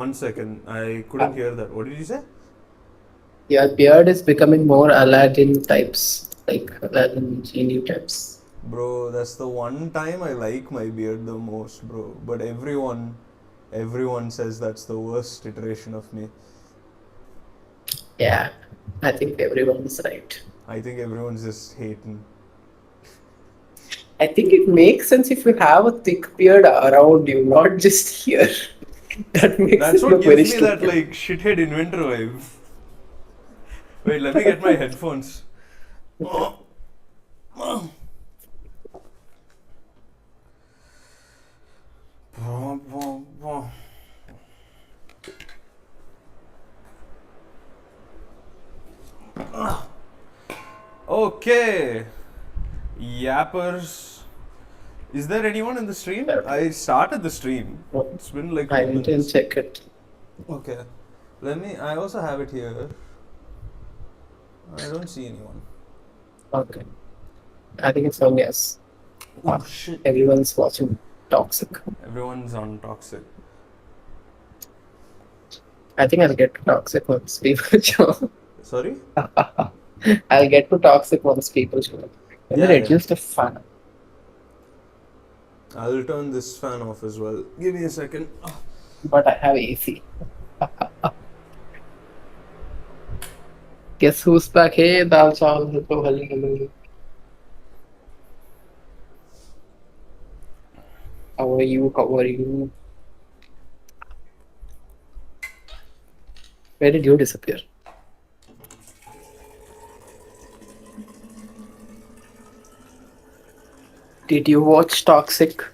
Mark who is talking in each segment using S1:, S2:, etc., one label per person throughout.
S1: 1 second. I couldn't hear that. What did you say?
S2: Your beard is becoming more Aladdin types, like Aladdin genie types.
S1: Bro, that's the one time I like my beard the most, bro. But everyone says that's the worst iteration of me.
S2: Yeah, I think everyone's right.
S1: I think everyone's just hating.
S2: I think it makes sense if you have a thick beard around you, not just here. That makes
S1: That's
S2: it
S1: what
S2: look
S1: gives
S2: very
S1: me that
S2: stupid.
S1: like shithead inventor vibe. Wait, let me get my headphones. Okay, yappers. Is there anyone in the stream? I started the stream. It's been like
S2: I
S1: 2
S2: didn't
S1: minutes.
S2: check it.
S1: Okay. I also have it here. I don't see anyone.
S2: Okay. I think it's only us.
S1: Oh shit.
S2: Everyone's watching Toxic.
S1: Everyone's on toxic.
S2: I think I'll get to Toxic once people show.
S1: Sorry?
S2: I'll get to Toxic once people show. Let me
S1: Yeah, yeah.
S2: reduce the fan.
S1: I'll turn this fan off as well. Give me a second.
S2: But I have AC. Guess who's back? Hey, dal chawal to halli halli. How are you? How are you? Where did you disappear? Did you watch Toxic?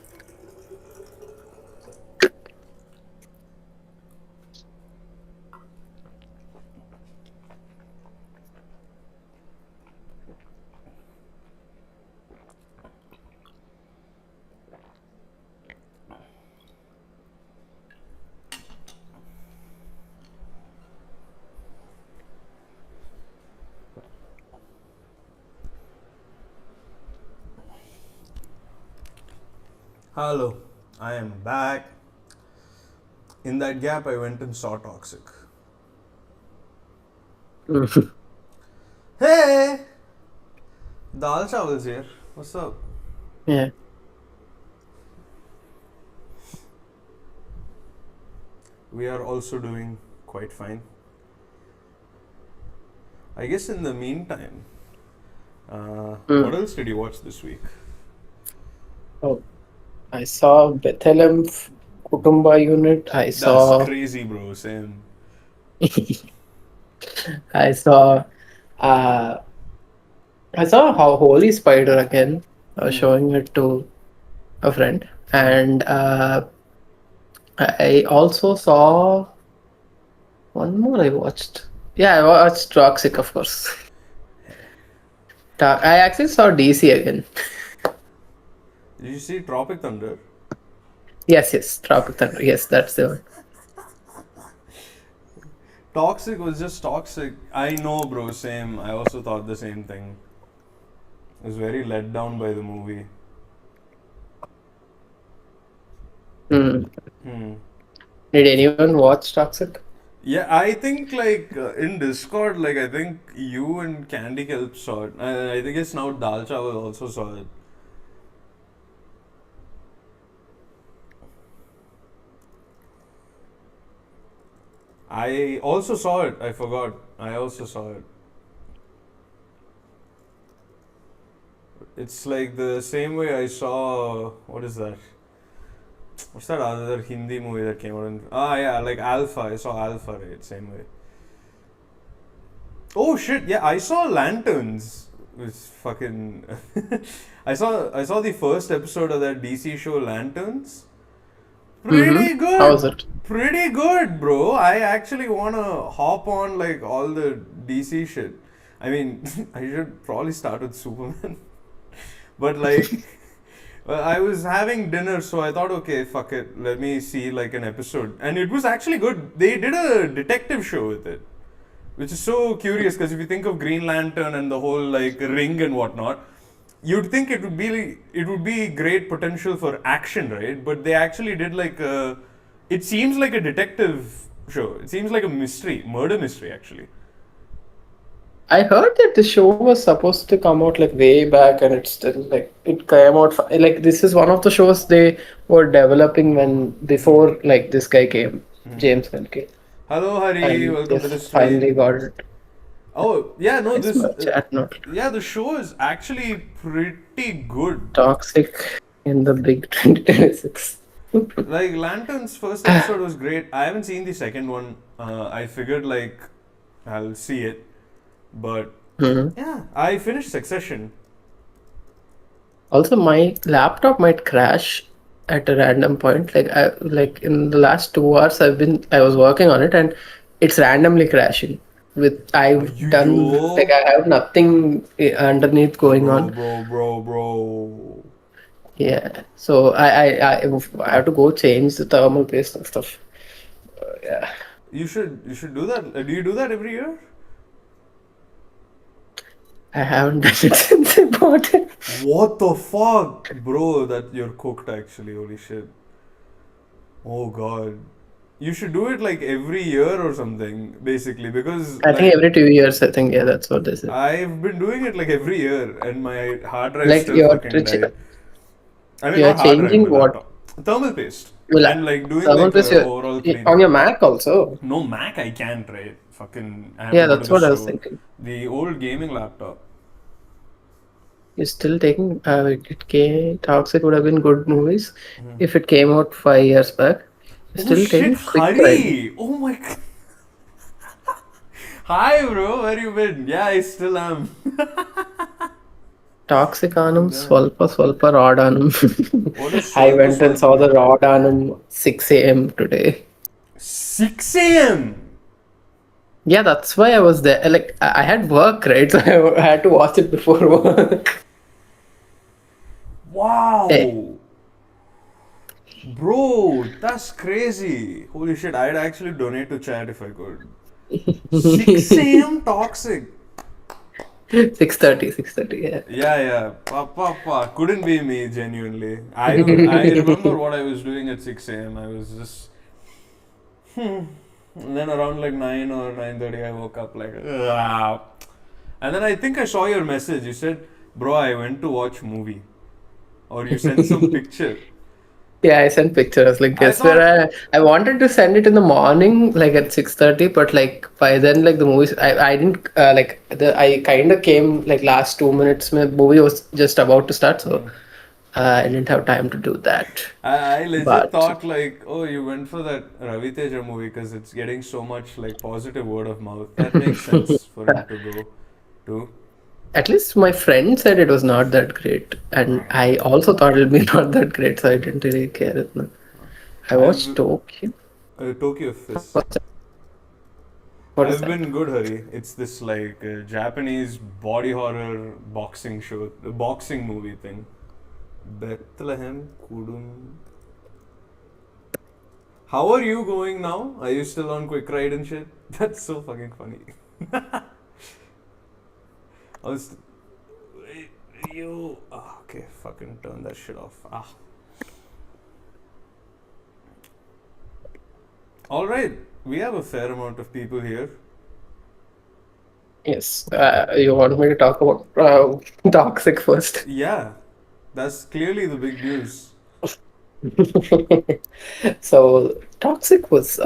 S1: Hello. I am back. In that gap, I went and saw Toxic. Hey! Dal Chawal's here. What's up?
S2: Yeah.
S1: We are also doing quite fine. I guess in the meantime, what else did you watch this week?
S2: Oh, I saw Bethlehem Kudumba Unit.
S1: That's crazy, bro. Same.
S2: I saw uh I saw how Holy Spider again. I was showing it to a friend. And I also saw one more I watched. Yeah, I watched Toxic, of course. I actually saw DC again.
S1: Did you see Tropic Thunder?
S2: Yes, Tropic Thunder. Yes, that's the one.
S1: Toxic was just toxic. I know, bro. Same. I also thought the same thing. I was very let down by the movie.
S2: Did anyone watch Toxic?
S1: Yeah, I think like in Discord, like I think you and Candy Kelp saw it. I think it's now Dal Chawal also saw it. I also saw it. I forgot. I also saw it. It's like the same way I saw. What is that? What's that other Hindi movie that came out? Yeah, like Alpha. I saw Alpha, right? Same way. Oh shit! Yeah, I saw Lanterns. It's fucking. I saw the first episode of that DC show Lanterns. Pretty good.
S2: How was it?
S1: Pretty good, bro. I actually wanna hop on like all the DC shit. I mean, I should probably start with Superman. But like, well, I was having dinner, so I thought, okay, fuck it, let me see like an episode, and it was actually good. They did a detective show with it, which is so curious because if you think of Green Lantern and the whole like ring and whatnot, you'd think it would be great potential for action, right? But they actually did like a It seems like a detective show. It seems like a murder mystery actually.
S2: I heard that the show was supposed to come out like way back, and it's still like it came out like this is one of the shows they were developing when before like this guy came, James Gunn came,
S1: Hello, Hari.
S2: and they
S1: Welcome to the
S2: finally
S1: stream.
S2: got it.
S1: Oh yeah, no,
S2: It's my chat note.
S1: yeah, the show is actually pretty good.
S2: Toxic in the big 2026.
S1: Like Lantern's first episode was great. I haven't seen the second one. I figured like I'll see it, but
S2: Mhm.
S1: yeah, I finished Succession.
S2: Also, my laptop might crash at a random point. Like in the last 2 hours, I was working on it, and it's randomly crashing. I've done like
S1: Yo,
S2: I have nothing underneath going
S1: bro,
S2: on.
S1: bro.
S2: Yeah, so I have to go change the thermal paste and stuff. Yeah,
S1: You should do that. Do you do that every year?
S2: I haven't done it since I bought it.
S1: What the fuck, bro? That you're cooked actually. Holy shit. Oh god. You should do it like every year or something, basically, because
S2: I think
S1: like
S2: every 2 years. I think yeah, that's what they say.
S1: I've been doing it like every year, and my hard drive
S2: Like
S1: still fucking died. I mean,
S2: you're
S1: not hard drive, my
S2: changing what
S1: laptop. Thermal paste,
S2: will
S1: and like doing
S2: thermal
S1: like
S2: paste
S1: a overall
S2: on
S1: cleaning.
S2: your Mac also.
S1: No Mac, I can't, right? Fucking, I have to
S2: Yeah,
S1: go to
S2: that's
S1: the
S2: what I was
S1: store.
S2: thinking.
S1: The old gaming laptop.
S2: You're still taking Toxic would have been good movies if it came out 5 years back. You're
S1: Oh
S2: still
S1: shit,
S2: taking quick ride.
S1: Hari! Oh my god. Hi, bro. Where you been? Yeah, I still am.
S2: Toxic Anum,
S1: Damn.
S2: Swalpa Rod Anum.
S1: What is
S2: I
S1: Swalpa
S2: went and saw
S1: Swalpa?
S2: the Rod Anum 6 a.m. today.
S1: 6 a.m.
S2: Yeah, that's why I was there. Like I had work, right? So I had to watch it before work. Hey,
S1: Wow. Bro, that's crazy. Holy shit, I'd actually donate to chat if I could. 6 a.m. toxic.
S2: 6:30, 6:30. Yeah.
S1: Yeah. Pa. Couldn't be me, genuinely. I remember what I was doing at 6 a.m. I was just. And then around like 9 or 9:30, I woke up like. "Ah." And then I think I saw your message. You said, bro, I went to watch movie. Or you sent some picture.
S2: Yeah, I sent pictures. Like,
S1: I
S2: guess where
S1: thought.
S2: I wanted to send it in the morning, like at 6:30, but like by then, like the movies, I didn't I kind of came like last 2 minutes. My movie was just about to start, so I didn't have time to do that.
S1: I legit
S2: But
S1: thought like, oh, you went for that Ravi Teja movie because it's getting so much like positive word of mouth. That makes sense for him to go to.
S2: at least my friend said it was not that great, and I also thought it'd be not that great, so I didn't really care. I watched
S1: I've
S2: Tokyo.
S1: Tokyo Fist.
S2: What's that? What is
S1: I've
S2: that?
S1: been good, Hari. It's this like Japanese body horror boxing show, boxing movie thing. Bethlehem Kudum. How are you going now? Are you still on quick ride and shit? That's so fucking funny. I was. You. Oh, okay, fucking turn that shit off. Ah. Alright, we have a fair amount of people here.
S2: Yes, you want me to talk about Toxic first?
S1: Yeah, that's clearly the big news.
S2: So Toxic was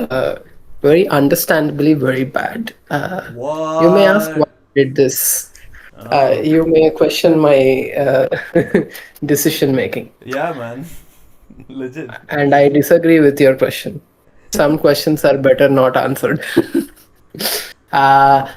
S2: very understandably very bad. You may ask why
S1: What?
S2: I did this.
S1: Oh,
S2: You may question my decision making,
S1: yeah, man. Legit.
S2: and I disagree with your question. Some questions are better not answered. I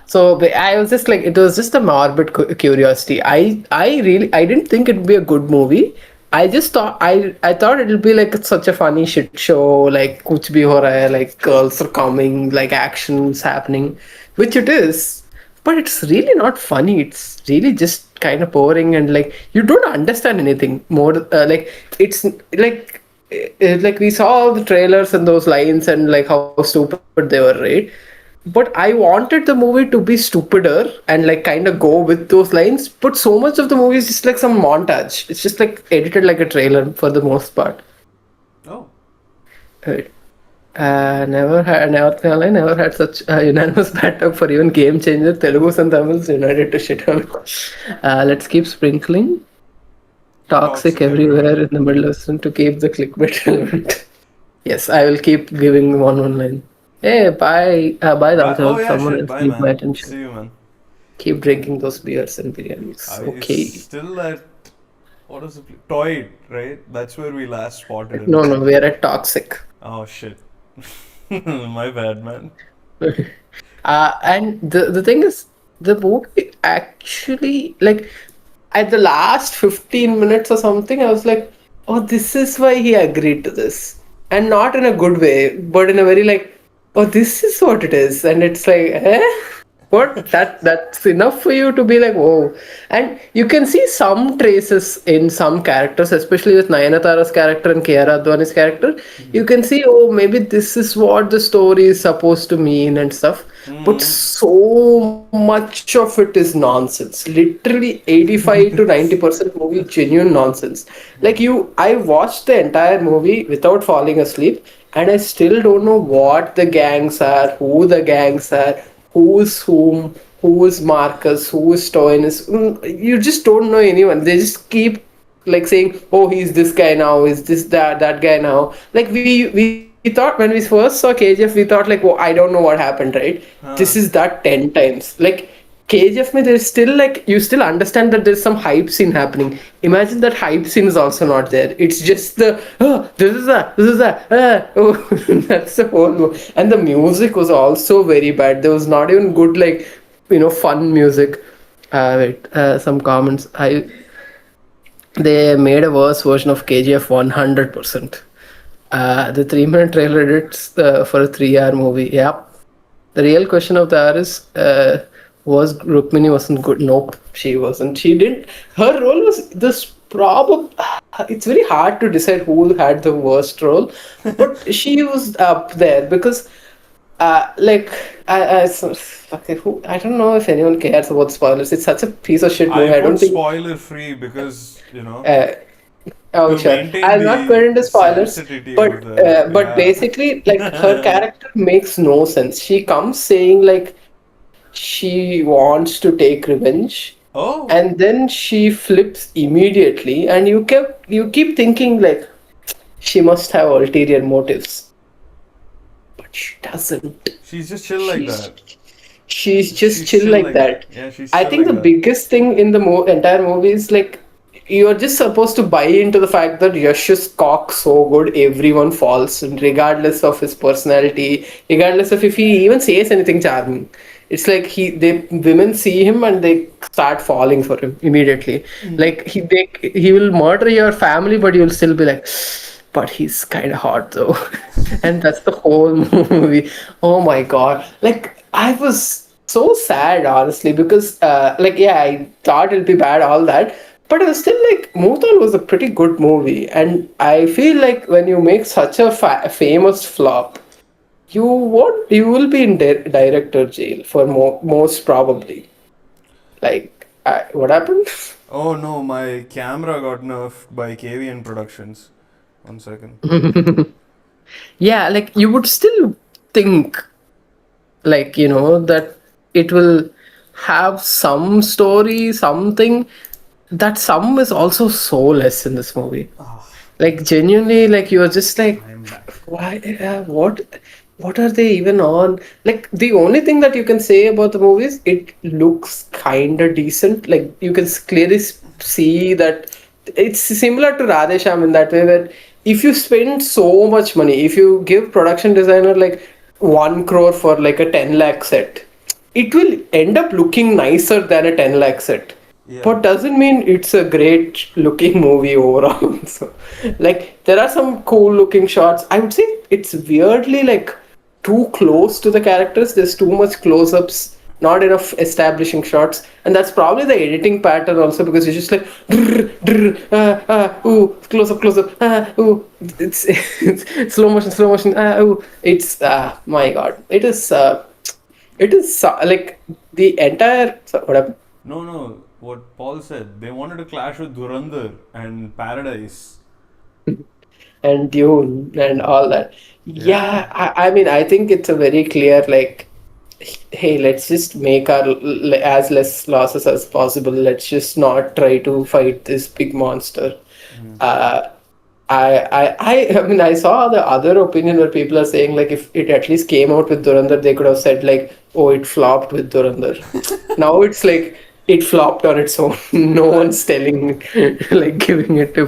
S2: was just like, it was just a morbid curiosity. I didn't think it'd be a good movie. I just thought I thought it'll be like such a funny shit show, like kuch bhi ho raha hai, like girls are coming, like actions happening, which it is, but it's really not funny. It's really just kind of boring, and like you don't understand anything more. Like it's like we saw all the trailers and those lines and like how stupid they were, right? But I wanted the movie to be stupider and like kind of go with those lines. But so much of the movie is just like some montage. It's just like edited like a trailer for the most part.
S1: Oh,
S2: Right. I never had such a unanimous battle for even game changer. Telugus and Tamils united to shit on. Let's keep sprinkling toxic
S1: Toxic everywhere.
S2: everywhere in the Middle Eastern to keep the clickbait relevant. Yes, I will keep giving one line. Hey, bye,
S1: Bye. Oh
S2: Ramcharan.
S1: yeah,
S2: Someone
S1: shit.
S2: else
S1: Bye,
S2: need my
S1: man.
S2: attention.
S1: See you, man.
S2: Keep drinking those beers and biryanis.
S1: I
S2: Okay.
S1: still at what is it? Toy, right? That's where we last spotted him.
S2: No, we are at toxic.
S1: Oh shit. My bad, man.
S2: And the thing is, the movie actually, like, at the last 15 minutes or something, I was like, oh, this is why he agreed to this. And not in a good way, but in a very like, oh, this is what it is. And it's like, eh? What? That's enough for you to be like, whoa. And you can see some traces in some characters, especially with Nayanatara's character and Kiara Advani's character. You can see, oh, maybe this is what the story is supposed to mean and stuff. But so much of it is nonsense. Literally 85 to 90% movie genuine nonsense. Like I watched the entire movie without falling asleep, and I still don't know what the gangs are, who the gangs are, who's whom, who's Marcus, who's Stoinus. You just don't know anyone. They just keep like saying, "Oh, he's this guy now. Is this that guy now?" Like we thought when we first saw KGF, we thought like, "Oh, I don't know what happened." Right? This is that 10 times. Like KGF, mein, there's still like you still understand that there's some hype scene happening. Imagine that hype scene is also not there. It's just the oh, this is a oh, that's the whole. And the music was also very bad. There was not even good like fun music. Some comments. They made a worse version of KGF 100%. The 3 minute trailer edits for a 3 hour movie. Yep. The real question of the hour is was Rukmini wasn't good? Nope, she wasn't. She didn't. Her role was this problem. It's very hard to decide who had the worst role, but she was up there because like I don't know if anyone cares about spoilers. It's such a piece of shit
S1: I
S2: movie. I
S1: put
S2: don't think.
S1: spoiler free because
S2: Uh, Oh,
S1: to
S2: sure.
S1: maintain
S2: I'll not go
S1: the
S2: into spoilers,
S1: sanctity of
S2: but
S1: the
S2: basically, like her character makes no sense. She comes saying like she wants to take revenge,
S1: Oh,
S2: and then she flips immediately, and you keep thinking like she must have ulterior motives, but she doesn't.
S1: she's just chill like
S2: She's
S1: that.
S2: she's just
S1: She's
S2: chill
S1: chill
S2: like
S1: like that.
S2: that.
S1: Yeah, she's
S2: I
S1: chill
S2: think
S1: like
S2: the
S1: that.
S2: biggest thing in the entire movie is like you're just supposed to buy into the fact that Yash is cock so good, everyone falls, regardless of his personality, regardless of if he even says anything charming. It's like women see him and they start falling for him immediately. Like he will murder your family, but you'll still be like, but he's kind of hot though, and that's the whole movie. Oh my god! Like I was so sad honestly because like yeah, I thought it'll be bad all that, but it was still like Mutal was a pretty good movie, and I feel like when you make such a famous flop, you will be in director jail for most probably. Like what happened?
S1: Oh no, my camera got nerfed by KVN Productions. 1 second.
S2: Yeah, like you would still think like that it will have some story, something. That some is also so less in this movie. Like genuinely, like you're just like,
S1: I'm back.
S2: why? What are they even on? Like the only thing that you can say about the movie is it looks kind of decent. Like you can clearly see that it's similar to Radhesham in that way, where if you spend so much money, if you give production designer like 1 crore for like a 10 lakh set, it will end up looking nicer than a 10 lakh set,
S1: Yeah.
S2: but doesn't mean it's a great looking movie overall. So, like, there are some cool looking shots. I would say it's weirdly like too close to the characters. There's too much close ups, not enough establishing shots. And that's probably the editing pattern also because it's just like, drr, drr, ooh, close up, ooh. It's slow motion, ooh. It's, my god. It is like the entire. What happened?
S1: No. What Paul said. They wanted to clash with Durandar and Paradise.
S2: and Dune and all that.
S1: Yeah.
S2: Yeah, I mean, I think it's a very clear like, hey, let's just make our as less losses as possible. Let's just not try to fight this big monster.
S1: Mm.
S2: Uh, I mean, I saw the other opinion where people are saying like if it at least came out with Durandar, they could have said like, oh, it flopped with Durandar. Now it's like it flopped on its own. No
S1: I,
S2: one's telling, like giving it to,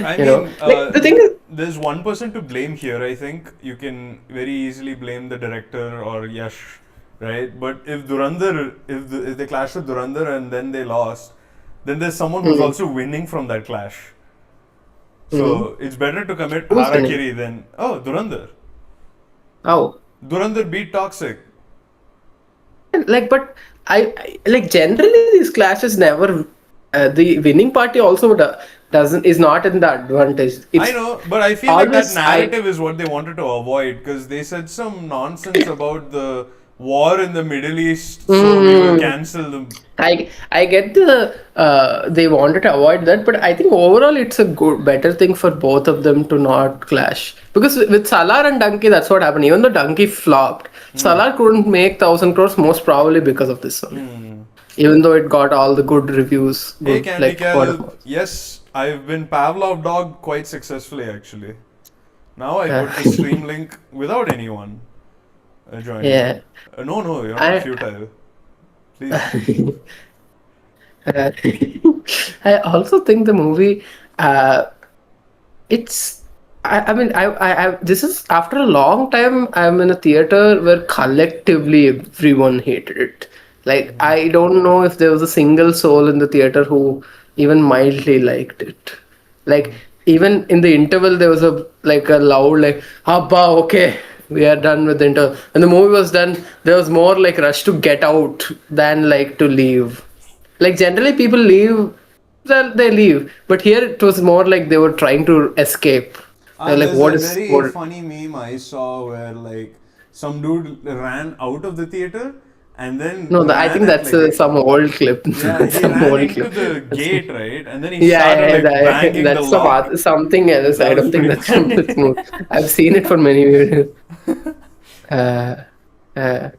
S1: I
S2: you know.
S1: mean,
S2: Like the thing is,
S1: there's one person to blame here. I think you can very easily blame the director or Yash, right? But if Durandar, if they clashed with Durandar and then they lost, then there's someone who's
S2: mm,
S1: also winning from that clash.
S2: mm,
S1: So it's better to commit
S2: who's winning?
S1: harakiri than Durandar.
S2: Oh.
S1: Durandar beat Toxic.
S2: Like but I like generally these clashes never the winning party also doesn't is not in the advantage.
S1: I
S2: It's
S1: know, but I feel like that
S2: always I
S1: narrative is what they wanted to avoid because they said some nonsense about the war in the Middle East, so we will
S2: mm,
S1: cancel them.
S2: I get they wanted to avoid that, but I think overall it's a good better thing for both of them to not clash. Because with Salar and Donkey, that's what happened. Even though Donkey flopped,
S1: Hmm.
S2: Salar couldn't make 1,000 crores most probably because of this one.
S1: Hmm.
S2: Even though it got all the good reviews,
S1: Hey,
S2: good
S1: Candy
S2: like word of
S1: Caleb.
S2: mouth.
S1: Yes, I've been Pavlov dog quite successfully actually. Now I
S2: Uh,
S1: put the stream link without anyone joining.
S2: yeah,
S1: No, no, you're not
S2: I
S1: futile. Please.
S2: uh, I also think the movie uh, it's I mean this is after a long time I'm in a theater where collectively everyone hated it. Like I don't know if there was a single soul in the theater who even mildly liked it. Like even in the interval there was a like a loud like Abba, okay, we are done with the interval. When the movie was done, there was more like rush to get out than like to leave. Like generally people leave, well, they leave. But here it was more like they were trying to escape. They're like,
S1: There's
S2: what
S1: a
S2: is
S1: very
S2: what?
S1: funny meme I saw where like some dude ran out of the theater and then
S2: No, I
S1: ran
S2: think
S1: at
S2: that's
S1: like
S2: some old clip.
S1: yeah,
S2: That's
S1: he
S2: some
S1: ran
S2: old
S1: into
S2: clip.
S1: the
S2: That's,
S1: gate, right? And then he started
S2: yeah, yeah,
S1: like banging the
S2: that's
S1: lock.
S2: something else.
S1: That
S2: I
S1: was
S2: don't think
S1: pretty
S2: that's from
S1: funny.
S2: this movie. I've seen it for many videos. Uh, uh,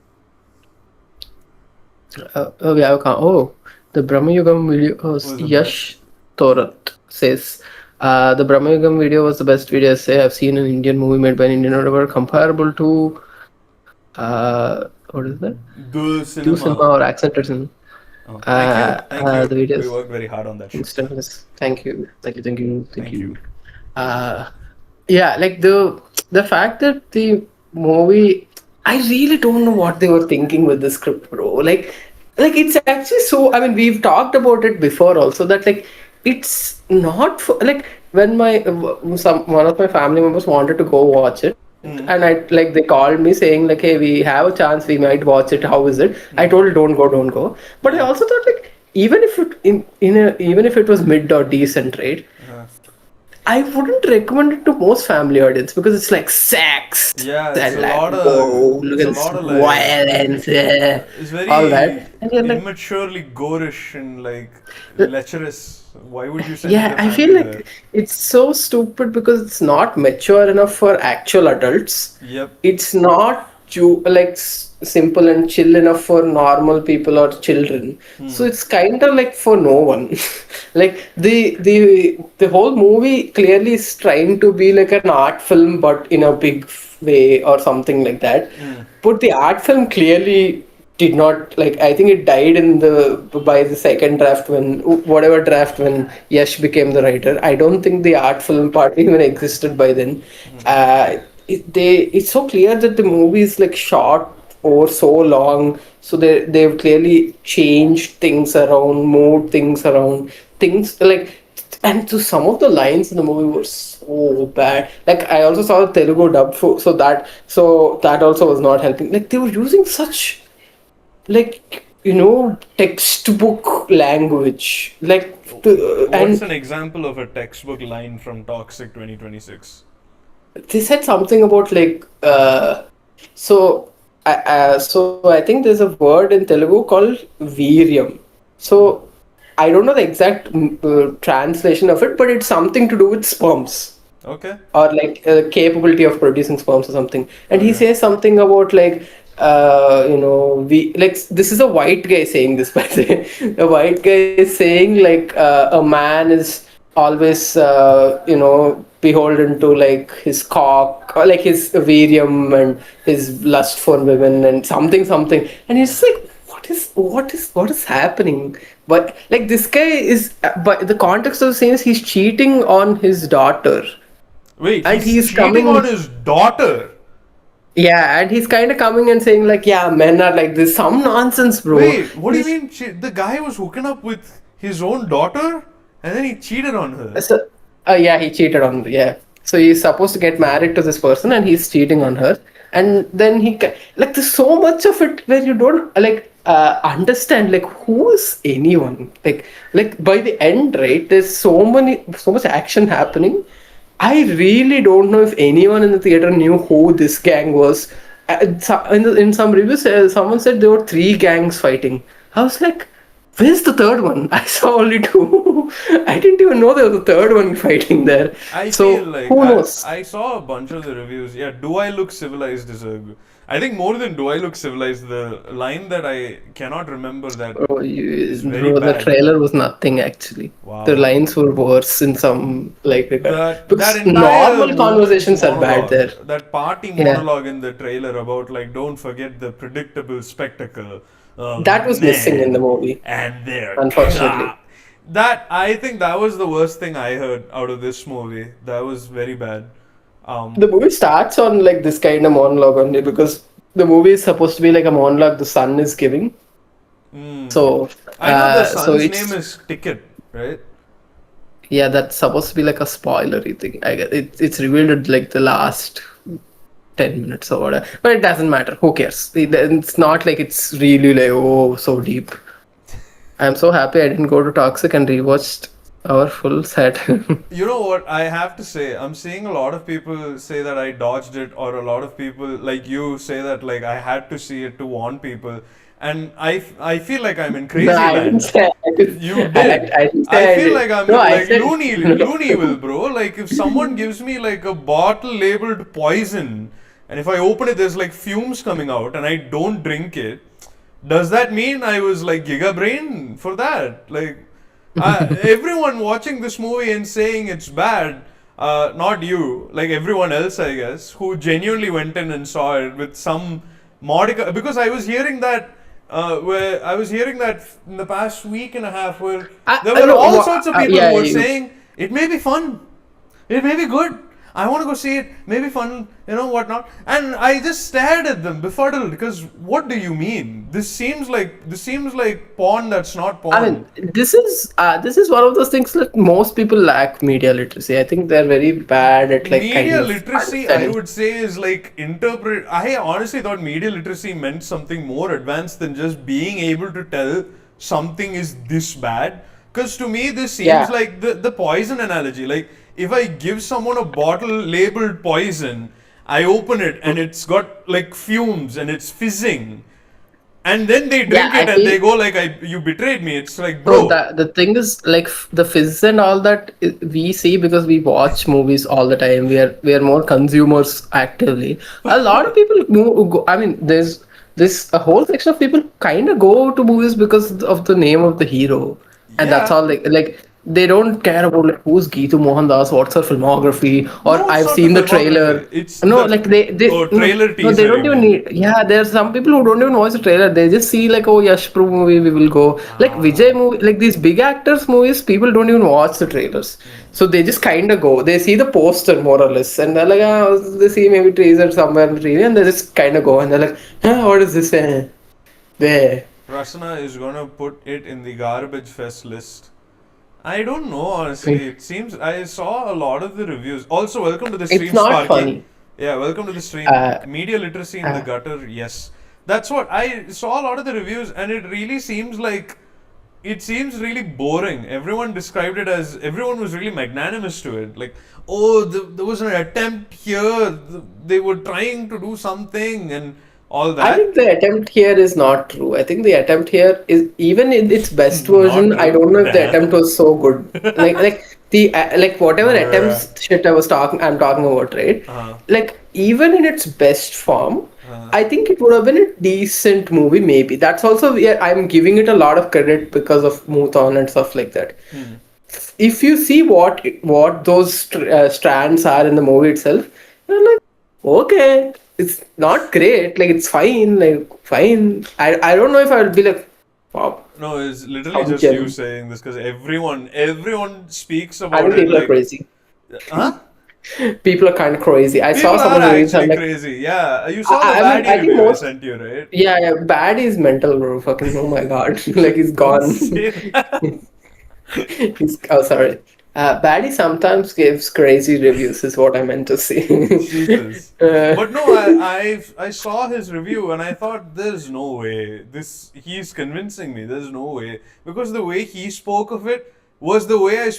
S2: oh, yeah, oh, the Brahmayugam video was
S1: Was the best.
S2: Yash Thorat says. The Brahmayugam video was the best video essay I've seen an Indian movie made by an Indian auteur comparable to what is that?
S1: The
S2: Do cinema
S1: cinema.
S2: or accented cinema.
S1: Oh, thank you, thank
S2: The
S1: you. We
S2: videos.
S1: worked very hard on that shit.
S2: Instagram. Thank you, thank you, thank you, thank
S1: Thank
S2: you.
S1: you.
S2: Uh, yeah, like the fact that the movie, I really don't know what they were thinking with the script, bro. Like it's actually so. I mean, we've talked about it before also that like it's not for like when my some one of my family members wanted to go watch it, and I
S1: Mm,
S2: like they called me saying like, hey, we have a chance, we might watch it. How is it? I
S1: mm,
S2: told don't go, don't go. But I
S1: yeah.
S2: also thought like even if it even if it was mid or decent, right?
S1: Uh,
S2: I wouldn't recommend it to most family audience because it's like sex
S1: yeah,
S2: and like whoa, look
S1: it's a
S2: at this
S1: lot of like,
S2: violence,
S1: it's
S2: all that,
S1: very
S2: and you're like,
S1: immaturely gorish and like lecherous. Why would you send
S2: yeah,
S1: your
S2: I feel
S1: family there?
S2: like it's so stupid because it's not mature enough for actual adults.
S1: Yep.
S2: It's not like simple and chill enough for normal people or children. So
S1: Hmm.
S2: it's kind of like for no one. Like the whole movie clearly is trying to be like an art film, but in a big way or something like that.
S1: Hmm.
S2: But the art film clearly did not like. I think it died in the by the second draft when whatever draft when Yash became the writer. I don't think the art film part even existed by then. It's so clear that the movie is like shot over so long, so they've clearly changed things around, moved things around, things like, and so some of the lines in the movie were so bad. Like I also saw the Telugu dub, so that also was not helping. Like they were using such like textbook language, like
S1: What's
S2: and
S1: an example of a textbook line from Toxic 2026?
S2: they said something about like so I think there's a word in Telugu called Veeryam. So I don't know the exact translation of it, but it's something to do with sperms.
S1: Okay.
S2: or like capability of producing sperms or something. And he
S1: Okay.
S2: says something about like we like this is a white guy saying this by the way. A white guy is saying like a man is always beholden to like his cock or like his virium and his lust for women and something, and he's like, what is happening? But like this guy is, but the context of the scene is he's cheating on his daughter,
S1: Wait,
S2: and
S1: he's
S2: he's
S1: cheating on
S2: coming.
S1: his daughter.
S2: Yeah, and he's kind of coming and saying like, yeah, men are like this, some nonsense, bro.
S1: Wait, what do you
S2: He's
S1: mean? The guy was hooking up with his own daughter, and then he cheated on her.
S2: so, yeah, he cheated on her, yeah. So he's supposed to get married to this person, and he's cheating on her, and then like there's so much of it where you don't like understand like who is anyone, like by the end, right? There's so much action happening. I really don't know if anyone in the theater knew who this gang was. In some reviews, someone said there were three gangs fighting. I was like, where's the third one? I saw only two. I didn't even know there was a third one fighting there.
S1: I feel
S2: So
S1: like
S2: who knows?
S1: I saw a bunch of the reviews. Yeah, do I look civilized is a. I think more than do I look civilized, the line that I cannot remember that is very
S2: Bro, the
S1: bad.
S2: trailer was nothing actually. The
S1: Wow.
S2: lines were worse in some like regard
S1: That
S2: because
S1: entire
S2: normal conversations are bad there.
S1: monologue, that party
S2: Yeah,
S1: monologue in the trailer about like don't forget the predictable spectacle of
S2: that was missing in the
S1: men
S2: movie,
S1: and their
S2: unfortunately.
S1: cock. That I think that was the worst thing I heard out of this movie. That was very bad. Um,
S2: The movie starts on like this kind of monologue only because the movie is supposed to be like a monologue the son is giving.
S1: mm.
S2: So,
S1: I know the
S2: so
S1: son's name
S2: it's
S1: is Ticket, right?
S2: yeah, that's supposed to be like a spoilery thing. I guess it's revealed at like the last 10 minutes or whatever, but it doesn't matter. Who cares? It's not like it's really like oh so deep. I'm so happy I didn't go to Toxic and rewatched our full set.
S1: You know what? I have to say, I'm seeing a lot of people say that I dodged it, or a lot of people like you say that like I had to see it to warn people, and I feel like I'm in
S2: No,
S1: crazy
S2: I didn't
S1: land.
S2: say I did.
S1: You did.
S2: I didn't
S1: I
S2: say I
S1: feel
S2: did.
S1: like I'm
S2: No, I
S1: like
S2: said
S1: loony will, bro. Like if someone gives me like a bottle labeled poison, and if I open it, there's like fumes coming out, and I don't drink it. Does that mean I was like giga brain for that? Like, everyone watching this movie and saying it's bad, not you, like everyone else, I guess, who genuinely went in and saw it with some modica. Because I was hearing that, where I was hearing that in the past week and a half, where there
S2: I
S1: were
S2: know.
S1: all sorts of people
S2: Yeah,
S1: who were
S2: you.
S1: saying it may be fun, it may be good. I want to go see it. Maybe fun, whatnot. And I just stared at them befuddled because what do you mean? This seems like porn that's not
S2: I mean,
S1: porn.
S2: this is one of those things that most people lack media literacy. I think they're very bad at like kind
S1: Media
S2: of
S1: literacy, I
S2: understanding.
S1: would say, is like interpret. I honestly thought media literacy meant something more advanced than just being able to tell something is this bad. Because to me, this seems
S2: Yeah,
S1: like the poison analogy. Like, if I give someone a bottle labeled poison, I open it and it's got like fumes and it's fizzing. And then they
S2: yeah.
S1: drink
S2: I
S1: it and
S2: feel
S1: they go like, you betrayed me. It's like,
S2: bro.
S1: bro.
S2: The thing is like the fizz and all that we see because we watch movies all the time. We are more consumers actively. A lot of people go. I mean, there's this a whole section of people kind of go to movies because of the name of the hero, and that's
S1: Yeah.
S2: all. Like they don't care about like who's Geetu Mohandas, what's her filmography, or
S1: No, it's
S2: I've
S1: not the
S2: seen the trailer.
S1: filmography. It's
S2: No,
S1: the
S2: like they
S1: trailer
S2: no, they
S1: teaser,
S2: don't
S1: you
S2: even
S1: mean?
S2: need. Yeah, there are some people who don't even watch the trailer. They just see like, oh, Yash Prabhu movie, we will go. Like Vijay
S1: Ah.
S2: movie, like these big actors movies, people don't even watch the trailers. So they just kind of go. They see the poster more or less, and they're like, oh, they see maybe teaser somewhere in the TV, and they just kind of go, and they're like, what is this? There.
S1: Rasana is gonna put it in the garbage fest list. I don't know, honestly. It seems I saw a lot of the reviews. Also, welcome to the
S2: It's
S1: stream,
S2: not
S1: Sparky.
S2: funny.
S1: Yeah, welcome to the stream.
S2: Uh,
S1: Media literacy in the
S2: uh,
S1: gutter, yes. That's what I saw a lot of the reviews, and it really seems like it seems really boring. Everyone described it as everyone was really magnanimous to it. Like, oh, there was an attempt here. They were trying to do something and all
S2: I think
S1: that.
S2: the attempt here is not true. I think the attempt here is even in its best
S1: Not
S2: version. I
S1: true.
S2: don't know if the
S1: Damn.
S2: attempt was so good. Like the like whatever
S1: Bruh.
S2: attempts shit I'm talking about, right?
S1: Uh-huh.
S2: Like even in its best form,
S1: Uh-huh.
S2: I think it would have been a decent movie. Maybe that's also, yeah, I'm giving it a lot of credit because of Muthan and stuff like that.
S1: Hmm.
S2: If you see what those strands are in the movie itself, you're like, okay, it's not great. Like it's fine. Like fine. I don't know if I would be like, wow,
S1: No, it's literally
S2: some
S1: just you
S2: gem.
S1: saying this because everyone speaks
S2: I
S1: about
S2: think
S1: it
S2: people are
S1: like,
S2: crazy.
S1: huh?
S2: People are kind of crazy. I saw
S1: People
S2: some
S1: are
S2: of the reels. I'm
S1: actually
S2: like,
S1: crazy. Yeah, you saw the
S2: I mean,
S1: baddie
S2: I think
S1: review I
S2: most.
S1: sent you, right?
S2: Yeah, yeah, bad is mental, bro. Fucking, oh my god, like he's
S1: Don't
S2: gone.
S1: say that.
S2: He's, oh, sorry. Baddie sometimes gives crazy reviews, is what I meant to say.
S1: Jesus.
S2: uh,
S1: But no, I saw his review and I thought there's no way he's convincing me. There's no way because the way he spoke of it was the way I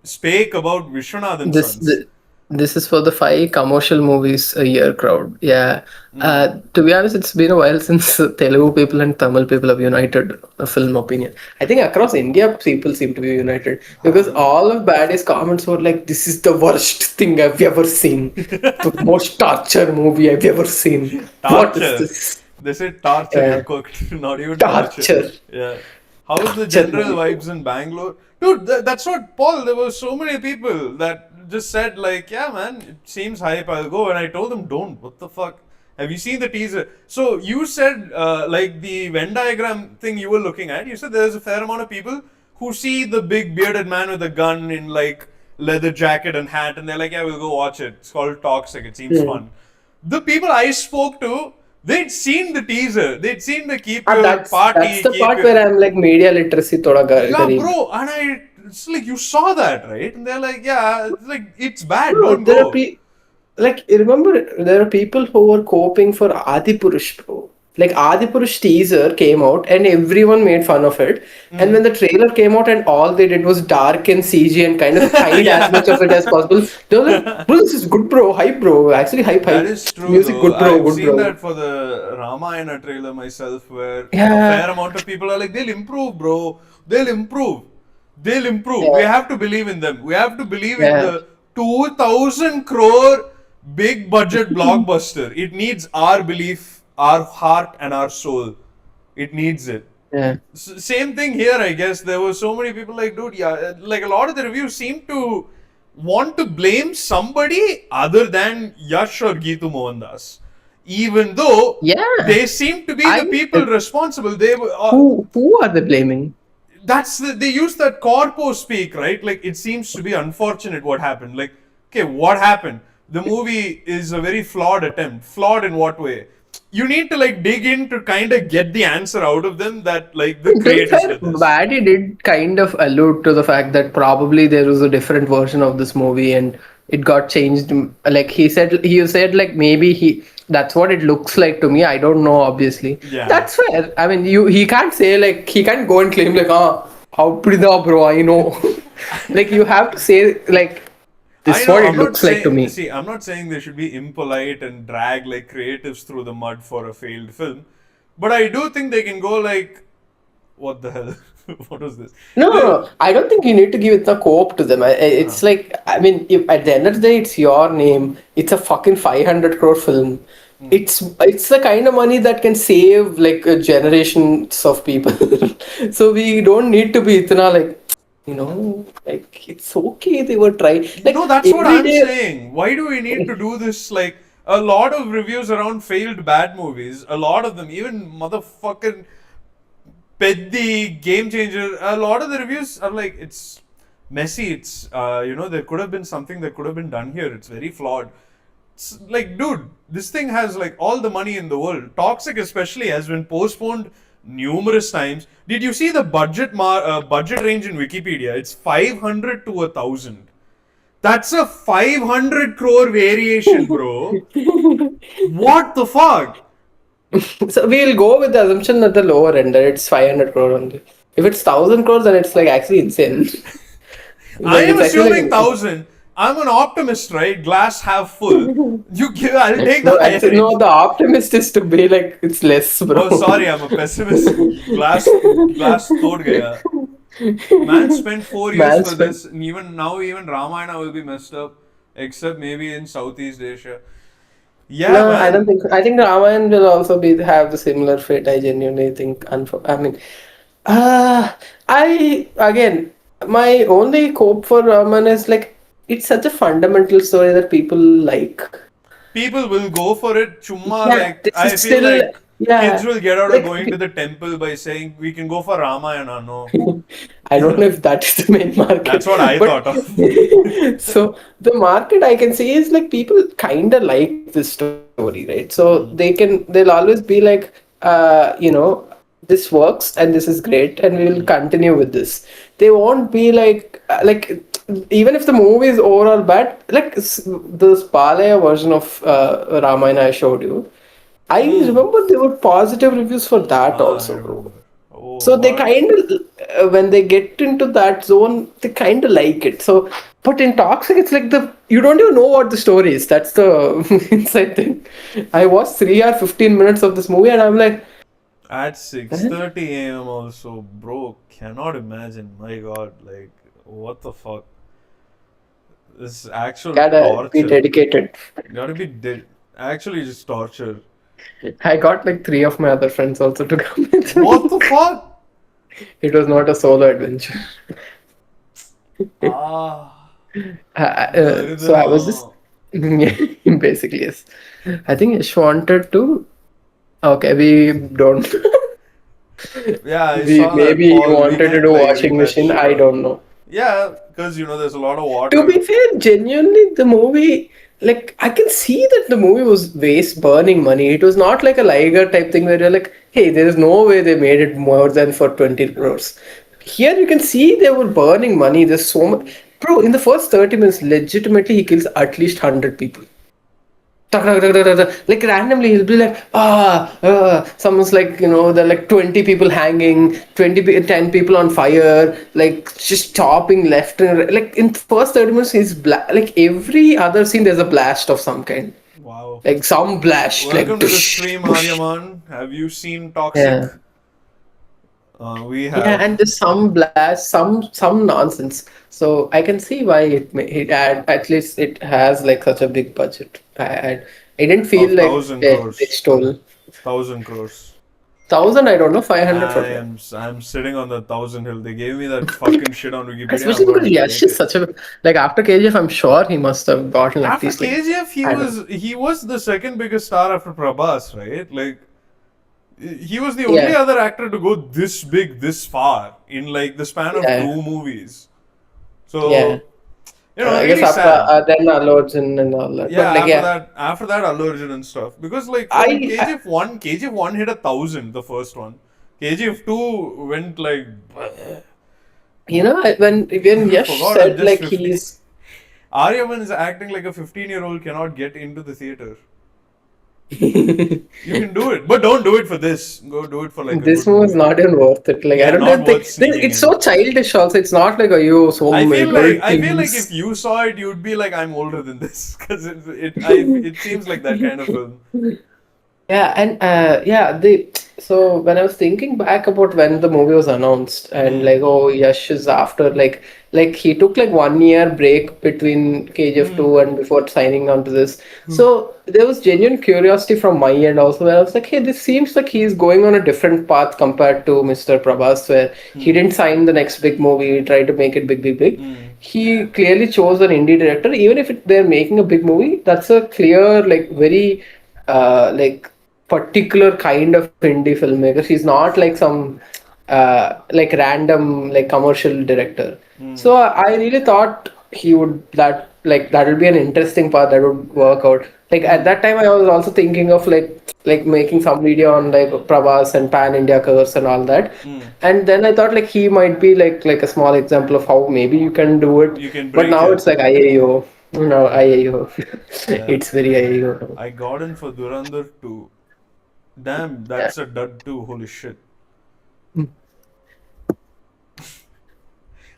S1: spake about Vishwanathan
S2: this
S1: Sons.
S2: th- this is for the 5 commercial movies a year crowd. Yeah.
S1: Mm.
S2: To be honest, it's been a while since Telugu people and Tamil people have united a film opinion. I think across India, people seem to be united
S1: I
S2: because
S1: don't know.
S2: all of Baddies comments were like, "This is the worst thing I've ever seen. The most torture movie I've ever seen. What is
S1: Torture.
S2: this?
S1: They said torture.
S2: Uh,
S1: You're cooked, not even torture.
S2: torture,
S1: Yeah. How's the
S2: torture
S1: general
S2: movie."
S1: vibes in Bangalore? Dude, that's what, Paul. There were so many people that just said, like, yeah, man, it seems hype, I'll go. And I told them, don't. What the fuck? Have you seen the teaser? So you said, like, the Venn diagram thing you were looking at, you said there's a fair amount of people who see the big bearded man with a gun in, like, leather jacket and hat, and they're like, yeah, we'll go watch it. It's called Toxic. It seems
S2: Hmm.
S1: fun. The people I spoke to, they'd seen the teaser. They'd seen the keep
S2: And
S1: your
S2: that's
S1: party,
S2: the
S1: keep
S2: part
S1: your.
S2: where I'm like media literacy thoda
S1: Yeah,
S2: garib.
S1: bro. And it's like, you saw that, right? And they're like, yeah, it's like, it's bad.
S2: No,
S1: Don't
S2: there are
S1: go.
S2: like you remember there are people who were coping for Adipurush, bro. Like Adipurush teaser came out and everyone made fun of it. And when
S1: Mm.
S2: the trailer came out and all they did was dark and CG and kind of hide as much of it as possible, they were like, "Bro, this is good, bro. Hype, bro. Actually, hype,
S1: That
S2: hype.
S1: is true,
S2: Music,
S1: though.
S2: good, bro.
S1: I've
S2: Good,
S1: seen
S2: bro."
S1: that for the Ramayana trailer myself, where a
S2: Yeah,
S1: fair amount of people are like, they'll improve, bro. They'll improve. They'll improve. We
S2: yeah,
S1: have to believe in them. We have to believe in
S2: yeah,
S1: the 2000 crore big budget blockbuster. It needs our belief, our heart, and our soul. It needs it.
S2: yeah.
S1: Same thing here, I guess. There were so many people like, dude, yeah, like a lot of the reviews seem to want to blame somebody other than Yash or Geetu Mohandas. Even though
S2: Yeah.
S1: they seem to be the
S2: I
S1: people responsible. They were,
S2: who are they blaming?
S1: they use that corpo speak, right? Like, it seems to be unfortunate what happened. Like, okay, what happened? The movie is a very flawed attempt. Flawed in what way? You need to like dig in to kind of get the answer out of them that like the
S2: To be
S1: creators
S2: fair,
S1: did this.
S2: Batty did kind of allude to the fact that probably there was a different version of this movie and it got changed. Like he said like maybe that's what it looks like to me. I don't know, obviously.
S1: Yeah.
S2: That's fair. I mean, he can't say like he can't go and claim like how pretty bro, I know. Like you have to say like this
S1: I
S2: is
S1: know,
S2: what it looks like to me.
S1: I'm not saying they should be impolite and drag like creatives through the mud for a failed film. But I do think they can go like, what the hell? What was this?
S2: No, no, no. I don't think you need to give it the co-op to them. It's like, I mean, if at the end of the day, it's your name. It's a fucking 500 crore film. It's the kind of money that can save like generations of people. So we don't need to be itna like, like it's okay they were trying.
S1: No,
S2: Like
S1: that's what
S2: every
S1: I'm
S2: day.
S1: saying. Why do we need to do this? Like, a lot of reviews around failed bad movies, a lot of them, even motherfucking Peddi, Game Changer, a lot of the reviews are like, it's messy. There could have been something that could have been done here. It's very flawed. It's like, dude, this thing has like all the money in the world. Toxic, especially, has been postponed numerous times. Did you see the budget range in Wikipedia? It's 500 to 1,000. That's a 500 crore variation, bro. What the fuck?
S2: So we'll go with the assumption that the lower end, that it's 500 crore only. If it's 1,000 crores, then it's like actually insane.
S1: I
S2: Like
S1: am
S2: it's actually
S1: assuming
S2: like
S1: 1,000. I'm an optimist, right? Glass half full. I'll take the
S2: no,
S1: higher
S2: actually, no.
S1: range.
S2: The optimist is to be like it's less, bro.
S1: Oh, sorry, I'm a pessimist. Glass tod gaya. Man spent 4 years
S2: Man
S1: for
S2: spent.
S1: this, and even now, even Ramayana will be messed up, except maybe in Southeast Asia. Yeah,
S2: No, I don't
S1: man.
S2: think. I think Ramayan will also be have the similar fate. I genuinely think. I mean, I again, my only hope for Raman is like it's such a fundamental story that people like.
S1: People will go for it. Chumma,
S2: Yeah,
S1: like,
S2: this
S1: I
S2: is
S1: feel
S2: still
S1: like kids
S2: yeah.
S1: will get out of
S2: Like
S1: going to the temple by saying, we can go for Ramayana. No.
S2: I don't know if that is the main
S1: That's
S2: market,
S1: what I
S2: but
S1: thought of.
S2: so the market I can see is like people kind of like this story, right? So
S1: Hmm.
S2: they'll always be like, this works and this is great, and we will
S1: Hmm.
S2: continue with this. They won't be like even if the movie is overall bad, like this Palaya version of Ramayana I showed you. I
S1: Hmm.
S2: remember there were positive reviews for that
S1: Ah, I
S2: also, bro.
S1: remember. Oh,
S2: So they
S1: what?
S2: kind of, when they get into that zone, they kind of like it. So, but in Toxic, it's like you don't even know what the story is. That's the inside thing. I watched 3 hour 15 minutes of this movie, and I'm like,
S1: At
S2: eh?
S1: 6:30 a.m. also, bro, cannot imagine. My God, like, what the fuck? This is actual
S2: Gotta be
S1: torture.
S2: dedicated.
S1: Gotta be dead. Actually, just torture.
S2: I got like three of my other friends also to come with
S1: What the
S2: me.
S1: fuck?
S2: It was not a solo adventure.
S1: Ah,
S2: So I was just
S1: Daridana.
S2: basically yes. I think Ish wanted to. Okay, we don't.
S1: Yeah, I
S2: We
S1: saw that
S2: maybe
S1: Paul. We
S2: wanted to
S1: can't
S2: do
S1: leave
S2: washing
S1: that
S2: machine.
S1: shit
S2: I
S1: on.
S2: don't know.
S1: Yeah, because there's a lot of
S2: To
S1: water.
S2: be fair, genuinely, the movie, like, I can see that the movie was waste burning money. It was not like a Liger type thing where you're like, hey, there is no way they made it more than for 20 crores. Here you can see they were burning money. There's so much. Bro, in the first 30 minutes, legitimately, he kills at least 100 people. Tuck, tuck, tuck, tuck, tuck, tuck. Like randomly, he'll be like, someone's like, there are like 20 people hanging, 10 people on fire, like just chopping left and right. Like in first 30 minutes, like every other scene, there's a blast of some kind.
S1: Wow.
S2: Like some blast, like,
S1: Welcome to the
S2: tush,
S1: stream,
S2: tush.
S1: Aryaman. Have you seen Toxic?
S2: Yeah.
S1: We
S2: Yeah,
S1: have.
S2: and there's some blast, some nonsense. So I can see why it had at least it has like such a big budget. I didn't feel
S1: Of
S2: like
S1: 1,000
S2: they
S1: crores.
S2: stole.
S1: 1,000 crores.
S2: 1,000, I don't know, 500 for
S1: I
S2: sure.
S1: am I'm sitting on the 1,000 hill. They gave me that fucking shit on Wikipedia. I'm
S2: Especially because
S1: gonna
S2: Yash
S1: take
S2: is
S1: it.
S2: such a like after KGF, I'm sure he must have gotten at
S1: After
S2: least like
S1: KGF, he
S2: I don't know.
S1: was he was the second biggest star after Prabhas, right? Like he was the only
S2: Yeah,
S1: other actor to go this big, this far in like the span of
S2: yeah,
S1: two movies.
S2: yeah.
S1: So
S2: I guess
S1: really
S2: after
S1: sad.
S2: then Allu Arjun and all that.
S1: Yeah,
S2: But like yeah,
S1: after that, Allu Arjun and stuff. Because like from
S2: I
S1: KGF 1 hit 1,000, the first one. KGF 2 went like,
S2: when
S1: I
S2: Yash
S1: forgot I'm
S2: said
S1: just
S2: like
S1: 50.
S2: he's
S1: Aryaman is acting like a 15-year-old cannot get into the theater. You can do it, but don't do it for this. Go do it for like a
S2: this
S1: good
S2: movie is
S1: movie.
S2: not even worth it. Like I
S1: Yeah,
S2: don't
S1: not
S2: even
S1: worth
S2: think
S1: sneaking
S2: it's
S1: in.
S2: so childish. Also, it's not like you so adult
S1: I feel like if
S2: themes.
S1: you saw it, you'd be like, I'm older than this, because it seems like that kind of film.
S2: Yeah, and so when I was thinking back about when the movie was announced and
S1: Hmm.
S2: like oh Yash is after like he took like 1 year break between KGF
S1: Hmm.
S2: 2 and before signing on to this. So there was genuine curiosity from my end also where I was like, hey, this seems like he's going on a different path compared to Mr. Prabhas, where he
S1: Hmm.
S2: didn't sign the next big movie, try to make it big, big, big.
S1: Hmm.
S2: He clearly chose an indie director, even if they're making a big movie, that's a clear, like very like particular kind of indie filmmaker. He's not like some like random like commercial director.
S1: Hmm.
S2: So I really thought he would that would be an interesting part that would work out. Like at
S1: Hmm.
S2: that time, I was also thinking of like making some video on like Pravas and Pan India curves and all that.
S1: Hmm.
S2: And then I thought like he might be like a small example of how maybe you can do it.
S1: You can
S2: But
S1: break
S2: now it's
S1: it.
S2: like IAO. No, IAO.
S1: Yeah.
S2: It's very IAO.
S1: I got in for Durandar 2. Damn,
S2: Yeah.
S1: that's a dud too. Holy shit.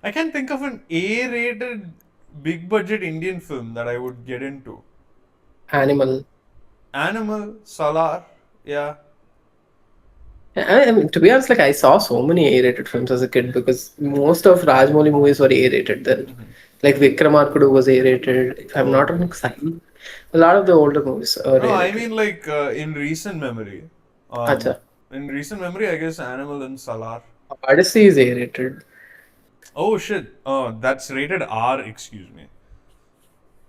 S1: I can't think of an A-rated big budget Indian film that I would get into.
S2: Animal.
S1: Animal, Salar, yeah.
S2: I mean, to be honest, like I saw so many A-rated films as a kid because most of Rajmouli movies were A-rated then. Like Vikramarkudu was A-rated. If I'm not
S1: Oh.
S2: wrong, a lot of the older movies are
S1: No, I
S2: A-rated.
S1: mean like in recent memory.
S2: Acha.
S1: In recent memory, I guess Animal and Salar.
S2: Odyssey is A-rated.
S1: Oh shit. Oh, that's rated R. Excuse me.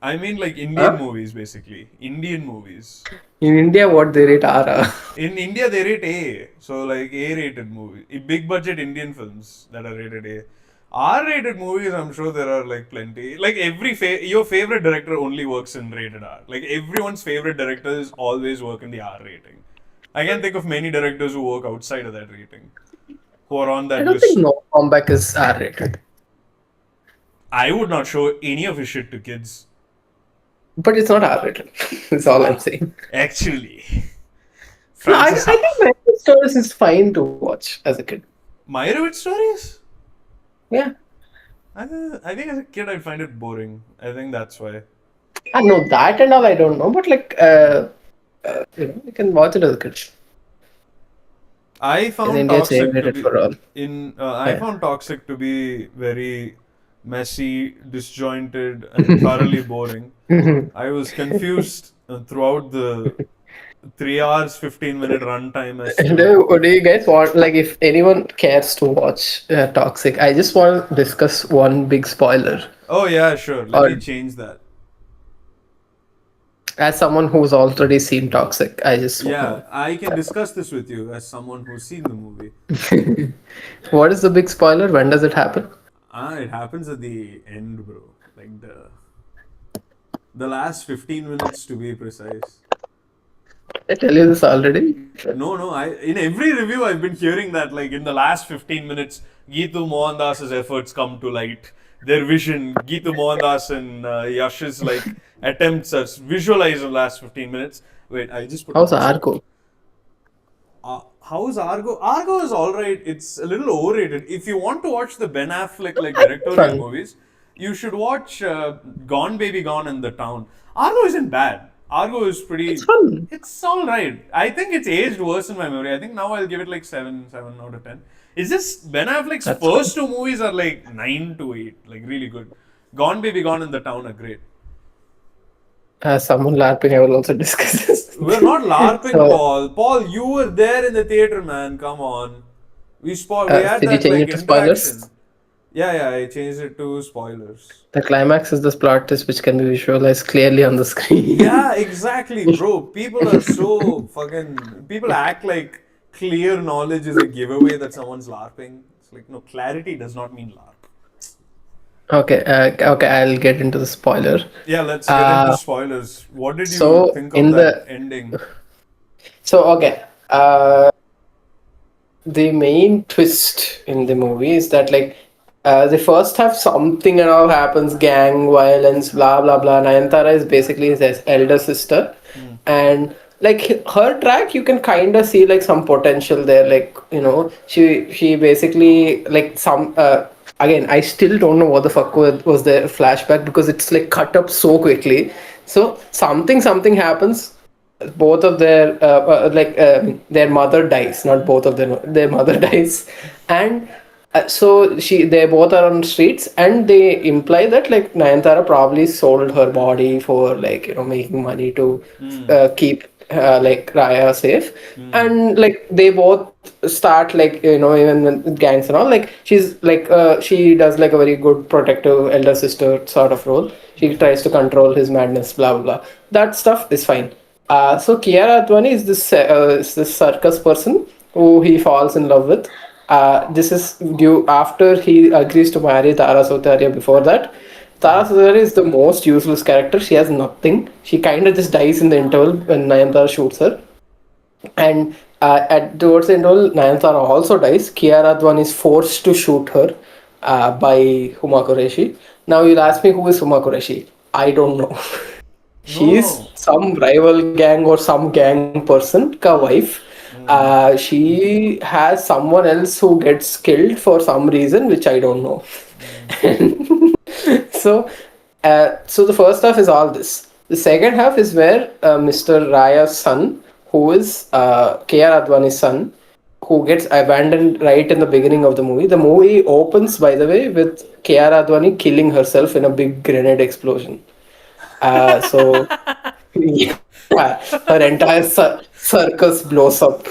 S1: I mean like Indian
S2: Huh?
S1: movies, basically. Indian movies.
S2: In India, what they rate R.
S1: In India, they rate A. So like A-rated movie, big budget Indian films that are rated A. R-rated movies, I'm sure there are like plenty. Like your favorite director only works in rated R. Like everyone's favorite directors always work in the R rating. I can think of many directors who work outside of that rating, who are on
S2: I
S1: that
S2: don't think
S1: list.
S2: No Comeback is R-rated.
S1: I would not show any of his shit to kids.
S2: But it's not R-rated. That's all I'm saying.
S1: Actually,
S2: No, I
S1: Francis,
S2: think Magic Stories is fine to watch as a kid.
S1: Meyerowitz stories.
S2: Yeah.
S1: I think as a kid I'd find it boring. I think that's why.
S2: I know that and all I don't know, but like, you can watch it as a kid.
S1: I
S2: In
S1: found
S2: India, it's
S1: Toxic to
S2: A-rated
S1: be
S2: for all.
S1: I
S2: Yeah.
S1: found Toxic to be very messy, disjointed, and thoroughly boring. I was confused throughout the 3 hours 15-minute runtime as
S2: And
S1: to
S2: do you guys want, like, if anyone cares to watch Toxic, I just want to discuss one big spoiler.
S1: oh yeah sure let me
S2: Or
S1: change that.
S2: as someone who's already seen Toxic, I just
S1: Yeah,
S2: want
S1: I can
S2: to.
S1: discuss this with you as someone who's seen the movie.
S2: What is the big spoiler? When does it happen?
S1: It happens at the end, bro. Like the last 15 minutes to be precise.
S2: I tell you this already.
S1: No, no. I in every review I've been hearing that like in the last 15 minutes, Geetu Mohandas's efforts come to light. Their vision, Geetu Mohandas and Yash's like attempts are visualized in the last 15 minutes. Wait, I just put
S2: How's
S1: music.
S2: Argo?
S1: How is Argo? Argo is alright. It's a little overrated. If you want to watch the Ben Affleck like directorial
S2: Fun.
S1: movies, you should watch Gone Baby Gone and The Town. Argo isn't bad. Argo is
S2: It's
S1: pretty.
S2: fun.
S1: It's all right. I think it's aged worse in my memory. I think now I'll give it like 7 out of 10. It's just Ben Affleck's
S2: That's fun.
S1: first two movies are like 9 to 8, like really good. Gone Baby Gone and The Town are great.
S2: As someone LARPing, I will also discuss this.
S1: We're not LARPing,
S2: So,
S1: Paul. Paul, you were there in the theater, man. Come on. We had
S2: did you
S1: that
S2: change
S1: like
S2: it to spoilers?
S1: interaction. Yeah, yeah. I changed it to spoilers.
S2: The climax is this plot twist which can be visualized clearly on the screen.
S1: Yeah, exactly, bro. People are so fucking. People act like clear knowledge is a giveaway that someone's LARPing. It's like no, clarity does not mean LARP.
S2: Okay, okay, I'll get into the spoiler.
S1: Yeah, let's get into
S2: Uh,
S1: spoilers. What did you
S2: so
S1: think of
S2: in
S1: that
S2: the
S1: ending?
S2: so okay, the main twist in the movie is that like the first half something and all happens, gang violence, blah blah blah. Nayantara is basically his elder sister,
S1: Hmm.
S2: and like her track you can kind of see like some potential there, like she basically like some again I still don't know what the fuck was the flashback because it's like cut up so quickly. So something happens, both of their mother dies, not both of them, their mother dies, and so they both are on streets, and they imply that like Nayantara probably sold her body for like making money to
S1: Hmm.
S2: keep like Raya safe,
S1: Hmm.
S2: and like they both start like even with gangs and all, like she's like she does like a very good protective elder sister sort of role. She tries to control his madness, blah blah blah. That stuff is fine. So Kiara Advani is this circus person who he falls in love with. This is due after he agrees to marry Tara Sotaria. Before that, Tara Sotaria is the most useless character. She has nothing. She kind of just dies in the interval when Nayantara shoots her. And at towards the interval, Nayantara also dies. Kiara Advani is forced to shoot her by Huma Qureshi. Now you'll ask me who is Huma Qureshi. I don't know.
S1: No,
S2: She's
S1: no.
S2: some rival gang or some gang person ka wife.
S1: Hmm.
S2: She has someone else who gets killed for some reason which I don't know.
S1: Hmm.
S2: So so the first half is all this. The second half is where Mr. Raya's son, who is KR Advani's son, who gets abandoned right in the beginning of the movie. The movie opens, by the way, with Kiara Advani killing herself in a big grenade explosion. So yeah, her entire circus blows up.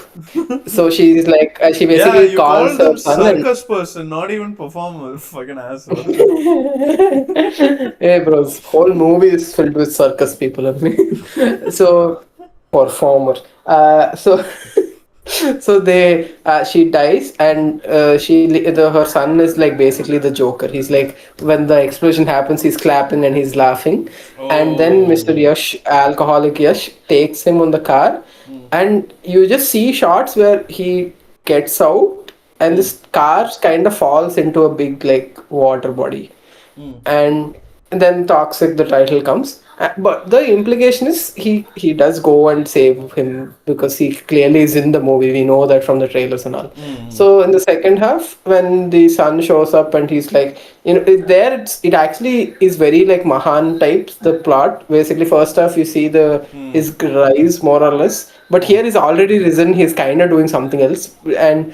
S2: So she's like, she
S1: Yeah,
S2: basically
S1: you
S2: calls
S1: called
S2: her
S1: them
S2: son and
S1: circus person, not even performer. Fucking asshole.
S2: hey, bros, whole movie is filled with circus people. I mean, so performer. So so she dies, and her son is like basically the Joker. He's like, when the explosion happens, he's clapping and he's laughing, and then Mr.
S1: Oh.
S2: Yash, alcoholic Yash, takes him on the car, and you just see shots where he gets out, and
S1: Hmm.
S2: this car kind of falls into a big like water body,
S1: Hmm.
S2: and then toxic the title comes. But the implication is he does go and save him because he clearly is in the movie. We know that from the trailers and all.
S1: Hmm.
S2: So in the second half, when the son shows up and he's like, it actually is very like Mahan types. The plot basically, first half you see the
S1: Hmm.
S2: his rise more or less, but
S1: Hmm.
S2: here he's already risen. He's kind of doing something else, and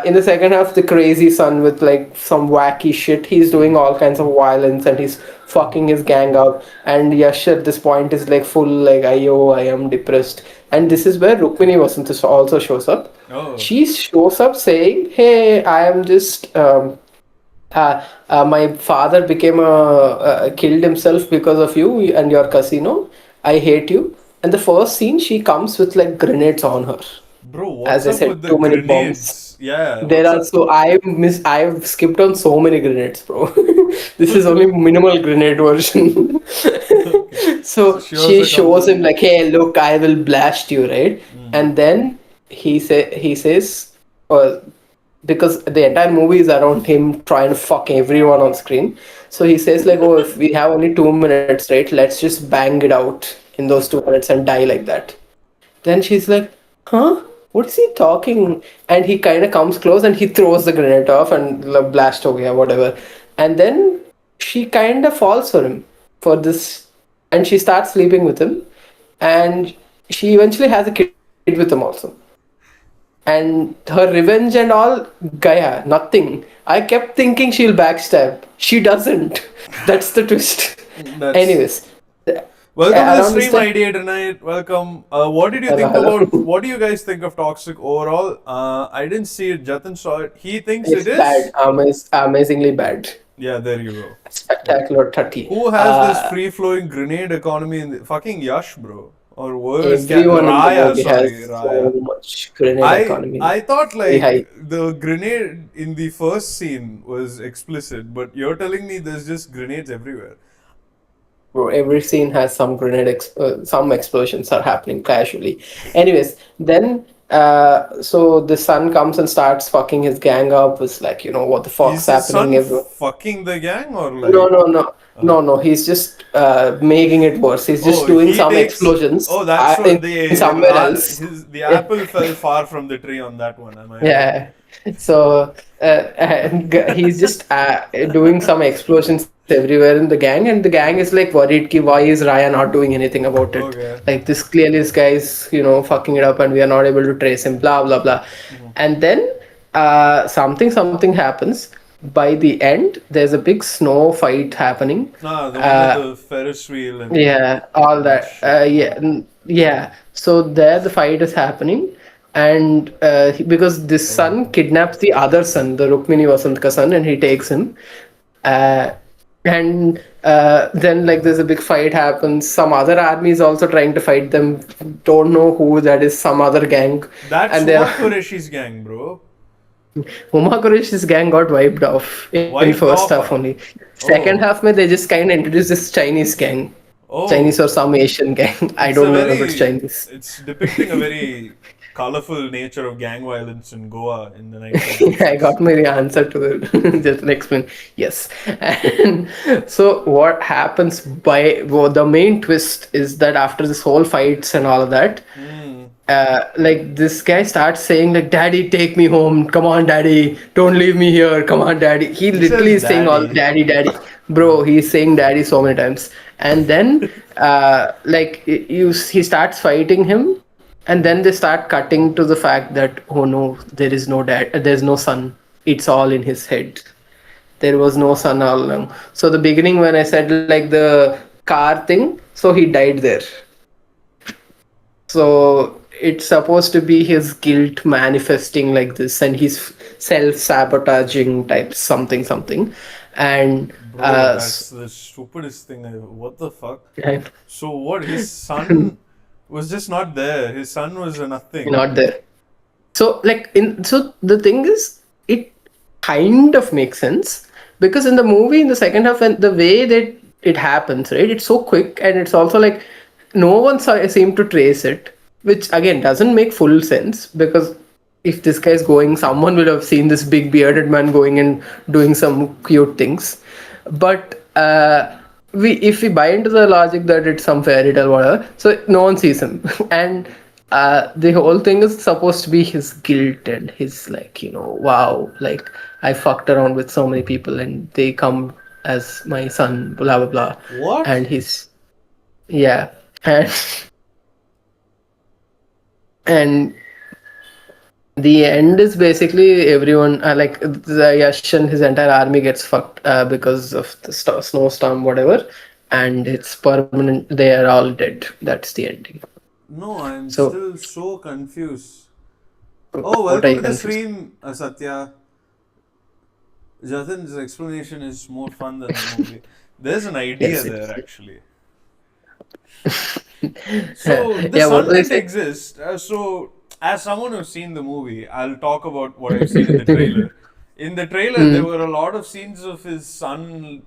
S2: in the second half, the crazy son with like some wacky shit, he's doing all kinds of violence and he's fucking his gang up. And Yash at this point is like full like, "Ayo, I am depressed." And this is where Rukmini Vasant also shows up.
S1: Oh.
S2: She shows up saying, "Hey, I am just my father became killed himself because of you and your casino. I hate you." And the first scene, she comes with like grenades on her.
S1: Bro,
S2: As
S1: what's
S2: I
S1: up
S2: said,
S1: with the
S2: too many bombs.
S1: grenades? Yeah,
S2: There
S1: what's
S2: are
S1: up?
S2: so I've skipped on so many grenades, bro. This is only minimal grenade version.
S1: Okay. So
S2: So
S1: she
S2: she
S1: also comes
S2: shows
S1: with.
S2: him like, "Hey, look, I will blast you," right?
S1: Hmm.
S2: And then he says, because the entire movie is around him trying to fuck everyone on screen. So he says like, "Oh, if we have only 2 minutes, right? Let's just bang it out in those 2 minutes and die like that." Then she's like, "Huh? What is he talking?" And he kind of comes close and he throws the grenade off and blast over whatever. And then she kind of falls for him for this, and she starts sleeping with him, and she eventually has a kid with him also. And her revenge and all, Gaia, nothing. I kept thinking she'll backstab. She doesn't. That's the twist.
S1: That's.
S2: Anyways,
S1: Welcome to the
S2: around this
S1: stream
S2: time,
S1: idea tonight. Welcome. What did you
S2: hello,
S1: think about?
S2: hello.
S1: What do you guys think of Toxic overall? I didn't see it. Jatin saw it. He thinks it
S2: It's bad,
S1: is.
S2: amazingly bad.
S1: Yeah, there you go.
S2: Spectacular 30.
S1: Who has this free-flowing grenade economy in the fucking Yash, bro? Or worse,
S2: Everyone in the
S1: Raya.
S2: movie
S1: Sorry,
S2: has so
S1: Raya.
S2: much grenade
S1: I
S2: economy.
S1: I thought
S2: Very
S1: like
S2: high.
S1: the grenade in the first scene was explicit, but you're telling me there's just grenades everywhere.
S2: Bro, every scene has some some explosions are happening casually. Anyways, then so the son comes and starts fucking his gang up. It's like, what the fuck's
S1: Is his
S2: happening?
S1: son fucking the gang or
S2: No,
S1: like?
S2: no, no,
S1: Uh,
S2: no, no. He's just making it worse. He's just
S1: oh,
S2: doing
S1: he
S2: some
S1: takes.
S2: explosions
S1: Oh, that's what
S2: in somewhere else.
S1: the apple fell far from the tree on that one. Am I right?
S2: Yeah. So and he's just doing some explosions everywhere in the gang, and the gang is like worried, ki, why is Raya not doing anything about it?
S1: Okay.
S2: Like this clearly this guy's fucking it up, and we are not able to trace him. Blah blah blah. And then something happens. By the end, there's a big snow fight happening.
S1: Ah, the one with
S2: Uh,
S1: the Ferris wheel and
S2: yeah, all
S1: that
S2: that.
S1: shit.
S2: Yeah. So there, the fight is happening, and because this
S1: Oh.
S2: son kidnaps the other son, the Rukmini Vasantka son, and he takes him. Uh, and then like there's a big fight happens. Some other army is also trying to fight them. Don't know who that is. Some other gang,
S1: That's
S2: and they're
S1: Uma Qureshi's gang, bro.
S2: Uma Quresh's gang got wiped off in
S1: Wiped
S2: first
S1: off.
S2: half only. Second
S1: Oh.
S2: half, mein, they just kind of introduced this Chinese gang. Chinese
S1: Oh.
S2: or some Asian gang. I
S1: It's a
S2: don't know if it's
S1: very,
S2: Chinese.
S1: it's depicting a very colorful nature of gang violence in Goa in the
S2: I
S1: 1960s.
S2: got my answer to it. Just an explain. Yes. And so what happens the main twist is that after this whole fights and all of that,
S1: Hmm.
S2: like this guy starts saying like, "Daddy, take me home. Come on, Daddy. Don't leave me here. Come on, Daddy." He
S1: He
S2: literally
S1: says
S2: is saying all
S1: daddy.
S2: "Daddy, Daddy." Bro, he's saying "Daddy" so many times. And then he starts fighting him, And then they start cutting to the fact that, oh no, there is no dad, there's no son. It's all in his head. There was no son all along. So the beginning when I said like the car thing, so he died there. So it's supposed to be his guilt manifesting like this, and he's self-sabotaging type something something, and
S1: Bro, that's the stupidest thing ever. What the fuck? So what? His son was just not there. His son was a nothing.
S2: not there. So like so the thing is, it kind of makes sense because in the movie in the second half and the way that it happens, right? It's so quick and it's also like no one seemed to trace it, which again doesn't make full sense because if this guy's going, someone will have seen this big bearded man going and doing some cute things. But we if we buy into the logic that it's some fairy tale whatever, so no one sees him and the whole thing is supposed to be his guilt and his like wow, like I fucked around with so many people and they come as my son, blah blah blah.
S1: What?
S2: And he's yeah, and and the end is basically everyone like the Yash and his entire army gets fucked because of the snowstorm whatever, and it's permanent. They are all dead. That's the ending.
S1: No, I'm
S2: So
S1: still so confused. Oh,
S2: what are
S1: welcome
S2: you
S1: to the
S2: confused?
S1: stream, Satya. Jatin's explanation is more fun than the movie. There's an idea
S2: Yes,
S1: there,
S2: it's
S1: actually. So, the
S2: yeah. What
S1: sun
S2: do I
S1: didn't
S2: say?
S1: exist. So, as someone who's seen the movie, I'll talk about what I've seen in the trailer. In the trailer, there
S2: Mm.
S1: were a lot of scenes of his son,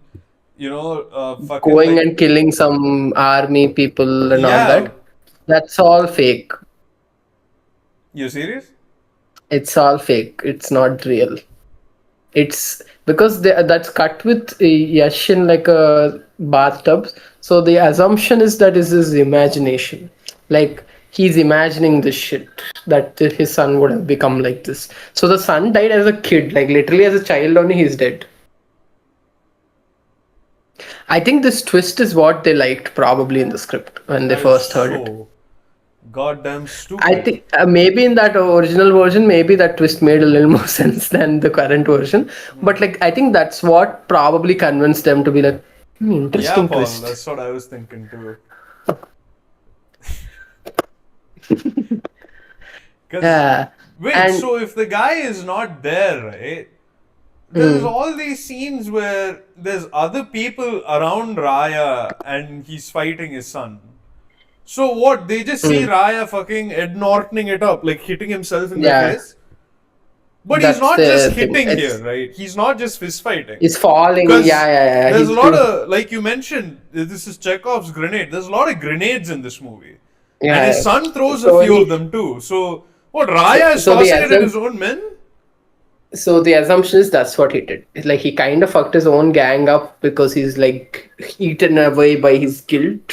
S1: fucking
S2: Going
S1: like,
S2: and killing some army people and all
S1: yeah.
S2: that. That's all fake.
S1: You serious?
S2: It's all fake. It's not real. It's because that's cut with Yash in like a bathtub. So the assumption is that is his imagination. Like he's imagining this shit that his son would have become like this. So the son died as a kid, like literally as a child only he's dead. I think this twist is what they liked probably in the script when they
S1: That is
S2: first heard it.
S1: so goddamn
S2: I
S1: stupid.
S2: think maybe in that original version, maybe that twist made a little more sense than the current version. But like, I think that's what probably convinced them to be like,
S1: Yeah,
S2: interesting
S1: Paul,
S2: twist.
S1: that's what I was thinking too. Because,
S2: Yeah,
S1: wait,
S2: and
S1: so if the guy is not there, right? There's all these scenes where there's other people around Raya and he's fighting his son. So what? They just see Raya fucking Ed Nortoning it up, like hitting himself in the
S2: yeah,
S1: face. But he's
S2: that's
S1: not just
S2: the thing.
S1: hitting here, right? He's not just fist fighting.
S2: It's falling. Yeah,
S1: Because
S2: yeah, yeah.
S1: there's
S2: He's
S1: a lot of, like you mentioned, this is Chekhov's grenade. There's a lot of grenades in this movie. And his
S2: yeah.
S1: son throws a
S2: So
S1: few
S2: he,
S1: of them too. So, what, Raya
S2: so the
S1: assassinated his
S2: assum-
S1: own men?
S2: so the assumption is that's what he did. It's like he kind of fucked his own gang up because he's like eaten away by his guilt,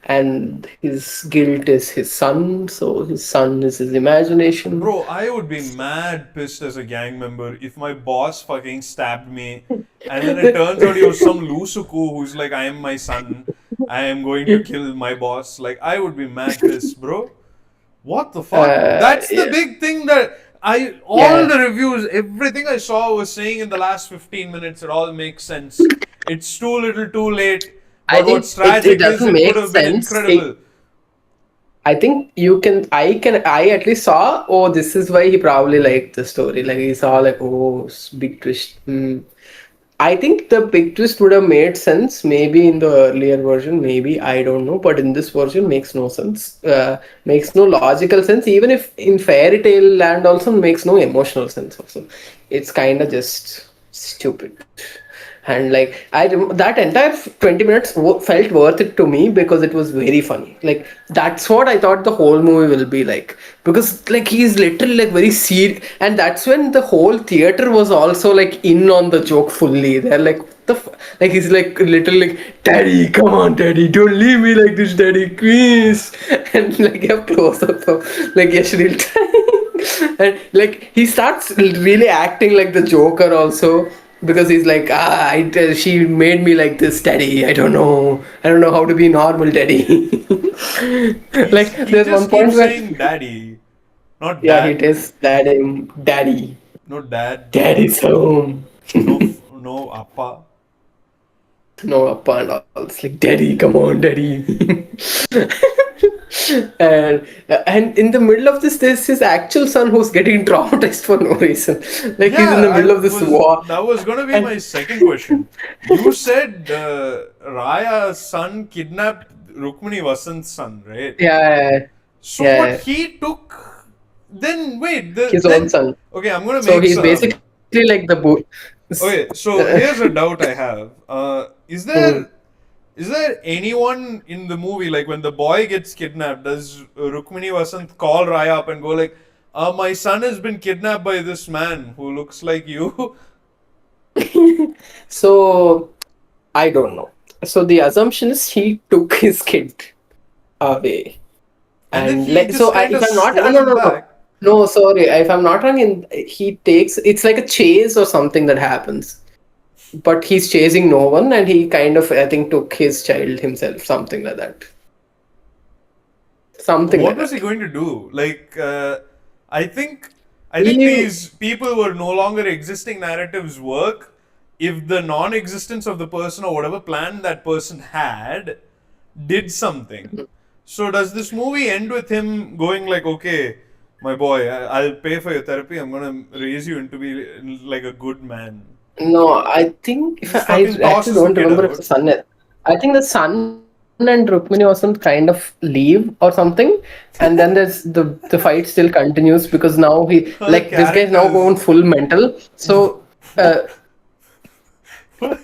S2: and his guilt is his son, so his son is his imagination.
S1: Bro, I would be mad pissed as a gang member if my boss fucking stabbed me and then it turns out he was some Lusuku who's like, I am my son. I am going to kill my boss. Like, I would be mad pissed, bro. What the fuck? That's the
S2: Yeah,
S1: big thing that all
S2: yeah.
S1: the reviews, everything I saw was saying in the last 15 minutes, it all makes sense. It's too little too late.
S2: I
S1: But
S2: think
S1: what's
S2: it
S1: tragic is
S2: doesn't
S1: it could
S2: make
S1: have been
S2: sense.
S1: incredible.
S2: I think I at least saw, oh, this is why he probably liked the story. Like he saw like, oh, big twist. I think the big twist would have made sense maybe in the earlier version, maybe I don't know, but in this version makes no sense. Makes no logical sense. Even if in fairy tale land also makes no emotional sense. Also, it's kind of just stupid. And like that entire 20 minutes felt worth it to me because it was very funny. Like that's what I thought the whole movie will be like, because like he's literally like very serious, and that's when the whole theater was also like in on the joke fully. They're like, what the like he's like literally like, daddy, come on, daddy, don't leave me like this, daddy, please. And like a close up of like Yashril and like he starts really acting like the Joker also. because he's like, she made me like this, daddy. I don't know how to be normal, daddy. Like
S1: He
S2: there's
S1: just
S2: one point
S1: keeps
S2: where,
S1: saying daddy, not
S2: yeah, he
S1: dad,
S2: tells daddy,
S1: no dad,
S2: daddy's home.
S1: no appa.
S2: No, appa and all. It's like, daddy, come on, daddy. And in the middle of this, there's his actual son who's getting traumatized for no reason. Like he's in
S1: Yeah,
S2: the middle of this war,
S1: that was gonna be my
S2: and
S1: second question. You said Raya's son kidnapped Rukmini Vasant's son, right?
S2: yeah,
S1: So what
S2: yeah,
S1: he took? Then wait,
S2: his own
S1: then
S2: son.
S1: okay, I'm gonna
S2: So
S1: make
S2: he's
S1: some.
S2: basically like the
S1: Okay, so here's a doubt I have.
S2: Hmm.
S1: Is there anyone in the movie, like when the boy gets kidnapped, does Rukmini Vasant call Raya up and go like, my son has been kidnapped by this man who looks like you?
S2: So I don't know. So the assumption is he took his kid away.
S1: And then
S2: And
S1: he
S2: like,
S1: just
S2: so
S1: kind of
S2: if I'm not,
S1: stole
S2: no,
S1: him
S2: no, no,
S1: back.
S2: no, sorry, if I'm not wrong, he takes, it's like a chase or something that happens, but he's chasing no one, and he kind of, I think, took his child himself, something
S1: What
S2: like
S1: was he
S2: that.
S1: going to do? Like, I think, I think
S2: He,
S1: these people were no longer existing narratives work if the non-existence of the person or whatever plan that person had did something. So does this movie end with him going like, okay, my boy, I'll pay for your therapy. I'm gonna raise you into be like a good man.
S2: no, I think
S1: He
S2: if
S1: just
S2: I
S1: fucking
S2: actually
S1: tosses the
S2: don't
S1: kid
S2: remember if
S1: out.
S2: the son, I think the son and Rukmini wasn't kind of leave or something, and then the fight still continues because now he,
S1: All the
S2: like, this guy's now going
S1: characters.
S2: full mental. So uh,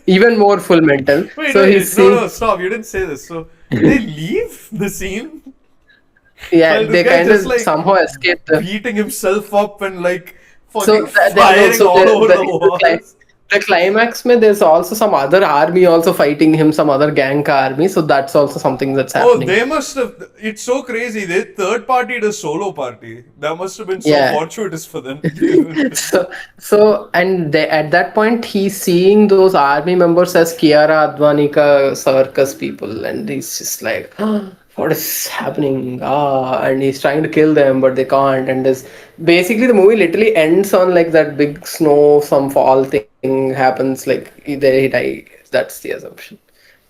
S2: even more full mental.
S1: Wait,
S2: So he's
S1: wait, no,
S2: seeing,
S1: no, stop. You didn't say this. So they leave the scene
S2: yeah,
S1: while this
S2: they
S1: guy
S2: kind
S1: just
S2: of
S1: like
S2: somehow escape the.
S1: beating himself up and like
S2: So
S1: fucking
S2: no,
S1: firing
S2: so
S1: all over the walls.
S2: the climax, mein, there's also some other army also fighting him, some other gang ka army. So that's also something that's
S1: Oh,
S2: happening.
S1: they must have. It's so crazy. They third party a solo party. That must have been so
S2: Yeah.
S1: fortuitous for them to do it.
S2: So and at that point he's seeing those army members as Kiara Advani ka circus people, and he's just like, "Ah, what is happening? And he's trying to kill them, but they can't. And this basically the movie literally ends on like that big snow, some fall thing happens, like they die. That's the assumption,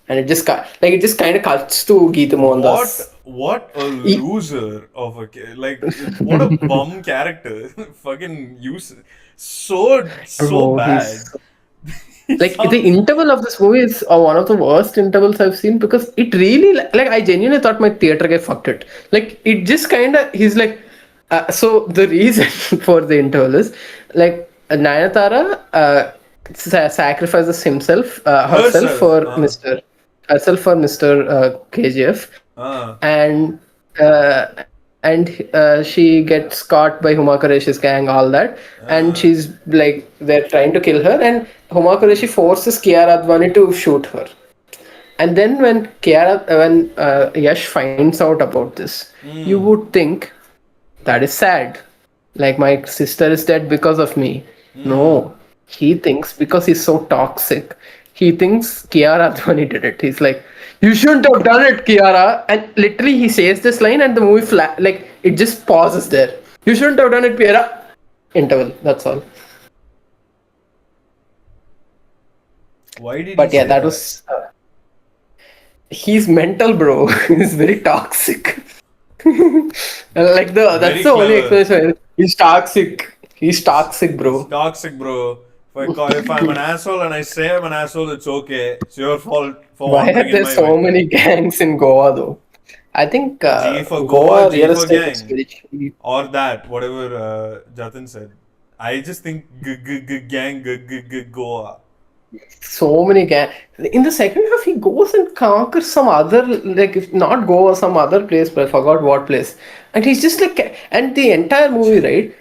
S2: and it just kind of cuts to Geeta Mohandas.
S1: What a
S2: E-
S1: loser of a like what a bum character. Fucking useless. So
S2: Bro,
S1: bad.
S2: he's
S1: He
S2: like the
S1: sounds
S2: interval of this movie is one of the worst intervals I've seen because it really like I genuinely thought my theater guy fucked it. Like it just kind of he's like so the reason for the interval is like Nayanthara sacrifices herself
S1: herself.
S2: herself for Mr. KGF,
S1: Uh,
S2: and she gets caught by Huma Qureshi's gang, all that, and
S1: uh,
S2: she's like they're trying to kill her, and Huma Qureshi forces Kiara Advani to shoot her. And then when Yash finds out about this, you would think that is sad. Like my sister is dead because of me. No, he thinks because he's so toxic. He thinks Kiara Advani did it. He's like, you shouldn't have done it, Kiara. And literally, he says this line, and the movie like it just pauses there. You shouldn't have done it, Kiara. Interval. That's all.
S1: why did he
S2: But yeah,
S1: say
S2: that
S1: that?
S2: was. He's mental, bro. He's very toxic. Like that's
S1: Very
S2: the only
S1: clever.
S2: explanation. He's toxic. He's toxic,
S1: It's
S2: bro.
S1: toxic, bro. If I'm an asshole and I say I'm an asshole, it's okay. It's your fault for
S2: Why
S1: wandering
S2: are
S1: in
S2: there
S1: my
S2: so
S1: way.
S2: many gangs in Goa though? I think
S1: G for Goa,
S2: Goa
S1: G
S2: real
S1: for
S2: estate is
S1: gang.
S2: very cheap.
S1: Or that, whatever Jatin said. I just think gang Goa.
S2: So many gangs. In the second half, he goes and conquers some other, like if not Goa, some other place, but I forgot what place. And he's just like, and the entire movie, right?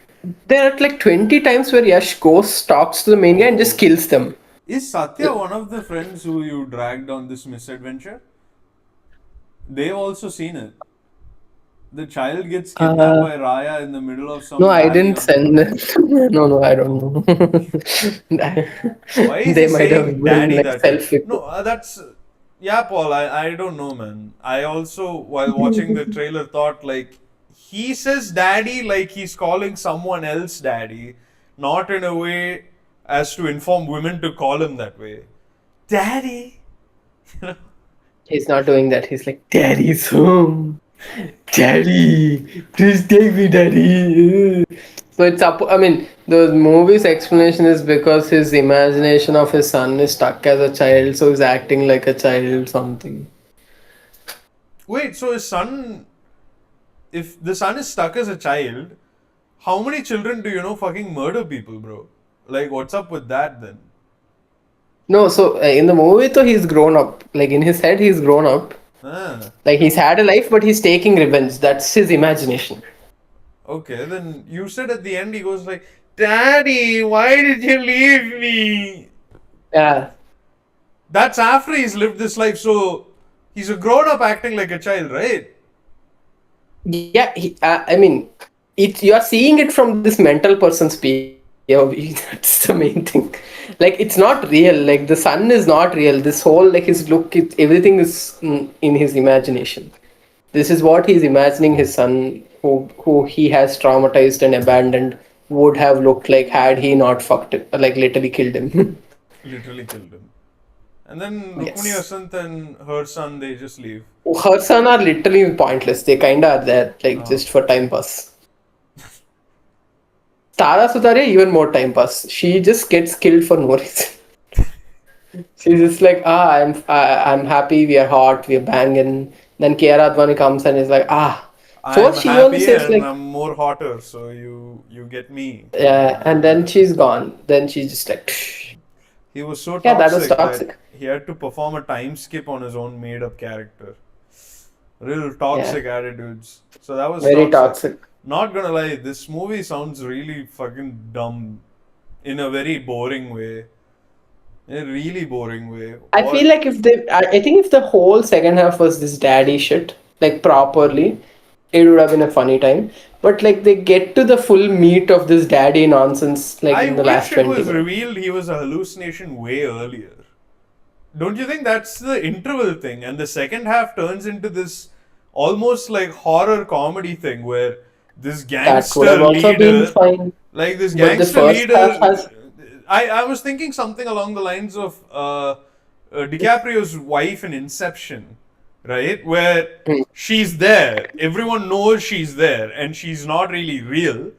S2: There are like 20 times where Yash goes, talks to the main guy, and just
S1: Oh.
S2: kills them.
S1: Is Satya one of the friends who you dragged on this misadventure? They've also seen it. The child gets kidnapped
S2: Uh,
S1: by Raya in the middle of
S2: no,
S1: some
S2: I
S1: valley
S2: didn't
S1: or something.
S2: send it. No, no, I don't know.
S1: Why is he
S2: They might have
S1: saying
S2: been
S1: daddy
S2: like
S1: that way?
S2: self.
S1: No, that's. Yeah, Paul, I don't know, man. I also, while watching the trailer, thought like he says daddy like he's calling someone else daddy, not in a way as to inform women to call him that way. Daddy. You know?
S2: He's not doing that. He's like, Daddy's home. Daddy, please take me, Daddy. So it's up. I mean, the movie's explanation is because his imagination of his son is stuck as a child, so he's acting like a child, something.
S1: Wait, so his son, if the son is stuck as a child, how many children do you know fucking murder people, bro? Like, what's up with that then?
S2: No, so in the movie, though, he's grown up. Like in his head, he's grown up.
S1: Ah,
S2: Like he's had a life, but he's taking revenge. That's his imagination.
S1: okay, then you said at the end he goes like, Daddy, why did you leave me?
S2: Yeah,
S1: That's after he's lived this life, so he's a grown up acting like a child, right?
S2: yeah. I mean, you are seeing it from this mental person's POV. That's the main thing. Like it's not real. Like the sun is not real. This whole like his look, everything is in his imagination. This is what he's imagining his son, who he has traumatized and abandoned, would have looked like had he not fucked it, like literally killed him.
S1: Literally killed him. And then Rukmini
S2: Yes.
S1: Asant and her son, they just leave.
S2: Her son are literally pointless. They kinda are there, like
S1: Oh.
S2: just for time pass. Tara Sutaria, even more time pass. She just gets killed for no reason. She's just like, I'm happy, we are hot, we are banging. Then Kiara Advani comes and is like,
S1: I'm
S2: First she only
S1: happy
S2: says
S1: and
S2: like,
S1: I'm more hotter, so you get me.
S2: yeah, and then she's gone. Then she's just like,
S1: He was so
S2: yeah, that was
S1: toxic that
S2: toxic.
S1: he had to perform a time skip on his own made up character. Real
S2: Yeah,
S1: toxic attitudes. So that was
S2: very
S1: toxic.
S2: toxic.
S1: Not gonna lie, this movie sounds really fucking dumb in a very boring way. In a really boring way.
S2: I feel
S1: What?
S2: like if they, I think if the whole second half was this daddy shit, like properly, it would have been a funny time. But like they get to the full meat of this daddy nonsense like
S1: I
S2: in the
S1: wish
S2: last
S1: it
S2: 20
S1: was
S2: minutes.
S1: revealed he was a hallucination way earlier. Don't you think that's the interval thing? And the second half turns into this almost like horror comedy thing where this
S2: That would
S1: gangster
S2: have also been
S1: leader,
S2: fine.
S1: like this
S2: But the
S1: gangster
S2: first half
S1: leader,
S2: has,
S1: I was thinking something along the lines of DiCaprio's wife in Inception, right? Where
S2: Hmm.
S1: she's there, everyone knows she's there, and she's not really real,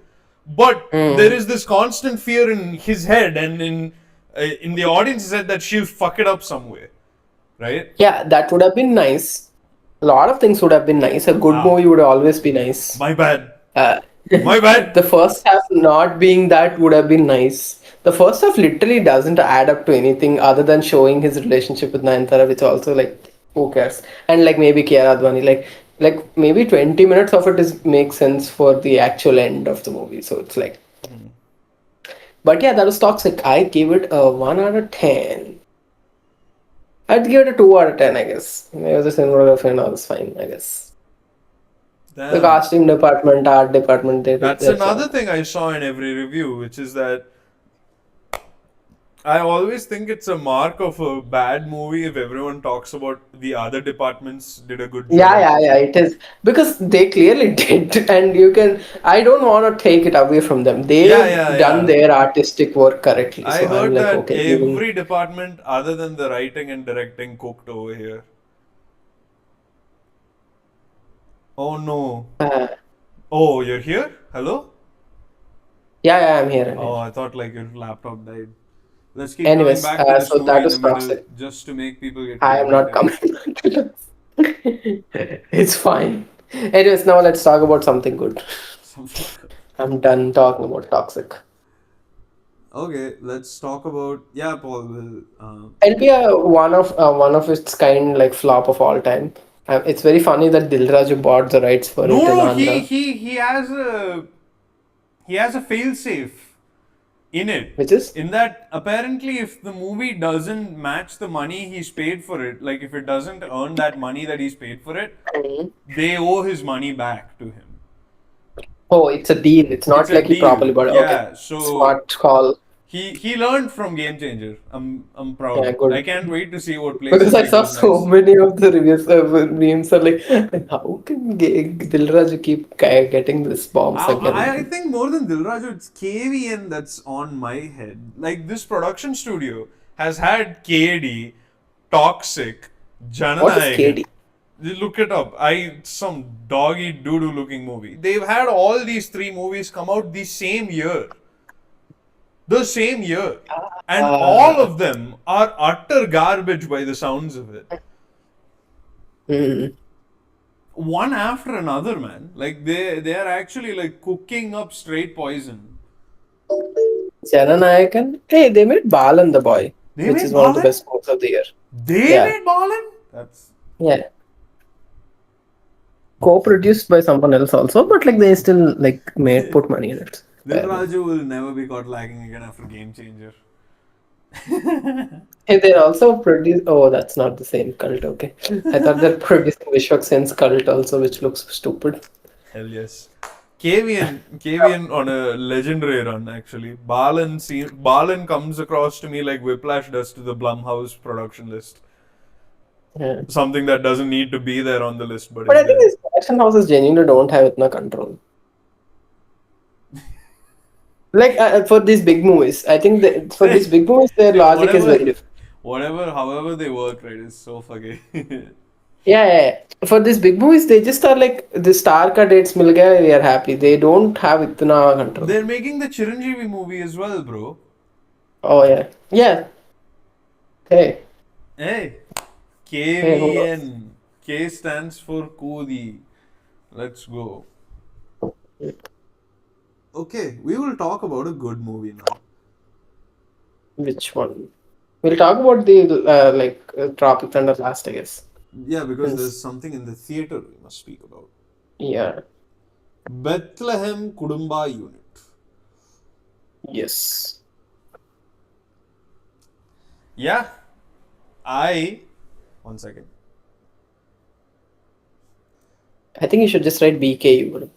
S1: but there
S2: Hmm.
S1: is this constant fear in his head and in the audience said that she'll fuck it up somewhere, right?
S2: Yeah, that would have been nice. A lot of things would have been nice. A good
S1: Ah,
S2: movie would always be nice.
S1: my bad,
S2: Uh,
S1: my bad.
S2: the first half not being that would have been nice. The first half literally doesn't add up to anything other than showing his relationship with Nayanthara, which also like who cares? And like maybe Kiara Advani, like maybe 20 minutes of it is makes sense for the actual end of the movie. So it's like, but yeah, that was toxic. I give it a 1 out of 10. I'd give it a 2 out of 10, I guess. It was a cinematography and all is fine, I guess. The
S1: Damn.
S2: costume department, art department, they did
S1: That's
S2: their
S1: another
S2: job.
S1: thing I saw in every review, which is that I always think it's a mark of a bad movie if everyone talks about the other departments did a good
S2: Yeah,
S1: job.
S2: yeah, yeah, it is. Because they clearly did, and you can, I don't want to take it away from them.
S1: Yeah,
S2: They've
S1: yeah,
S2: done
S1: yeah.
S2: their artistic work correctly.
S1: I
S2: So I'm
S1: heard
S2: like,
S1: that
S2: okay, giving.
S1: every department other than the writing and directing cooked over here. Oh no.
S2: Uh,
S1: Oh, you're here? Hello?
S2: yeah, yeah, I'm here. I'm
S1: Oh,
S2: here.
S1: I thought like your laptop died. Let's keep coming
S2: Anyways,
S1: back to this
S2: so
S1: movie
S2: that
S1: in the
S2: was
S1: middle
S2: toxic.
S1: just to make people get
S2: I am not
S1: irritated.
S2: coming back to this. It's fine. Anyways, now let's talk about something good. I'm done talking about toxic.
S1: Okay, let's talk about. Yeah, Paul will.
S2: It'll be a one of its kind like flop of all time. It's very funny that Dilraju bought the rights for it
S1: No,
S2: in
S1: no,
S2: Andhra.
S1: he has a fail safe. in it.
S2: Which is?
S1: In that, apparently, if the movie doesn't match the money he's paid for it, like if it doesn't earn that money that he's paid for it,
S2: Mhm.
S1: they owe his money back to him.
S2: Oh, it's a deal. It's
S1: It's
S2: not
S1: a
S2: like he properly
S1: deal.
S2: bought it. Okay.
S1: Yeah. So
S2: Smart call.
S1: he learned from Game Changer. I'm
S2: Yeah,
S1: proud. I
S2: good.
S1: can't wait to see what
S2: Because
S1: places
S2: I
S1: he
S2: saw
S1: goes
S2: so
S1: next.
S2: many of the reviews, memes are like, how can Dilraj keep getting these bombs
S1: I
S2: again?
S1: think more than Dilraju, it's KVN that's on my head. Like this production studio has had KD, Toxic,
S2: What is
S1: Jananayagan.
S2: KD?
S1: You look it up. Some doggy doo-doo looking movie. They've had all these three movies come out the same year. The same year. And all
S2: Uh,
S1: of them are utter garbage by the sounds of it.
S2: hmm.
S1: One after another, man. Like they are actually like cooking up straight poison.
S2: Jananayakan. Hey, they made Balan the Boy,
S1: They
S2: which
S1: made
S2: is one of the
S1: Balan?
S2: best movies of the year.
S1: They
S2: Yeah,
S1: made Balan? That's
S2: yeah. Co-produced by someone else also, but like they still like made put money in it.
S1: Dil Raju will never be caught lagging again after Game Changer.
S2: Hey, they also produce. Oh, that's not the same cult. Okay, I thought they're producing Vishwak Sen's cult also, which looks stupid.
S1: Hell yes. KVN on a legendary run actually. Balan comes across to me like Whiplash does to the Blumhouse production list.
S2: Yeah.
S1: Something that doesn't need to be there on the list but
S2: But
S1: is
S2: I think
S1: there.
S2: these production houses genuinely don't have enough control. Like for these big movies, I think that for these big movies, their
S1: Hey,
S2: logic is very different.
S1: however they work, right, is so fucking.
S2: Yeah, yeah, yeah. For these big movies, they just are like the star ka dates mil gaya, we are happy. They don't have itna control.
S1: They're making the Chiranjeevi movie as well, bro.
S2: Oh yeah, yeah. Hey,
S1: Hey,
S2: hey, who knows?
S1: KVN. K stands for Kodi. Let's go. Okay, we will talk about a good movie now.
S2: Which one? We'll talk about the Tropic Thunder last, I guess.
S1: Yeah, because
S2: Since
S1: there's something in the theater we must speak about.
S2: yeah,
S1: Bethlehem Kudumba Unit.
S2: yes.
S1: Yeah, I. One second.
S2: I think you should just write BKU.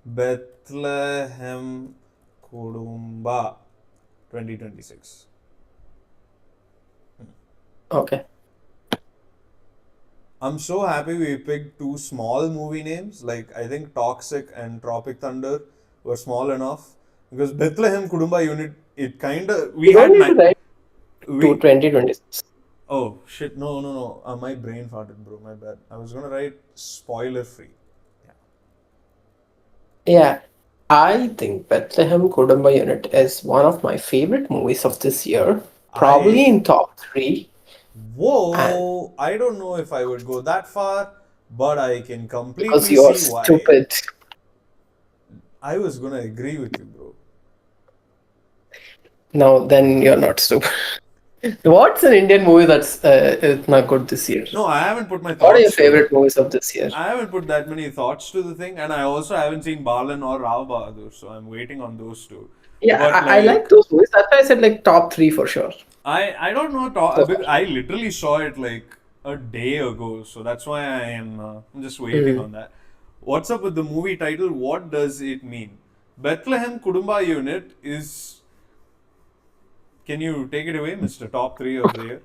S1: Bethlehem Kudumba 2026.
S2: Okay.
S1: I'm so happy we picked two small movie names. Like, I think Toxic and Tropic Thunder were small enough. Because Bethlehem Kudumba Unit, it kind of.
S2: You
S1: We
S2: don't
S1: had.
S2: need to write to
S1: We.
S2: 2026.
S1: Oh, shit. No, no, no. My brain farted, bro. My bad. I was gonna write spoiler free. Yeah.
S2: Yeah, I think Bethlehem Kudumba Unit is one of my favorite movies of this year. Probably
S1: I.
S2: in top three. And
S1: Whoa. I don't know if I would go that far, but I can
S2: because
S1: completely
S2: you're
S1: see why.
S2: stupid.
S1: I was gonna agree with you, bro.
S2: No, then you're not stupid. What's an Indian movie that's is not good this year?
S1: No, I haven't put my
S2: What are your
S1: thoughts to it.
S2: favorite movies of this year?
S1: I haven't put that many thoughts to the thing, and I also haven't seen Balan or Rao Bahadur, so I'm waiting on those two.
S2: Yeah,
S1: But
S2: I like
S1: like,
S2: those movies. That's why I said like top three for sure.
S1: I don't know.
S2: So far.
S1: I literally saw it like a day ago, so that's why I'm just waiting
S2: Mm.
S1: on that. What's up with the movie title? What does it mean? Bethlehem Kudumba Unit is. Can you take it away, Mr. Top 3 of the year?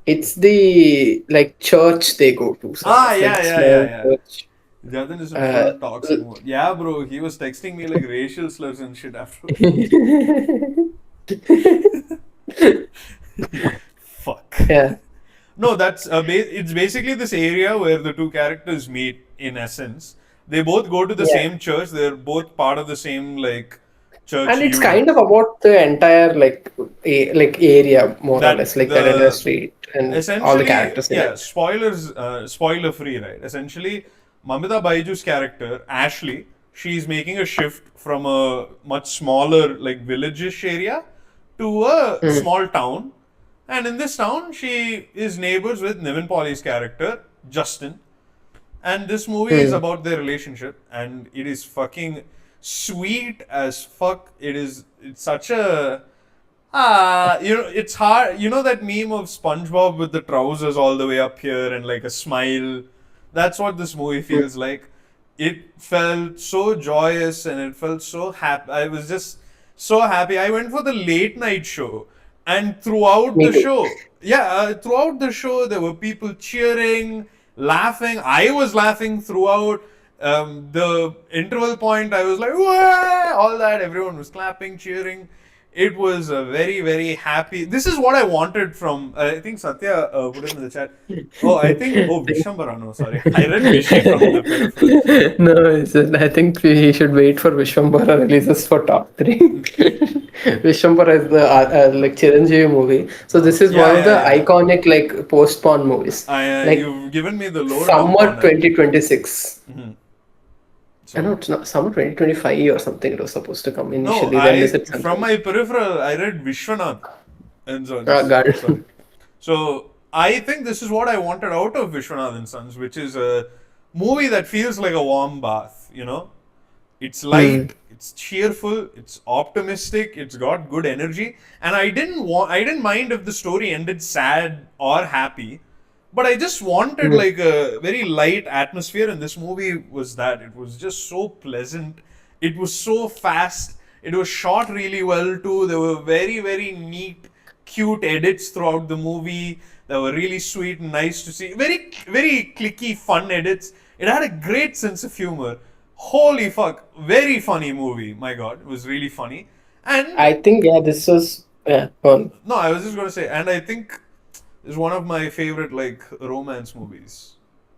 S2: It's the like church they go to, sort
S1: Ah,
S2: of like
S1: yeah, yeah, yeah,
S2: small
S1: yeah.
S2: church.
S1: Jathan is in
S2: Uh,
S1: full toxic mode. Yeah, bro, he was texting me like racial slurs and shit after. Fuck.
S2: yeah,
S1: No, that's it's basically this area where the two characters meet in essence. They both go to the
S2: yeah.
S1: same church. They're both part of the same like church
S2: And it's
S1: unit.
S2: kind of about the entire like area more or less,
S1: That
S2: like that entire
S1: the
S2: street and all the
S1: essentially,
S2: characters in
S1: yeah,
S2: it.
S1: spoilers, spoiler free, right? Essentially, Mamita Baiju's character, Ashley, she's making a shift from a much smaller, like village-ish area to a
S2: Mm,
S1: small town. And in this town, she is neighbors with Niven Pauly's character, Justin. And this movie is
S2: mm.
S1: about their relationship, and it is fucking sweet as fuck. It's such a it's hard. You know that meme of SpongeBob with the trousers all the way up here and like a smile. That's what this movie feels like. It felt so joyous and it felt so happy. I was just so happy. I went for the late night show, and throughout
S2: Me
S1: the
S2: too.
S1: show, throughout the show, there were people cheering, laughing. I was laughing throughout. The interval point, I was like, "Wah!" All that. Everyone was clapping, cheering. It was a very, very happy. This is what I wanted from. I think Satya put it in the chat. Oh, I think. Oh, Vishambara. No, sorry. I read Vishi from the peripheral.
S2: No, I think we should wait for Vishwambara releases for top three. Vishwambara is the like Chiranjeevi movie. So this is one of the iconic like post-porn movies. Like
S1: You've given me the lowdown
S2: summer
S1: on it.
S2: 2026. I
S1: So,
S2: know it's not summer 2025 or something. It was supposed to come
S1: no,
S2: initially. Then they said
S1: from
S2: something.
S1: my peripheral, I read Vishwanath and
S2: Ah,
S1: Sons.
S2: God.
S1: Sorry. So I think this is what I wanted out of Vishwanath and Sons, which is a movie that feels like a warm bath. It's light, it's cheerful, it's optimistic, it's got good energy, and I didn't mind if the story ended sad or happy, but I just wanted like a very light atmosphere, and this movie was that. It was just so pleasant. It was so fast. It was shot really well too. There were very, very neat, cute edits throughout the movie. They were really sweet and nice to see. Very, very clicky, fun edits. It had a great sense of humor. Holy fuck. Very funny movie. My god. It was really funny. And
S2: I think this was on.
S1: no, I was just going to say, and I think it's one of my favorite like romance movies.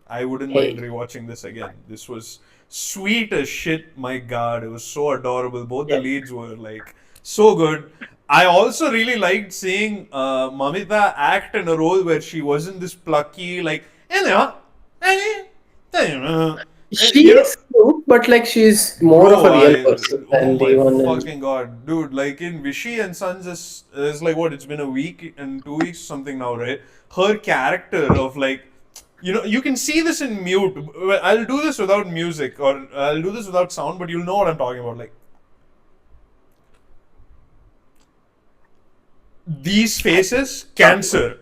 S1: I wouldn't mind
S2: Hey.
S1: rewatching this again. This was sweet as shit. My god, it was so adorable. Both the
S2: Yeah.
S1: leads were like so good. I also really liked seeing Mamita act in a role where she wasn't this plucky like
S2: She
S1: you know.
S2: is cute, but like she's more of a real person
S1: Oh
S2: than the
S1: my
S2: one.
S1: fucking god, dude! Like in Vichy and Sons is like what? It's been a week and 2 weeks something now, right? Her character of like, you can see this in mute. I'll do this without music or I'll do this without sound, but you'll know what I'm talking about. Like these faces, cancer.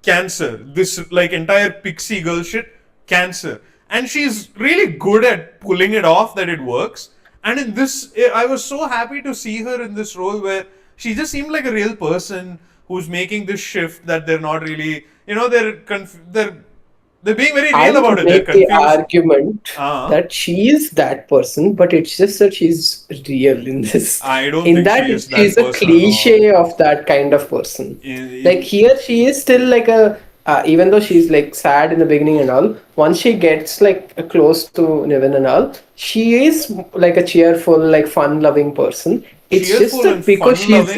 S1: This like entire pixie girl shit, cancer. And she's really good at pulling it off that it works. And in this, I was so happy to see her in this role where she just seemed like a real person who's making this shift that they're not really, they're being very
S2: I
S1: real about
S2: would
S1: it. They're
S2: make the
S1: confused.
S2: argument
S1: Uh,
S2: that she is that person, but it's just that she's real in this.
S1: I don't
S2: In
S1: think
S2: that,
S1: she is that
S2: she's a
S1: person at all.
S2: cliche of that kind of person. Like
S1: In,
S2: here, she is still like a. Even though she's like sad in the beginning and all, once she gets like close to Niven and all, she is like a cheerful, like fun-loving person. It's just
S1: cheerful and
S2: that because
S1: fun
S2: she's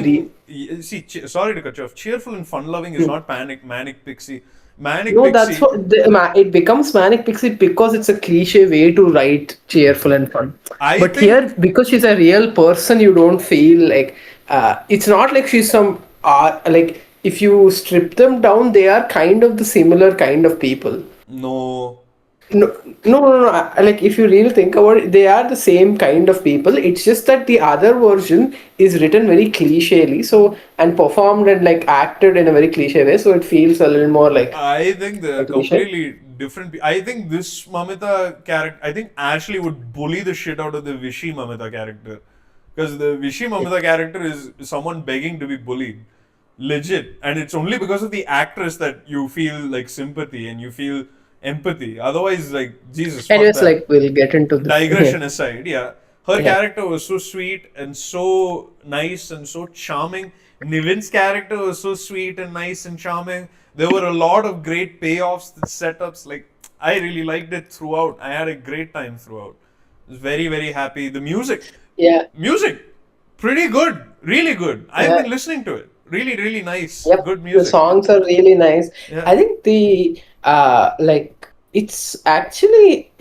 S1: loving. See, sorry to cut you off. Cheerful and fun loving is not manic pixie. Manic
S2: No, that's
S1: pixie.
S2: what it becomes manic pixie because it's a cliche way to write cheerful and fun.
S1: I
S2: But
S1: think
S2: here, because she's a real person, you don't feel like it's not like she's some like if you strip them down, they are kind of the similar kind of people.
S1: no.
S2: No, no. Like if you really think about it, they are the same kind of people. It's just that the other version is written very clichély, so and performed and like acted in a very cliche way, so it feels a little more like
S1: I think they're
S2: a cliche.
S1: completely different. I think this Mamita character. I think Ashley would bully the shit out of the Vichy Mamita character, because the Vichy Mamita character is someone begging to be bullied, legit, and it's only because of the actress that you feel like sympathy and you feel empathy. Otherwise, like Jesus, fuck
S2: Anyways,
S1: that.
S2: like we'll get into this.
S1: Digression aside, yeah, her
S2: Yeah.
S1: character was so sweet and so nice and so charming. Nivin's character was so sweet and nice and charming. There were a lot of great payoffs, the setups. Like I really liked it throughout. I had a great time throughout. I was very, very happy. The
S2: Yeah.
S1: music, pretty good, really good. I've
S2: Yeah.
S1: been listening to it. Really, really nice.
S2: Yep.
S1: Good
S2: The
S1: music.
S2: songs are really nice.
S1: Yeah.
S2: I think the like it's actually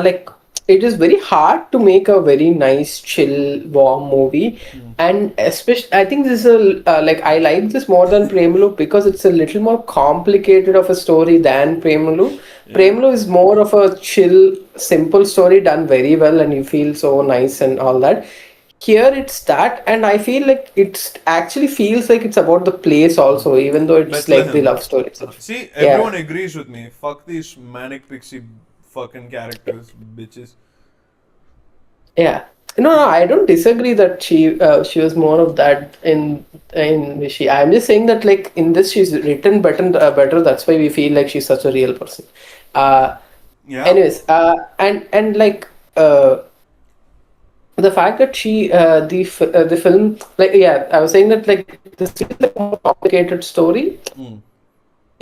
S2: like it is very hard to make a very nice, chill, warm movie. And especially, I think this is like I like this more than Premulu because it's a little more complicated of a story than Premulu.
S1: Yeah.
S2: Premulu is more of a chill, simple story done very well, and you feel so nice and all that. Here it's that, and I feel like it's actually feels like it's about the place also, even though it's like the
S1: Bethlehem.
S2: love story itself.
S1: See,
S2: Yeah.
S1: everyone agrees with me. Fuck these manic pixie fucking characters, bitches.
S2: Yeah. No, no, I don't disagree that she was more of that in Vishy. I'm just saying that like in this she's written better. That's why we feel like she's such a real person. Uh,
S1: Yeah.
S2: anyways, and like the fact that the film, like, yeah, I was saying that like this is like a more complicated story
S1: Mm.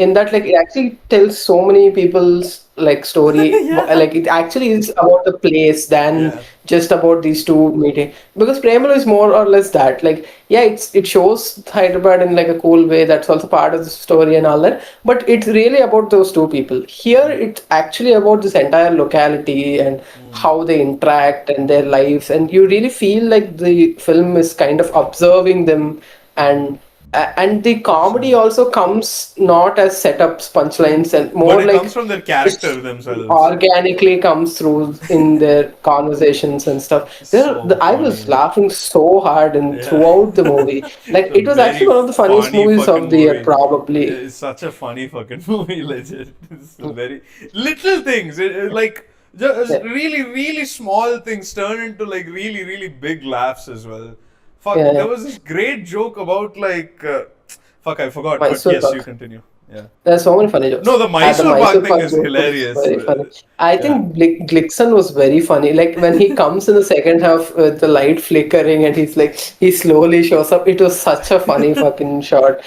S2: in that like it actually tells so many people's like story,
S1: Yeah.
S2: like it actually is about the place than
S1: Yeah.
S2: just about these two meeting, because Premalu is more or less that, like, yeah, it shows Hyderabad in like a cool way, that's also part of the story and all that, but it's really about those two people. Here it's actually about this entire locality and how they interact and their lives, and you really feel like the film is kind of observing them. And the comedy also comes not as setups, punchlines, and
S1: But
S2: more
S1: it comes
S2: like
S1: from their
S2: it's
S1: character themselves.
S2: organically comes through in their conversations and stuff.
S1: So
S2: I was
S1: funny.
S2: laughing so hard and
S1: Yeah.
S2: throughout the movie. Like
S1: It's a
S2: it was actually
S1: very
S2: one of the funniest
S1: funny
S2: movies
S1: fucking
S2: of the year,
S1: movie.
S2: probably.
S1: It's such a funny fucking movie, legit. It's very little things. Like just
S2: Yeah,
S1: really, really small things turn into like really, really big laughs as well.
S2: yeah,
S1: Fuck, there
S2: yeah.
S1: was this great joke about like fuck, I forgot. But
S2: Mysore
S1: yes, you
S2: Pak.
S1: continue. Yeah.
S2: There's so many funny
S1: No,
S2: jokes.
S1: the
S2: The
S1: Mysore Pak
S2: Mysore
S1: thing
S2: Pak
S1: is
S2: joke was
S1: hilarious.
S2: very funny. I
S1: Yeah.
S2: think Glickson was very funny. Like when he comes in the second half with the light flickering and he slowly shows up. It was such a funny fucking shot.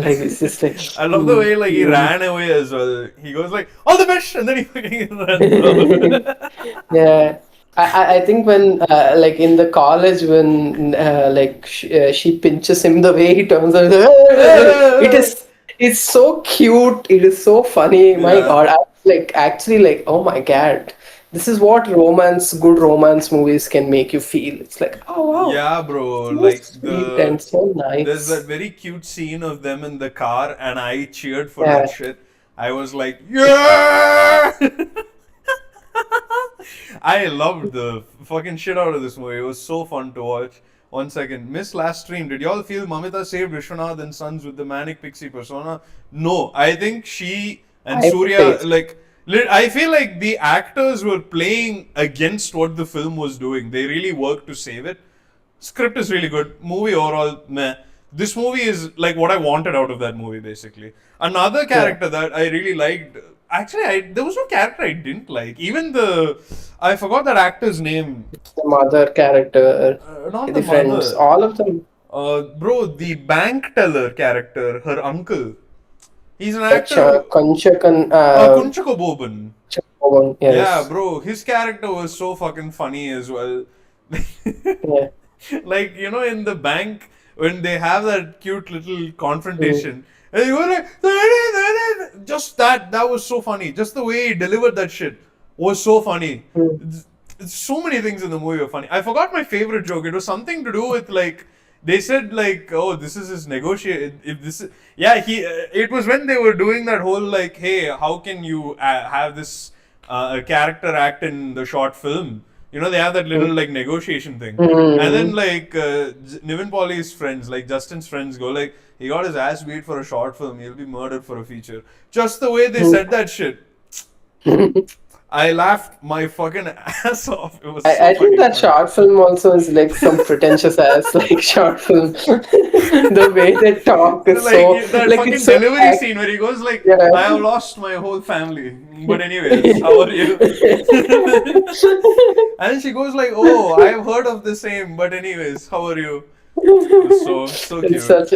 S2: Like it's just like,
S1: I love the way like he ran away as well. He goes like all the best, and then he fucking runs out.
S2: yeah. I think when like in the college when like she pinches him, the way he turns around, it is it's so cute, it is so funny, my
S1: Yeah.
S2: god. I like actually like, oh my god, this is what good romance movies can make you feel. It's like, oh wow,
S1: Yeah, bro.
S2: so
S1: Like
S2: sweet and so
S1: there's that
S2: nice.
S1: very cute scene of them in the car, and I cheered for that
S2: Yeah.
S1: shit. I was like, yeah! I loved the fucking shit out of this movie. It was so fun to watch. One second, Miss last stream. Did y'all feel Mamita saved Vishwanath and Sons with the manic pixie persona? No, I think she and
S2: I
S1: Surya
S2: faced.
S1: I feel like the actors were playing against what the film was doing. They really worked to save it. Script is really good. Movie overall, meh. This movie is like what I wanted out of that movie, basically. Another
S2: Yeah.
S1: character that I really liked. Actually, there was no character I didn't like. Even I forgot that actor's name.
S2: The mother character,
S1: Not the
S2: the friends,
S1: mother.
S2: all of them.
S1: Bro, the bank teller character, her uncle. He's an actor.
S2: Konchakan,
S1: Kunchako Boban. Yeah,
S2: yes.
S1: bro, his character was so fucking funny as well.
S2: Yeah.
S1: Like, in the bank, when they have that cute little
S2: Mm.
S1: confrontation, and you were like, just that was so funny. Just the way he delivered that shit was so funny.
S2: Mm.
S1: So many things in the movie were funny. I forgot my favorite joke. It was something to do with like, they said like, oh, this is his negotiate. If this is, yeah, it was when they were doing that whole like, hey, how can you have this character act in the short film? They have that little like negotiation thing, and then
S2: Mm.
S1: like Niven Pauly's friends, like Justin's friends, go like, he got his ass beat for a short film. He'll be murdered for a feature. Just the way they said that shit, I laughed my fucking ass off. It was so
S2: I think
S1: fucking
S2: that
S1: funny.
S2: short film also is like some pretentious ass like short film. The way they talk is so
S1: Like that
S2: like it's
S1: fucking
S2: so
S1: delivery scene where he goes like,
S2: yeah.
S1: I have lost my whole family. But anyways, how are you? And then she goes like, oh, I have heard of the same, but anyways, how are you? It was so
S2: It's
S1: cute.
S2: such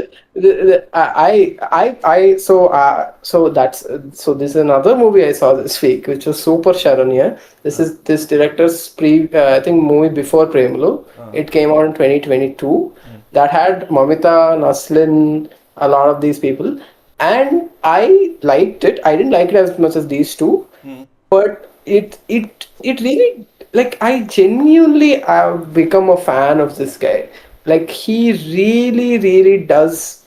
S2: so that's so this is another movie I saw this week, which was Super Sharonia. This
S1: Uh,
S2: is this director's I think movie before Premlu.
S1: uh,
S2: It came out in 2022.
S1: mm,
S2: That had Mamita, Naslin, a lot of these people, and I liked it. I didn't like it as much as these two,
S1: mm,
S2: but it really like I genuinely have become a fan of this guy. Like he really, really does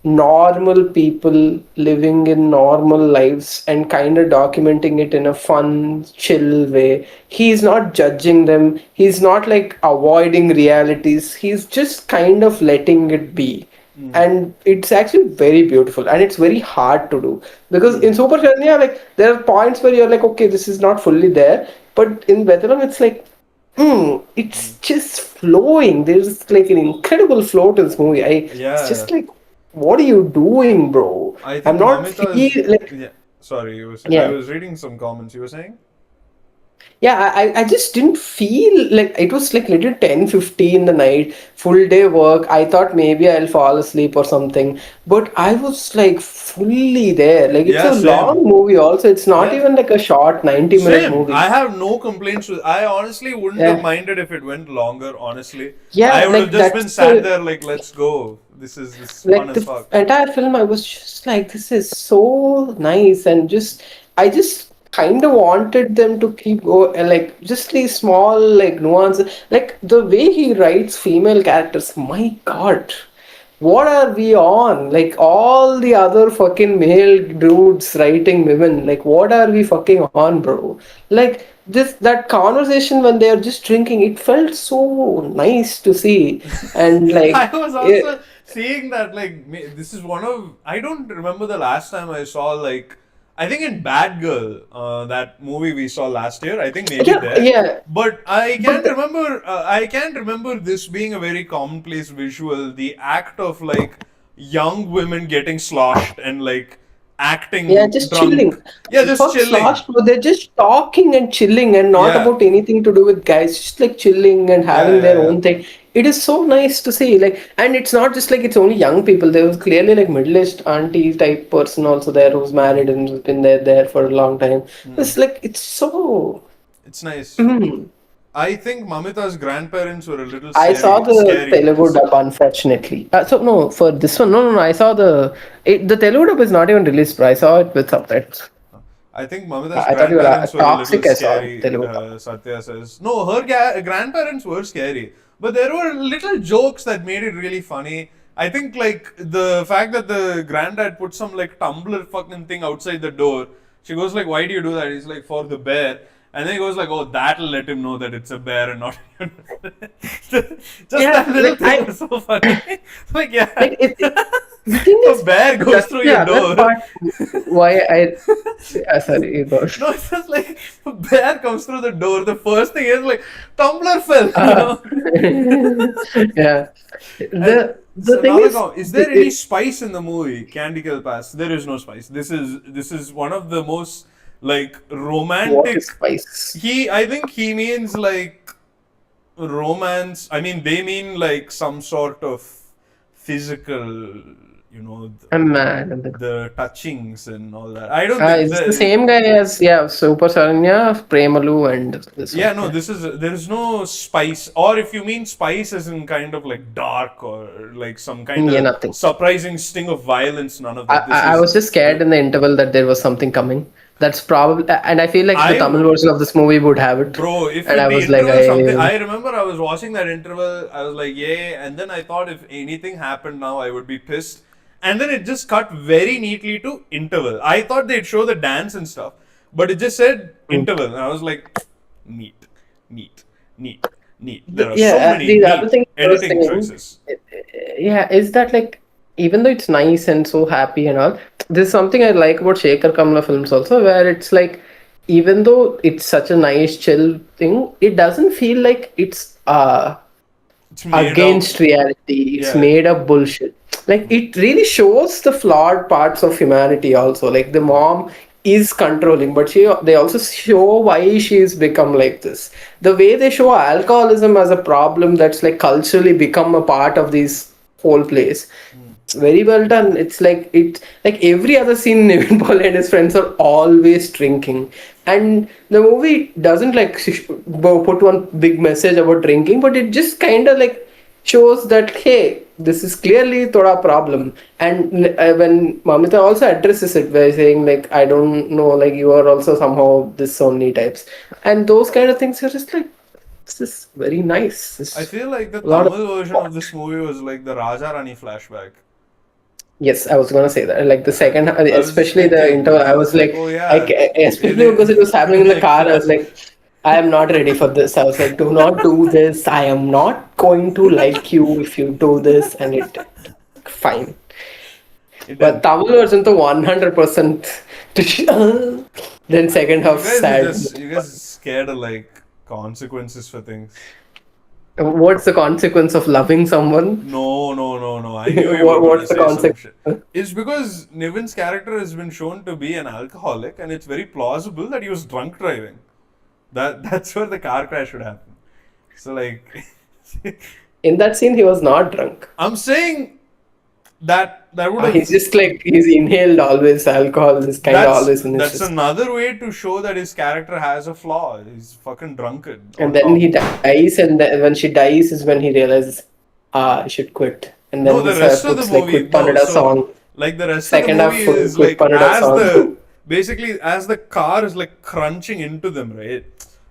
S2: normal people living in normal lives and kind of documenting it in a fun, chill way. He's not judging them, he's not like avoiding realities, he's just kind of letting it be. And it's actually very beautiful and it's very hard to do because in Super Chanya, like there are points where you're like, okay, this is not fully there, but in Bethlehem, it's like, it's just flowing. There's like an incredible flow to this movie. It's
S1: Yeah,
S2: just like, what are you doing, bro?
S1: I
S2: I'm
S1: think
S2: not
S1: Mamita's.
S2: feel like,
S1: Yeah, sorry, I
S2: yeah.
S1: was reading some comments. You were saying?
S2: Yeah, I just didn't feel like it was like little 10:50 in the night, full day work. I thought maybe I'll fall asleep or something, but I was like fully there. Like it's
S1: Yeah,
S2: a
S1: same.
S2: long movie also. It's not
S1: Yeah,
S2: even like a short 90-minute
S1: same. I
S2: movie.
S1: have no complaints with. I honestly wouldn't have
S2: Yeah.
S1: minded if it went longer. Honestly, I
S2: Yeah,
S1: would have
S2: like
S1: just
S2: that's
S1: been sat
S2: the
S1: there like, let's go. This is fun
S2: like
S1: as
S2: the
S1: fuck.
S2: entire film I was just like this is so nice and just I just kind of wanted them to keep go and like just these small like nuances like the way he writes female characters, my god, what are we on? Like all the other fucking male dudes writing women, like what are we fucking on, bro? Like this that conversation when they are just drinking, it felt so nice to see. And
S1: I
S2: like
S1: was also seeing that like this is one of I don't remember the last time I saw like I think in Bad Girl that movie we saw last year I think maybe
S2: yeah,
S1: there
S2: yeah.
S1: but
S2: But
S1: I can't remember this being a very commonplace visual, the act of like young women getting sloshed and like
S2: yeah,
S1: acting
S2: just
S1: drunk,
S2: chilling.
S1: yeah, just
S2: Fuck
S1: chilling,
S2: slosh, but they're just talking and chilling and not
S1: yeah,
S2: about anything to do with guys, just like chilling and
S1: yeah,
S2: having their
S1: yeah, yeah.
S2: own thing. It is so nice to see. Like, and it's not just like it's only young people. There was clearly like middle-aged auntie type person also there who's married and who's been there for a long time. It's like it's so.
S1: It's nice.
S2: Mm.
S1: I think Mamita's grandparents were a little
S2: I saw the
S1: scary in
S2: Telugu
S1: this.
S2: dub, unfortunately. So no, for this one, no. I saw the Telugu dub is not even released, bro. I saw it with subtitles.
S1: I think Mamita's
S2: I thought you were
S1: grandparents were a little
S2: toxic. I saw
S1: scary,
S2: Telugu dub.
S1: Satya says. No, her grandparents were scary. But there were little jokes that made it really funny. I think, like, the fact that the granddad put some, like, tumbler fucking thing outside the door. She goes, like, why do you do that? He's like, for the bear. And then he goes, like, oh, that'll let him know that it's a bear and not. Just that
S2: Yeah,
S1: little
S2: like
S1: thing was so funny. Like, yeah.
S2: like the thing
S1: A
S2: is,
S1: bear goes
S2: that's
S1: through
S2: the
S1: your
S2: other
S1: door.
S2: part why sorry, you go.
S1: No, it's just like a bear comes through the door. The first thing is like tumbler fell,
S2: Uh, yeah.
S1: And
S2: The
S1: so
S2: thing
S1: now
S2: is,
S1: is there any spice in the movie Candy Kill Pass? There is no spice. This is one of the most like
S2: what is
S1: romantic.
S2: spice?
S1: I think he means like romance. I mean, they mean like some sort of physical, you know,
S2: A man in the
S1: the touchings and all that. I don't think
S2: it's the same guy as yeah, Super Saranya, Premalu, and this one.
S1: yeah, no,
S2: Yeah,
S1: there is no spice, or if you mean spice as in kind of like dark or like some kind
S2: yeah,
S1: of
S2: nothing.
S1: surprising sting of violence, none of that. This
S2: I
S1: is
S2: was just scared in the interval that there was something coming. That's probably, and I feel like the
S1: I,
S2: Tamil version of this movie would have it.
S1: bro, if
S2: And
S1: in
S2: I
S1: the
S2: was like,
S1: interval something, I remember I was watching that interval, I was like, yay, and then I thought if anything happened now, I would be pissed. And then it just cut very neatly to interval. I thought they'd show the dance and stuff, but it just said interval, and I was like, neat, neat, neat, neat. There are so
S2: yeah,
S1: many
S2: the other
S1: neat
S2: thing I was
S1: editing
S2: saying,
S1: choices.
S2: yeah, is that like even though it's nice and so happy and all, there's something I like about Shekhar Kamla films also, where it's like even though it's such a nice chill thing, it doesn't feel like it's
S1: It's made up.
S2: against reality. It's
S1: Yeah.
S2: made up bullshit. Like it really shows the flawed parts of humanity also. Like the mom is controlling, but they also show why she's become like this. The way they show alcoholism as a problem that's like culturally become a part of this whole place. It's very well done. It's like every other scene Nivin Paul and his friends are always drinking. And the movie doesn't like put one big message about drinking, but it just kind of like shows that hey, this is clearly thoda problem. And when Mamita also addresses it by saying like, I don't know, like you are also somehow this only types, and those kind of things are just like, this is very nice.
S1: I
S2: This
S1: feel like the
S2: a lot of
S1: Tamil version of this
S2: thought.
S1: movie was like the Raja Rani flashback.
S2: Yes, I was gonna say that. Like the second,
S1: I was just
S2: especially the
S1: thinking,
S2: interval, I
S1: I was
S2: was
S1: like,
S2: like,
S1: oh yeah,
S2: especially because it was happening in the car. I was like, I am not ready for this. I was like, do not do this. I am not going to like you if you do this, and it fine.
S1: it
S2: But
S1: did.
S2: Tamil version to 100%. Then second half sad.
S1: You guys are scared of like consequences for things.
S2: What's the consequence of loving someone?
S1: No. I knew you were gonna
S2: What's the
S1: say some shit.
S2: consequence?
S1: It's because Nivin's character has been shown to be an alcoholic, and it's very plausible that he was drunk driving. That's where the car crash would happen. So like,
S2: In that scene, he was not drunk.
S1: I'm saying that would
S2: He's
S1: have.
S2: just like he's inhaled always alcohol. This kind of always in his
S1: That's
S2: system.
S1: another way to show that his character has a flaw. He's fucking drunkard
S2: And
S1: on
S2: then
S1: top.
S2: he dies, and then when she dies is when he realizes, I should quit. And
S1: No,
S2: then he
S1: the rest of the
S2: puts like
S1: movie,
S2: Quit
S1: no.
S2: Panada
S1: So,
S2: song.
S1: like the rest of the
S2: Second half
S1: movie
S2: full
S1: is
S2: Quit
S1: like
S2: Panada song.
S1: as the car is like crunching into them, right?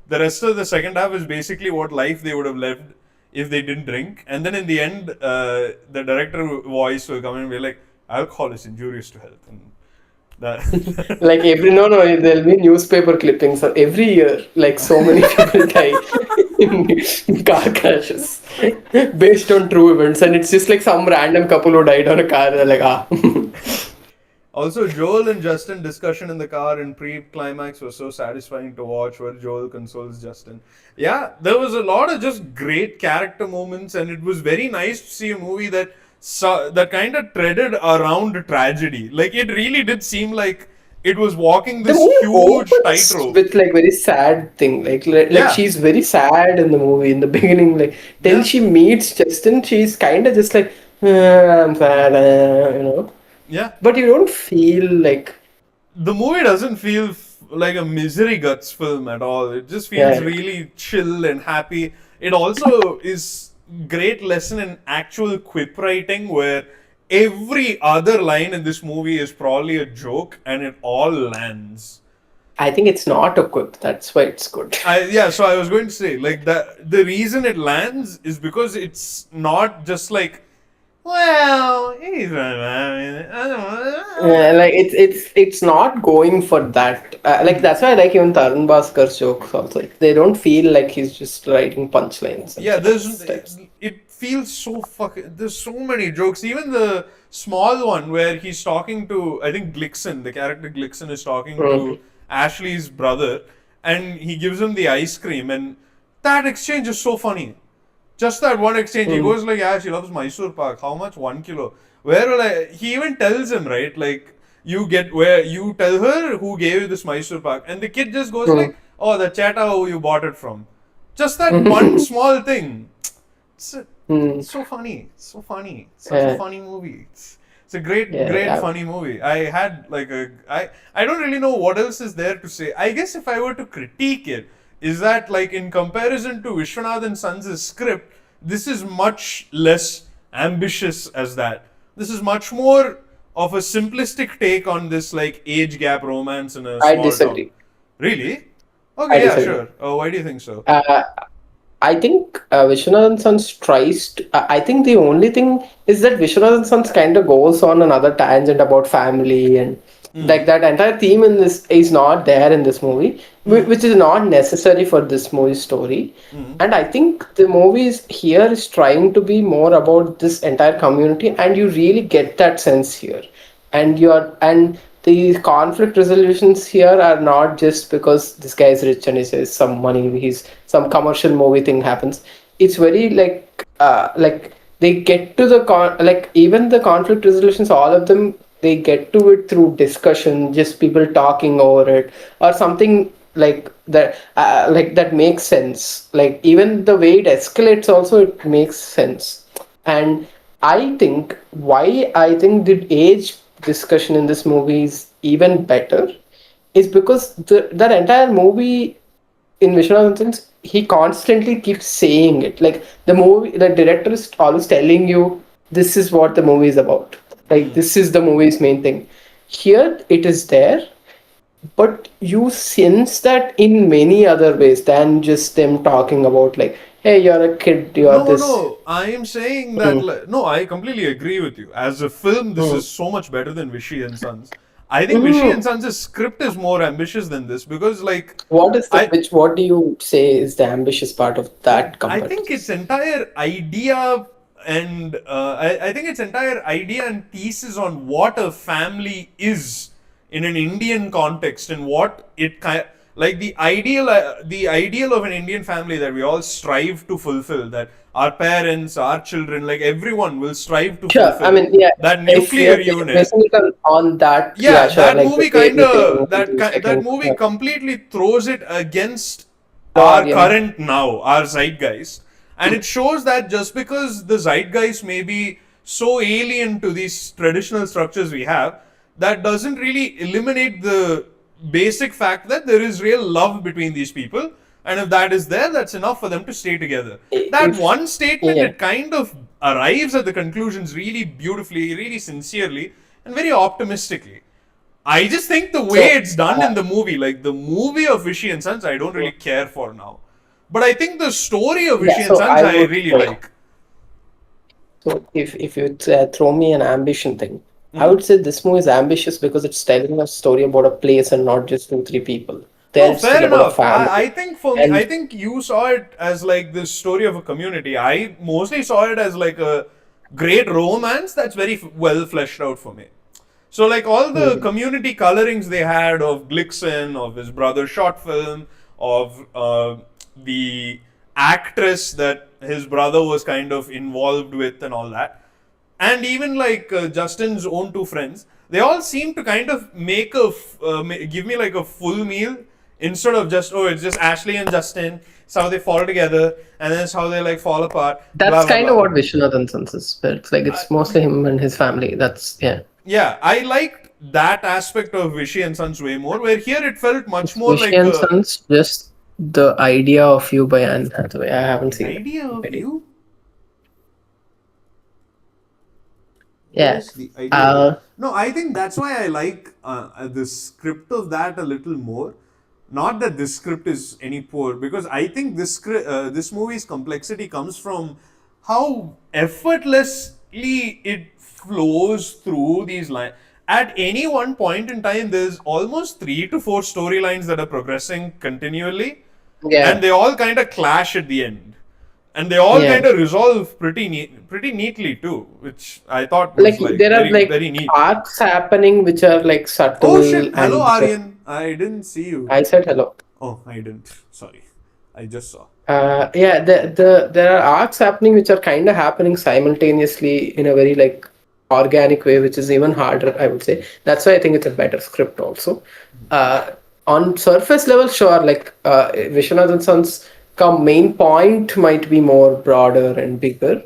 S1: The rest of the second half is basically what life they would have lived if they didn't drink. And then in the end, the director voice will come in and be like, alcohol is injurious to health. And that.
S2: Like every no, there'll be newspaper clippings of every year. Like so many people die in car crashes based on true events, and it's just like some random couple who died on a car. They're like, ah.
S1: Also, Joel and Justin discussion in the car in pre-climax was so satisfying to watch, where Joel consoles Justin. Yeah, there was a lot of just great character moments, and it was very nice to see a movie that kind of treaded around tragedy. Like it really did seem like it was walking
S2: The
S1: this
S2: movie
S1: huge
S2: opens
S1: tightrope.
S2: with like very sad thing. Like
S1: Yeah,
S2: she's very sad in the movie in the beginning. Like till
S1: yeah.
S2: she meets Justin, she's kind of just like, I'm sad,
S1: Yeah,
S2: But you don't feel like,
S1: the movie doesn't feel like a misery guts film at all. It just feels
S2: yeah.
S1: really chill and happy. It also is great lesson in actual quip writing, where every other line in this movie is probably a joke and it all lands.
S2: I think it's not a quip. That's why it's good.
S1: So I was going to say like the reason it lands is because it's not just like, well, he's I don't know.
S2: Yeah, like it's not going for that. Like that's why I like even Tarun Bhaskar's jokes also. Like, they don't feel like he's just writing punchlines and
S1: Yeah,
S2: stuff. Types.
S1: it feels so fucking. There's so many jokes. Even the small one where he's talking to, I think Glixen, the character Glixen is talking to
S2: Mhm.
S1: Ashley's brother, and he gives him the ice cream, and that exchange is so funny. Just that one exchange, he
S2: Mm.
S1: goes like, "Yeah, she loves Mysore Pak. How much? 1 kilo. Where will I?" He even tells him, right? Like, you tell her who gave you this Mysore Pak, and the kid just goes
S2: Mm.
S1: like, "Oh, the chata who you bought it from." Just that one small thing. It's,
S2: Mm.
S1: it's so funny. So funny. Such a
S2: Yeah,
S1: funny movie. It's a great,
S2: yeah,
S1: great
S2: yeah.
S1: funny movie. I don't really know what else is there to say. I guess if I were to critique it, is that like in comparison to Vishwanathan Sons' script, this is much less ambitious as that. This is much more of a simplistic take on this like age gap romance in a
S2: I
S1: small town.
S2: disagree.
S1: Really?
S2: I
S1: Okay, yeah,
S2: disagree.
S1: sure. Oh, why do you think so?
S2: Uh, I think Vishwanathan Sons tries to. I think the only thing is that Vishwanathan Sons kind of goes on another tangent about family and like that entire theme in this is not there in this movie, which is not necessary for this movie story. And I think the movie is here is trying to be more about this entire community, and you really get that sense here. And the conflict resolutions here are not just because this guy is rich and he says some money, he's some commercial movie thing happens. It's very like they get to the like even the conflict resolutions, all of them they get to it through discussion, just people talking over it or something like that makes sense. Like even the way it escalates also it makes sense. And I think the age discussion in this movie is even better is because that entire movie in Vishwanathan's he constantly keeps saying it. Like the director is always telling you this is what the movie is about. Like this is the movie's main thing. Here it is there, but you sense that in many other ways than just them talking about like, hey, you're a kid, you're
S1: No,
S2: this.
S1: no, I am saying that.
S2: Mm,
S1: No, I completely agree with you. As a film, this
S2: mm,
S1: is so much better than Vishy and Sons. I think Vishy and
S2: mm.
S1: Sons' script is more ambitious than this because, like,
S2: What is the
S1: I
S2: which? What do you say is the ambitious part of that
S1: I
S2: compared to
S1: think its
S2: this?
S1: entire idea and I think its entire idea and thesis on what a family is in an Indian context and what it kind like the ideal of an Indian family that we all strive to fulfill, that our parents, our children, like everyone will strive to
S2: Sure. I
S1: fulfill,
S2: mean, yeah.
S1: that
S2: If
S1: nuclear
S2: you're
S1: unit.
S2: basing it on that, yeah,
S1: Yeah,
S2: sure.
S1: that
S2: Like the
S1: movie kind
S2: babysitting
S1: of
S2: and the
S1: that
S2: second
S1: movie completely throws it against our
S2: guardian.
S1: current now, our zeitgeist, and it shows that just because the zeitgeist may be so alien to these traditional structures we have, that doesn't really eliminate the basic fact that there is real love between these people, and if that is there, that's enough for them to stay together. That
S2: If
S1: one statement,
S2: yeah.
S1: it kind of arrives at the conclusions really beautifully, really sincerely, and very optimistically. I just think the way
S2: So,
S1: it's done in the movie, like the movie of Vishy and Sons, I don't really care for now. But I think the story of
S2: yeah.
S1: Vishy and
S2: So
S1: Sons,
S2: I
S1: I
S2: would
S1: really
S2: say.
S1: like.
S2: So if you throw me an ambition thing, I
S1: Mm.
S2: would say this movie is ambitious because it's telling a story about a place and not just two, three people. There
S1: No,
S2: it's still
S1: fair
S2: about a
S1: enough.
S2: family.
S1: I think for me, I
S2: And
S1: think you saw it as like this story of a community. I mostly saw it as like a great romance that's very well fleshed out for me. So, like all the
S2: mm,
S1: community colorings they had of Glixen, of his brother's short film, of the actress that his brother was kind of involved with, and all that, and even like Justin's own two friends, they all seem to kind of make give me like a full meal instead of just, oh, it's just Ashley and Justin. It's how they fall together, and then it's how they like fall apart.
S2: that's
S1: Blah blah
S2: kind of
S1: blah.
S2: what Vishwanathan Sons is. But it's like it's mostly him and his family. That's yeah.
S1: Yeah, I liked that aspect of Vishy and Sons way more. Where here it felt much
S2: It's
S1: more
S2: Vishy
S1: like
S2: and
S1: a
S2: Sons, just the idea of you by Anne Hathaway. I haven't
S1: the
S2: seen it.
S1: idea of
S2: Maybe.
S1: you. What
S2: Yeah.
S1: is the idea of you?
S2: Uh,
S1: No, I think that's why I like the script of that a little more. Not that this script is any poor, because I think this movie's complexity comes from how effortlessly it flows through these lines. At any one point in time, there's almost 3 to 4 storylines that are progressing continually, and
S2: yeah.
S1: they all kind of clash at the end, and they all
S2: Yeah.
S1: kind of resolve pretty neatly too, which I thought
S2: Like
S1: was like
S2: there are
S1: very
S2: like
S1: very neat.
S2: arcs happening which are like
S1: Oh shit!
S2: subtle
S1: Hello,
S2: and which are,
S1: Aryan. I didn't see you.
S2: I said hello.
S1: Oh, I didn't. Sorry, I just saw.
S2: Yeah, there are arcs happening which are kind of happening simultaneously in a very like organic way, which is even harder, I would say. That's why I think it's a better script also. Uh, on surface level, sure, like Vishwanathan Son's main point might be more broader and bigger,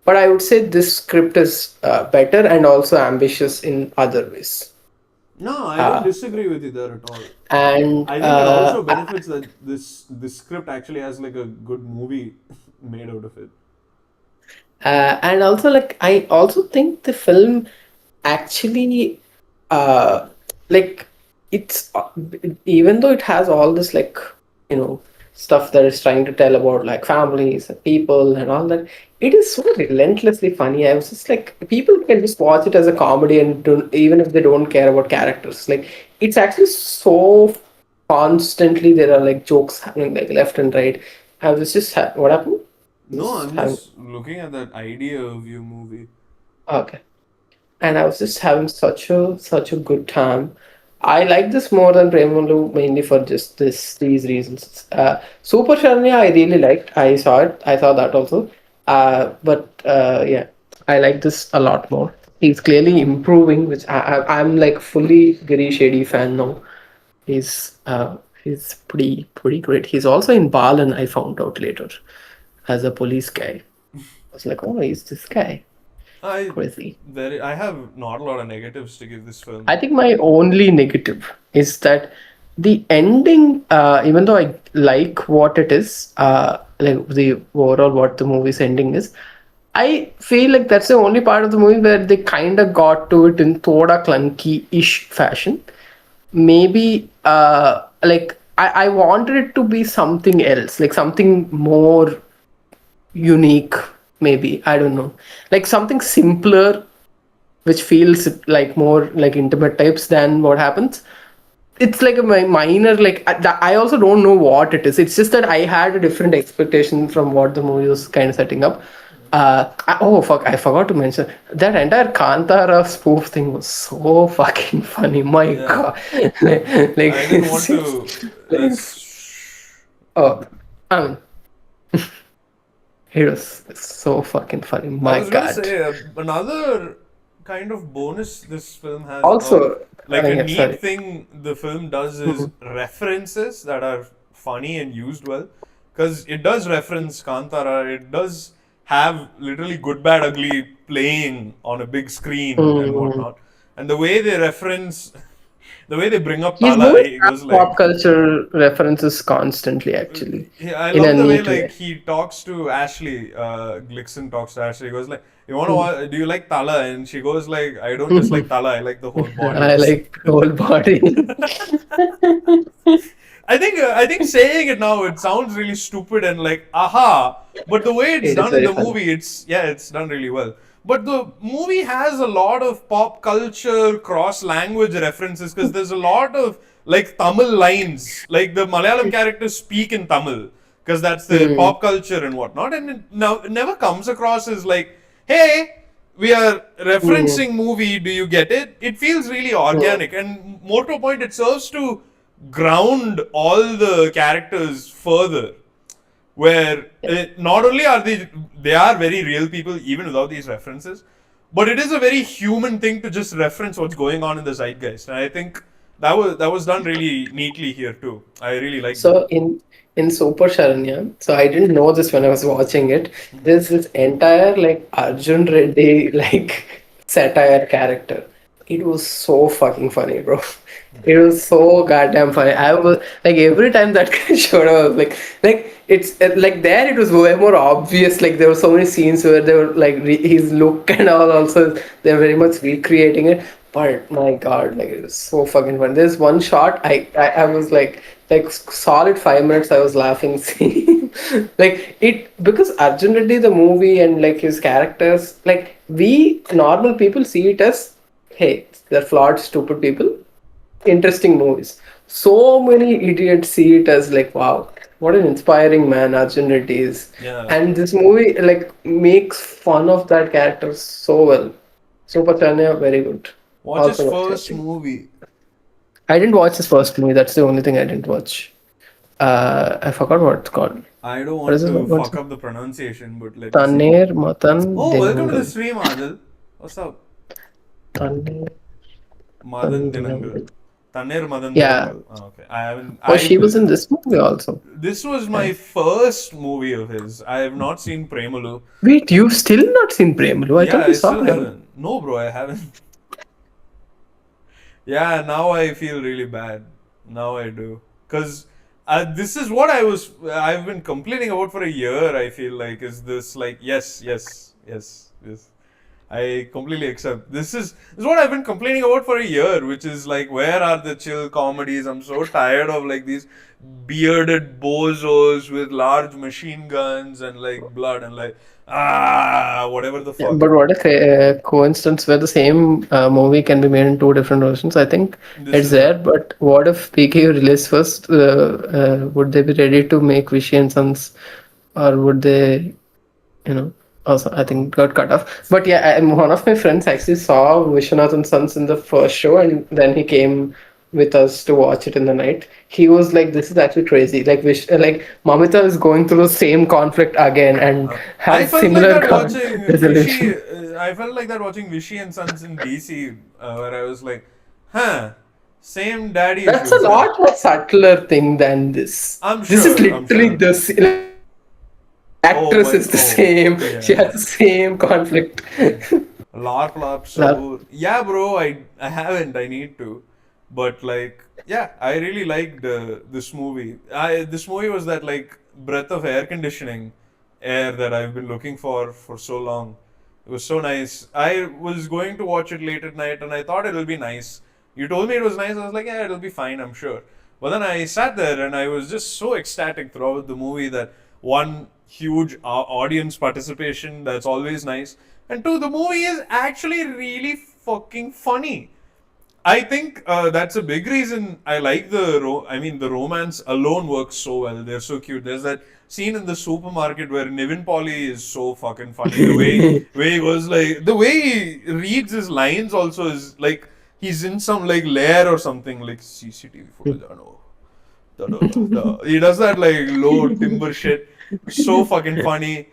S2: but I would say this script is better and also ambitious in other ways.
S1: No, I don't
S2: Uh,
S1: disagree with you there at all.
S2: and
S1: I think it also benefits that this script actually has like a good movie made out of it.
S2: And also like I also think the film actually uh like it's even though it has all this like you know stuff that is trying to tell about like families and people and all that, it is so relentlessly funny. I was just like, people can just watch it as a comedy and don't, even if they don't care about characters, like it's actually so constantly there are like jokes happening like left and right. I was just what happened.
S1: No,
S2: Just
S1: I'm
S2: having
S1: just looking at that idea of you movie.
S2: okay. And I was just having such a good time. I like this more than Premalu mainly for just these reasons. Super Sharanya I really liked. I saw it. I saw that also. But yeah, I like this a lot more. He's clearly improving, which I'm like fully Girish Shetty fan now. He's pretty great. He's also in Balan. I found out later as a police guy. I was like, oh, he's this guy.
S1: I
S2: Crazy.
S1: I have not a lot of negatives to give this film.
S2: I think my only negative is that the ending, even though I like what it is, like the overall what the movie's ending is, I feel like that's the only part of the movie where they kind of got to it in thoda clunky-ish fashion. Maybe like I wanted it to be something else, like something more unique, maybe. I don't know. Like something simpler, which feels like more like intimate types than what happens. It's like a minor, like I also don't know what it is. It's just that I had a different expectation from what the movie was kind of setting up. Oh fuck, I forgot to mention that entire Kantara spoof thing was so fucking funny. My
S1: Yeah.
S2: god. Like
S1: I didn't want to.
S2: like, oh, I mean, it was so fucking funny.
S1: I
S2: My
S1: was gonna
S2: god.
S1: say another kind of bonus this film has, or
S2: Also,
S1: like a
S2: yeah,
S1: neat
S2: sorry.
S1: thing the film does, is
S2: Mhm.
S1: references that are funny and used well. Because it does reference Kantara, it does have literally Good Bad Ugly playing on a big screen and
S2: Mm.
S1: whatnot. And the way they reference, the way they bring up
S2: His
S1: Tala,
S2: movies
S1: he
S2: have
S1: goes
S2: pop
S1: like,
S2: culture references constantly, actually,
S1: yeah, I
S2: in a
S1: love the way
S2: neat
S1: like
S2: way.
S1: he talks to Ashley. Glixon talks to Ashley. He goes like, "You wanna
S2: Mm.
S1: watch, do you like Tala?" And she goes like, "I don't just like Tala. I like the whole body."
S2: I like whole body.
S1: I think saying it now, it sounds really stupid and like aha, but the way it's
S2: It is
S1: done in
S2: very
S1: the
S2: funny.
S1: movie, it's done really well. But the movie has a lot of pop culture cross language references because there's a lot of like Tamil lines, like the Malayalam characters speak in Tamil because that's their
S2: Mm.
S1: pop culture and whatnot, and it never comes across as like, hey, we are
S2: Mm.
S1: referencing movie, do you get it? It feels really
S2: Mm.
S1: organic, and more to a point, it serves to ground all the characters further, where not only are they are very real people even without these references, but it is a very human thing to just reference what's going on in the zeitgeist, and I think that was done really neatly here too. I really liked it.
S2: So in Super Sharanya, so I didn't know this when I was watching it. There's this entire like Arjun Reddy like satire character. It was so fucking funny, bro. It was so goddamn funny. I was like every time that guy showed up, I was like it's like there it was way more obvious. Like there were so many scenes where they were like his look and all. Also, they're very much recreating it. But my god, like it was so fucking fun. There's one shot I was like solid 5 minutes I was laughing seeing like it because Arjun Reddy the movie and like his characters like we normal people see it as hey they're flawed stupid people interesting movies. So many idiots see it as like wow what an inspiring man Arjun Reddy is
S1: Yeah,
S2: and this movie like makes fun of that character so well. Super Chanya very good.
S1: watch his
S2: Also worth
S1: first
S2: watching.
S1: movie.
S2: I didn't watch his first movie. That's the only thing I didn't watch. I forgot what it's called.
S1: I don't
S2: What is
S1: want
S2: it?
S1: to
S2: What's
S1: fuck
S2: it?
S1: up the pronunciation, but let me see.
S2: Tanir Matan
S1: Oh, welcome to the
S2: Dinangal.
S1: stream, Adil. What's up?
S2: Tanir
S1: Madan
S2: Matan
S1: Dinangal.
S2: Dinangal.
S1: Tanir Madan
S2: Yeah.
S1: Dinangal. Oh, okay. I haven't.
S2: Oh, she was in this movie also.
S1: This was
S2: Yeah.
S1: my first movie of his. I have not seen Premalu.
S2: Wait, you've still not seen Premalu? I
S1: Yeah,
S2: thought you
S1: I
S2: saw
S1: still
S2: Premalu.
S1: haven't. No, bro, I haven't. Yeah, now I feel really bad. Now I do. Because this is what I've been complaining about for a year, I feel like, is this like, yes, yes, yes, yes. I completely accept. This is what I've been complaining about for a year, which is like, where are the chill comedies? I'm so tired of like these bearded bozos with large machine guns and like blood and like whatever the
S2: Yeah,
S1: fuck.
S2: but what a coincidence where the same movie can be made in two different versions. I think
S1: This
S2: it's
S1: is it.
S2: there, but what if PKU release first? Would they be ready to make Vishy and Sons, or would they, you know, also I think got cut off. But yeah, one of my friends actually saw Vishwanath and Sons in the first show, and then he came with us to watch it in the night. He was like, "This is actually crazy. Like, like Mamita is going through the same conflict again and
S1: I
S2: has
S1: felt like
S2: similar
S1: that watching Vishy.
S2: resolution."
S1: I felt like that watching Vishy and Sons in DC, where I was like, huh, same daddy
S2: That's a
S1: issues, huh?
S2: lot more subtler thing than this.
S1: I'm
S2: This is
S1: sure. I'm
S2: literally
S1: sure.
S2: the
S1: Oh
S2: actress
S1: my.
S2: is the
S1: Oh
S2: same. She
S1: yeah.
S2: has the same conflict.
S1: LARP LARP
S2: That-
S1: Sabur. Yeah, bro. I haven't. I need to. But like, yeah, I really liked this movie. This movie was that like breath of air conditioning air that I've been looking for so long. It was so nice. I was going to watch it late at night and I thought it'll be nice. You told me it was nice. I was like, yeah, it'll be fine, I'm sure. But then I sat there and I was just so ecstatic throughout the movie that one, huge audience participation, that's always nice. And two, the movie is actually really fucking funny. I think that's a big reason I like the romance alone works so well. They're so cute. There's that scene in the supermarket where Nivin Pauly is so fucking funny. The way he goes like the way he reads his lines also is like he's in some like lair or something like CCTV footage. I know. Da, da, da, da. He does that like low timber shit. So fucking funny.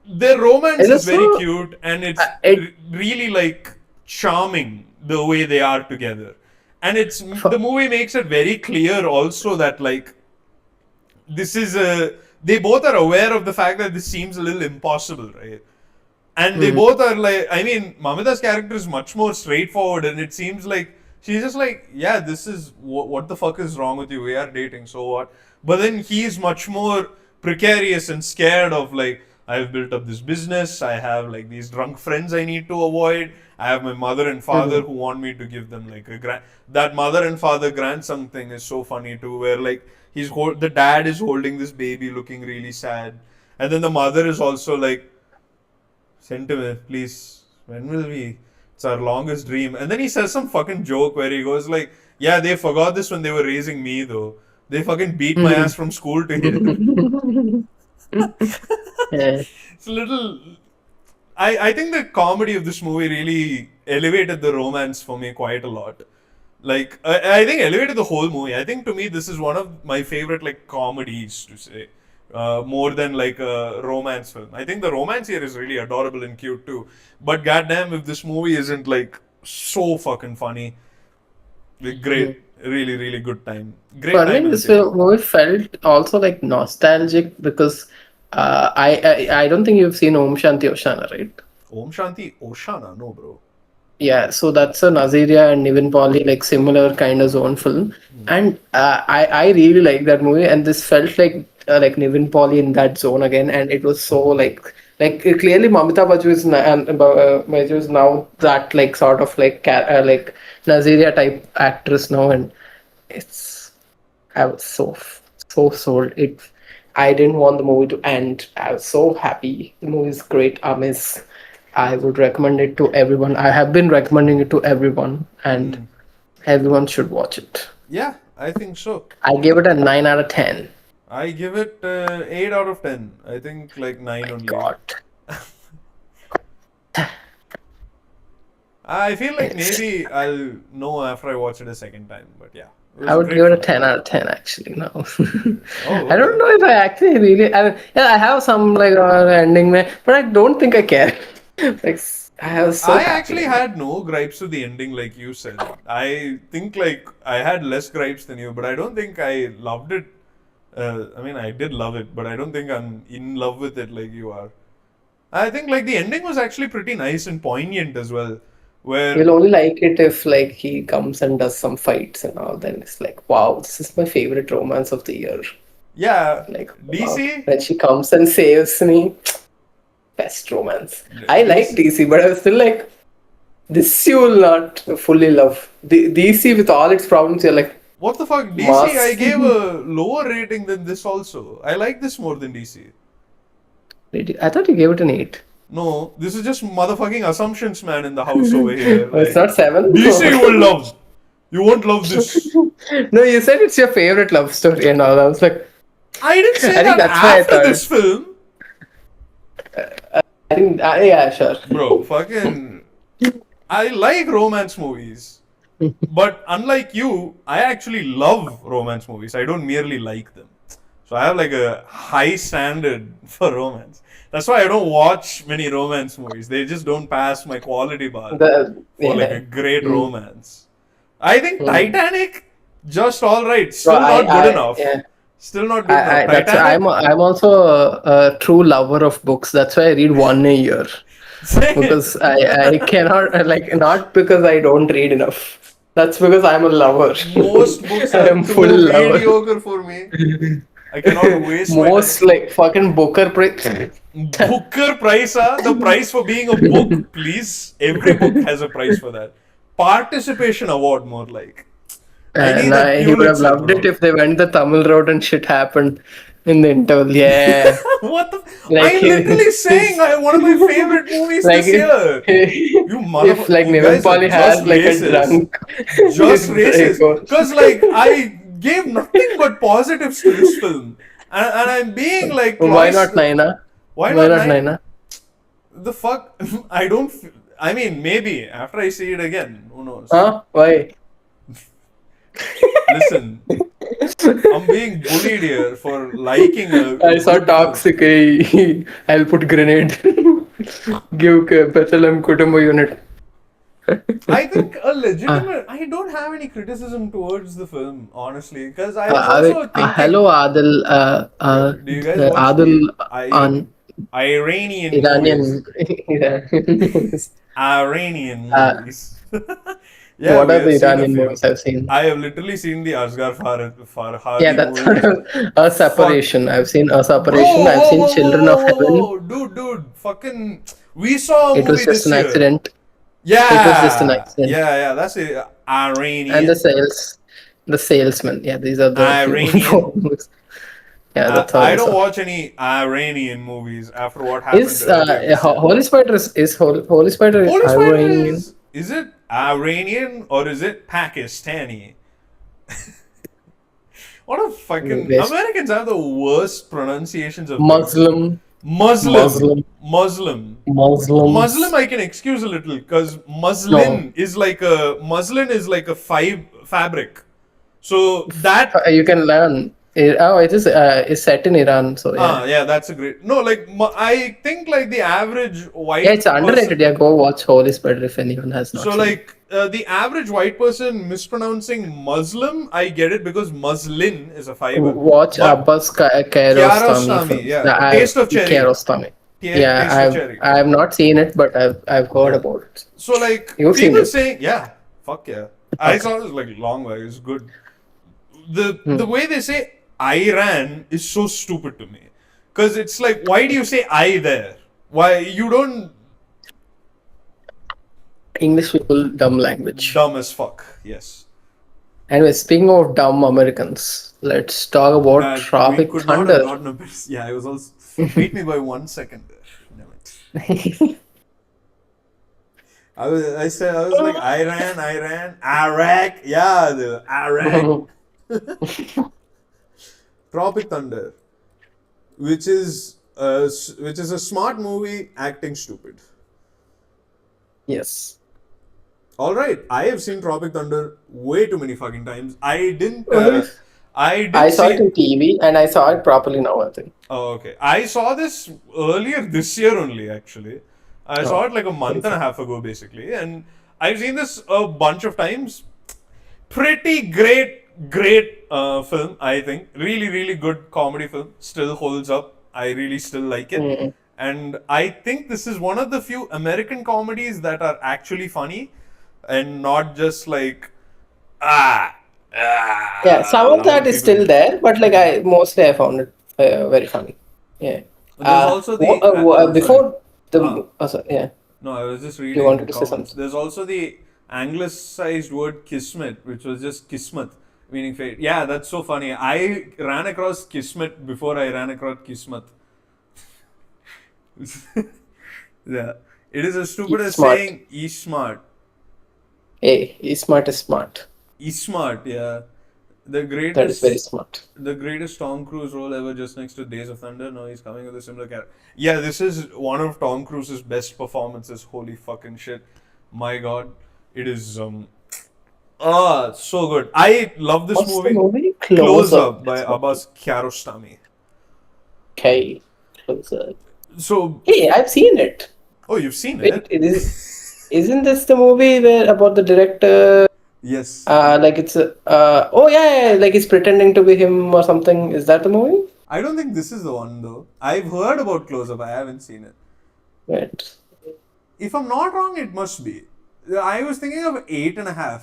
S1: Their romance
S2: And
S1: is very
S2: also,
S1: cute and it's
S2: it
S1: really like charming the way they are together. And it's the
S2: for,
S1: movie makes it very clear also that like this is a they both are aware of the fact that this seems a little impossible, right? And they
S2: Mhm.
S1: both are like, I mean, Mamita's character is much more straightforward, and it seems like she's just like, yeah, this is what the fuck is wrong with you? We are dating, so what? But then he's much more precarious and scared of like, I've built up this business, I have like these drunk friends I need to avoid, I have my mother and father
S2: Mhm.
S1: who want me to give them like a that mother and father grandson thing is so funny too, where like the dad is holding this baby looking really sad, and then the mother is also like, sentiment, please. When will we? It's our longest dream. And then he says some fucking joke where he goes like, "Yeah, they forgot this when they were raising me, though. They fucking beat my ass from school to here."
S2: Yeah.
S1: It's a little. I think the comedy of this movie really elevated the romance for me quite a lot. Like I think elevated the whole movie. I think to me this is one of my favorite like comedies to say, more than like a romance film. I think the romance here is really adorable and cute too. But goddamn, if this movie isn't like so fucking funny, like, great, really really good time, great
S2: For
S1: time
S2: me,
S1: in the
S2: this
S1: theater.
S2: movie felt also like nostalgic because I don't think you've seen Om Shanti Oshana, right?
S1: Om Shanti Oshana, no bro.
S2: Yeah, so that's a Naziria and Nivin Pauly like similar kind of zone film, and I really like that movie, and this felt like Nivin Pauly in that zone again, and it was so clearly Mamita Baju is Baju is now that like sort of like Naziria type actress now, and it's I was so sold. I didn't want the movie to end. I was so happy. The movie is great. I would recommend it to everyone. I have been recommending it to everyone, and
S1: Mm.
S2: everyone should watch it.
S1: Yeah, I think so.
S2: I gave it a 9 out of 10.
S1: I give it 8 out of 10. I think like 9
S2: My
S1: only.
S2: God.
S1: I feel like
S2: It's,
S1: maybe I'll know after I watch it a second time. But yeah, it was
S2: I
S1: a
S2: would
S1: great
S2: give it a
S1: film.
S2: 10 out of 10 actually. No.
S1: Oh,
S2: I don't
S1: okay.
S2: know if I actually really. Yeah, I have some ending, but I don't think I care. like, I was so
S1: I
S2: happy.
S1: actually had no gripes with the ending, like you said. I think like I had less gripes than you, but I don't think I loved it. I mean, I did love it, but I don't think I'm in love with it like you are. I think like the ending was actually pretty nice and poignant as well. Where
S2: You'll only like it if like he comes and does some fights and all. Then it's like, wow, this is my favorite romance of the year.
S1: yeah,
S2: Like, wow.
S1: DC,
S2: When she comes and saves me, best romance. I like
S1: DC.
S2: DC, but I was still like, this you will not fully love. DC with all its problems, you're like,
S1: What the fuck, DC? I
S2: mass.
S1: gave a lower rating than this also. I like this more than DC.
S2: I thought you gave it an 8.
S1: No, this is just motherfucking assumptions, man, in the house over here.
S2: Oh, it's
S1: Like,
S2: not 7?
S1: DC you will love. You won't love this.
S2: No, you said it's your favorite love story and all. I was like,
S1: I didn't say
S2: I think
S1: that
S2: that's why I
S1: after
S2: thought.
S1: this film.
S2: I think, yeah, sure.
S1: Bro, fucking. I like romance movies. But unlike you, I actually love romance movies. I don't merely like them. So I have like a high standard for romance. That's why I don't watch many romance movies. They just don't pass my quality bar for like a
S2: Yeah.
S1: great
S2: Mm,
S1: romance. I think
S2: mm.
S1: Titanic, just all right.
S2: So
S1: Still not good enough.
S2: yeah.
S1: Still not good enough.
S2: That's I'm
S1: Titanic,
S2: I'm also a true lover of books. That's why I read one a year
S1: same.
S2: because I cannot like not because I don't read enough. That's because I'm a lover.
S1: Most books are
S2: I'm
S1: too
S2: full lover.
S1: mediocre for me. I cannot waste my
S2: Most
S1: time.
S2: like fucking Booker Prize.
S1: Booker prize, the prize for being a book, please. Every book has a prize for that. Participation award, more like. I need
S2: And
S1: that
S2: he would have
S1: Pulitzer,
S2: loved it
S1: bro.
S2: if they went the Tamil road and shit happened in the interval. Yeah.
S1: What the?
S2: Like
S1: I'm literally saying
S2: his
S1: one of my favorite movies
S2: like
S1: this year. You
S2: if
S1: motherfucker,
S2: like
S1: you
S2: Nivin
S1: guys are
S2: Pauly
S1: just
S2: has like a
S1: racist.
S2: drunk
S1: Just racist.
S2: Draco.
S1: Because, like, I gave nothing but positives to this film. And I'm being, like,
S2: Why not Naina?
S1: Why
S2: Why
S1: not
S2: not
S1: nine?
S2: Naina?
S1: The fuck? I don't. I mean, maybe after I see it again. Who knows?
S2: Huh? Why?
S1: Listen, I'm being bullied here for liking a
S2: I saw
S1: good film.
S2: toxic. I'll put grenade. Give Bethlehem Kudumba Unit.
S1: I think a legitimate. I don't have any criticism towards the film, honestly, because I was
S2: I,
S1: also thinking.
S2: hello, Adil.
S1: Do you guys watch
S2: Adil
S1: the Iranian movies?
S2: Iranian. Iranian.
S1: Iranian
S2: uh,
S1: movies. Yeah,
S2: what
S1: we
S2: are the
S1: have seen a
S2: Iranian
S1: few.
S2: movies I've seen?
S1: I have literally seen the Asghar
S2: Yeah,
S1: Farhadi
S2: that's
S1: movies.
S2: a
S1: Fuck.
S2: separation. I've seen a
S1: Bro,
S2: separation. I've
S1: whoa,
S2: seen
S1: whoa, whoa,
S2: Children of
S1: whoa,
S2: Heaven.
S1: whoa, whoa, dude, fucking. We saw a
S2: It was
S1: movie
S2: just
S1: this
S2: an
S1: year.
S2: accident. It was just an
S1: Yeah,
S2: accident.
S1: yeah, that's it.
S2: And the salesman. Yeah, these are the few
S1: Iranian.
S2: movies. Yeah, that's all
S1: I
S2: I
S1: don't
S2: saw.
S1: watch any Iranian movies after what happened
S2: Is
S1: earlier this year.
S2: Holy Spider is Holy Spider
S1: Holy Spider
S2: Iranian?
S1: is it Iranian or is it Pakistani? What a fucking
S2: West
S1: Americans have the worst pronunciations of things.
S2: Muslim,
S1: Muslim, Muslim,
S2: Muslims.
S1: Muslim. I can excuse a little because
S2: No,
S1: muslin is like a fabric. So that
S2: you can learn. Oh, it is it's set in Iran, so yeah.
S1: yeah, that's a great. No, like I think like the average
S2: Yeah, it's
S1: white
S2: underrated.
S1: person.
S2: Yeah, go watch Holy Spider if anyone has not
S1: So
S2: seen it.
S1: like the average white person mispronouncing Muslim, I get it because muslin is a fiber.
S2: Watch
S1: But
S2: Abbas Kiarostami
S1: Kiarostami,
S2: films.
S1: yeah, Taste of Cherry,
S2: Kiarostami. Yeah,
S1: Taste of Cherry.
S2: I have not seen it, but I've heard
S1: Yeah.
S2: about it.
S1: So like
S2: You've seen
S1: people
S2: it?
S1: saying, yeah, fuck yeah. I
S2: Okay.
S1: saw this like long way. It's good.
S2: Hmm.
S1: The way they say Iran is so stupid to me, because it's like, why do you say I there? Why you don't
S2: English people, dumb language.
S1: dumb as fuck? Yes.
S2: Anyway, speaking of dumb Americans, let's talk about
S1: That we
S2: Tropic
S1: could not have
S2: Thunder.
S1: gotten a bit. Yeah, I was also. Beat me by 1 second there. Damn it. I was like Iran, Iraq. Yeah, the Iraq. Tropic Thunder, which is a smart movie acting stupid.
S2: Yes.
S1: All right, I have seen Tropic Thunder way too many fucking times. I didn't.
S2: Really?
S1: I did
S2: I saw
S1: see.
S2: it in TV and I saw it properly now, I think.
S1: Oh, okay. I saw this earlier this year only, actually. I saw
S2: Oh,
S1: it like a month and a half ago, basically. And I've seen this a bunch of times. Pretty great film, I think. Really, really good comedy film. Still holds up. I really still like it.
S2: mm.
S1: And I think this is one of the few American comedies that are actually funny and not just like,
S2: Yeah, some of that is
S1: people.
S2: still there, but like I found it very funny. Yeah.
S1: There's also the. Sorry.
S2: Before the
S1: Ah.
S2: sorry, yeah,
S1: No, I was just
S2: you
S1: reading
S2: wanted
S1: the
S2: to say
S1: comments.
S2: something.
S1: There's also the anglicized word kismet, which was just kismet, meaning fate. Yeah, that's so funny. I ran across kismet before I ran across kismet. Yeah. It is as stupid
S2: He's
S1: as
S2: smart.
S1: saying e smart.
S2: Hey, he's smart is smart.
S1: E smart, yeah.
S2: That is very smart.
S1: The greatest Tom Cruise role ever, just next to Days of Thunder. No, he's coming with a similar character. Yeah, this is one of Tom Cruise's best performances. Holy fucking shit. My god. It is so good. I love this
S2: What's
S1: movie.
S2: the movie?
S1: Close Up by
S2: That's what-
S1: Abbas Kiarostami.
S2: Okay, Close Up.
S1: So,
S2: Hey, I've seen it.
S1: oh, you've seen
S2: Wait,
S1: it?
S2: it is. Isn't this the movie where about the director?
S1: Yes.
S2: Like it's oh yeah, like he's pretending to be him or something. Is that the movie?
S1: I don't think this is the one though. I've heard about Close Up. I haven't seen it.
S2: Wait.
S1: If I'm not wrong, it must be. I was thinking of 8.5.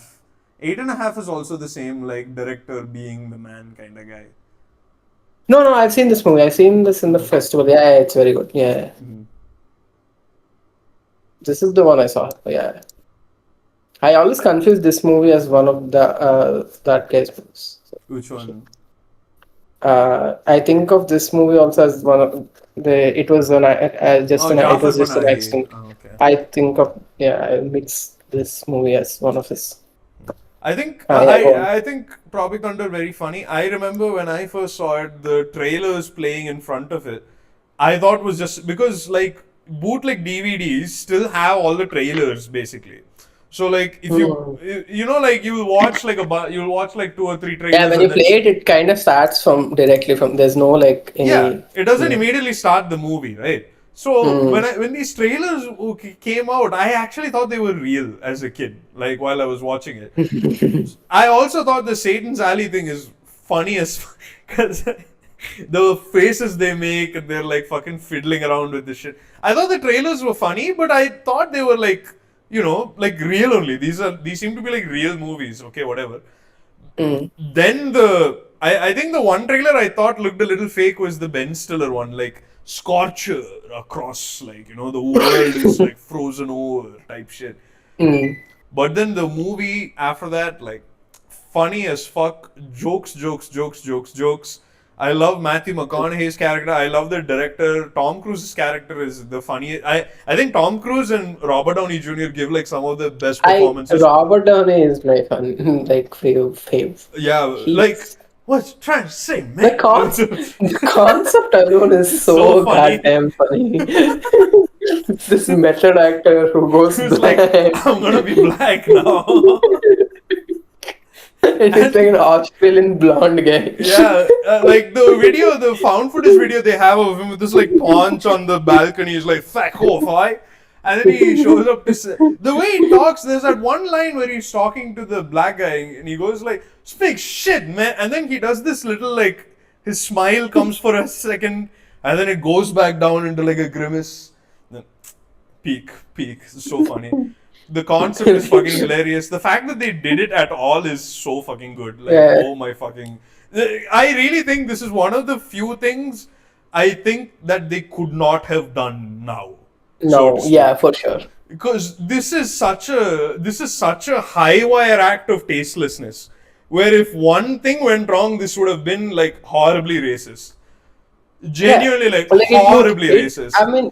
S1: 8.5 is also the same, like director being the man kind of guy.
S2: No, I've seen this movie. I've seen this in the festival. Yeah, it's very good. Yeah,
S1: Mhm.
S2: this is the one I saw. Yeah, I always confuse this movie as one of the that guy's movies.
S1: Which one?
S2: I think of this movie also as one of the. It was just
S1: Oh,
S2: an. It
S1: Jafar
S2: was just an
S1: Panahi.
S2: accident.
S1: Oh, okay.
S2: I think of, yeah. I mix this movie as one of his.
S1: I think
S2: Yeah, go on.
S1: I think Tropic Thunder very funny. I remember when I first saw it, the trailers playing in front of it. I thought was just because like bootleg DVDs still have all the trailers basically. So like if
S2: Hmm.
S1: you know like you'll watch like you'll watch like two or three
S2: Yeah,
S1: trailers
S2: when
S1: and
S2: you
S1: then
S2: play it, it kind of starts from directly from. There's no like
S1: yeah,
S2: any.
S1: it doesn't
S2: Yeah.
S1: immediately start the movie, right? So
S2: Mm.
S1: when these trailers came out, I actually thought they were real as a kid, like while I was watching it. I also thought the Satan's Alley thing is funny as because the faces they make and they're like fucking fiddling around with this shit. I thought the trailers were funny, but I thought they were like like real only. These seem to be like real movies. Okay, whatever.
S2: Mm.
S1: Then I think the one trailer I thought looked a little fake was the Ben Stiller one, like Scorcher across, like the world is like frozen over type shit.
S2: Mm.
S1: But then the movie after that, like funny as fuck, jokes, jokes, jokes, jokes, jokes. I love Matthew McConaughey's character. I love the director. Tom Cruise's character is the funniest. I think Tom Cruise and Robert Downey Jr. give like some of the best performances.
S2: Robert Downey is my fun like fave.
S1: Yeah, like
S2: He's
S1: what you trying to say,
S2: the
S1: man?
S2: the concept alone is
S1: So
S2: so
S1: funny.
S2: goddamn funny. This method actor who goes
S1: Who's like,
S2: blind.
S1: I'm gonna be black now.
S2: And he's
S1: And
S2: like an Australian blonde guy.
S1: yeah, like the found footage video they have of him with this like paunch on the balcony is like, fuck off, hi. And then he shows up to say, the way he talks, there's that one line where he's talking to the black guy and he goes like, speak shit, man. And then he does this little like, his smile comes for a second and then it goes back down into like a grimace. Then peak. It's so funny. The concept is fucking hilarious. The fact that they did it at all is so fucking good. Like,
S2: Yeah.
S1: oh my fucking. I really think this is one of the few things I think that they could not have done now, so to
S2: No,
S1: speak.
S2: yeah, for sure.
S1: Because this is such a high wire act of tastelessness. Where if one thing went wrong, this would have been like horribly racist.
S2: Yeah,
S1: Genuinely like
S2: like
S1: horribly racist.
S2: I mean,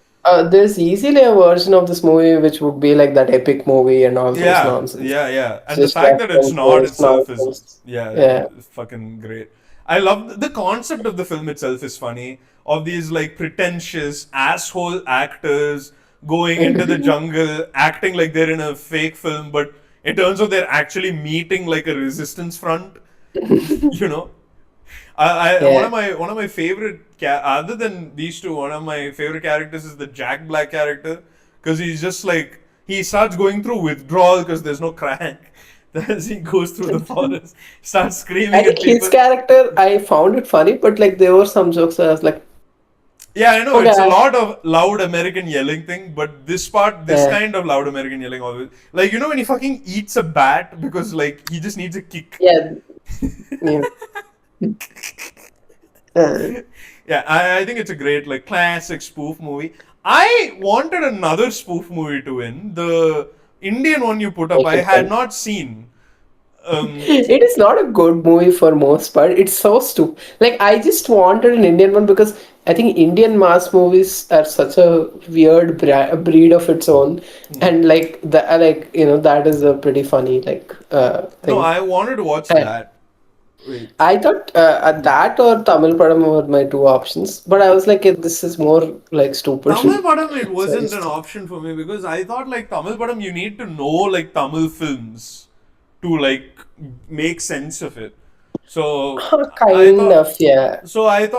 S2: there's easily a version of this movie which would be like that epic movie and all those
S1: Yeah,
S2: nonsense.
S1: yeah.
S2: It's
S1: And the
S2: just
S1: fact that it's not
S2: references,
S1: itself is,
S2: nonsense.
S1: yeah,
S2: Yeah.
S1: fucking great. I love the concept of the film itself is funny. Of these like pretentious asshole actors going into the jungle, acting like they're in a fake film, but it turns out they're actually meeting like a resistance front. you know,
S2: Yeah.
S1: one of my favorite other than these two, one of my favorite characters is the Jack Black character because he's just like he starts going through withdrawal because there's no crack. As he goes through the forest, starts
S2: I
S1: screaming
S2: think
S1: at
S2: his
S1: people.
S2: character, I found it funny, but like there were some jokes that I was like,
S1: Yeah, I know it's a
S2: okay,
S1: lot of loud American yelling thing, but this
S2: yeah,
S1: kind of loud American yelling always like when he fucking eats a bat because like he just needs a kick.
S2: yeah, yeah.
S1: Yeah, I think it's a great like classic spoof movie. I wanted another spoof movie to win. The Indian one you put up, I
S2: Naked
S1: had
S2: Gun.
S1: not seen. Um,
S2: It is not a good movie for most part. It's so stupid. Like I just wanted an Indian one because I think Indian mass movies are such a weird breed of its own, and like that is a pretty funny like
S1: no,
S2: thing.
S1: I wanted to watch
S2: And
S1: that. Wait,
S2: I thought that or Tamil Padam were my two options, but I was like, this is more like stupid.
S1: Tamil Padam it
S2: So I
S1: wasn't an
S2: just
S1: option for me because I thought like Tamil Padam you need to know like Tamil films to like make sense of it. So I
S2: kind
S1: thought
S2: of, yeah.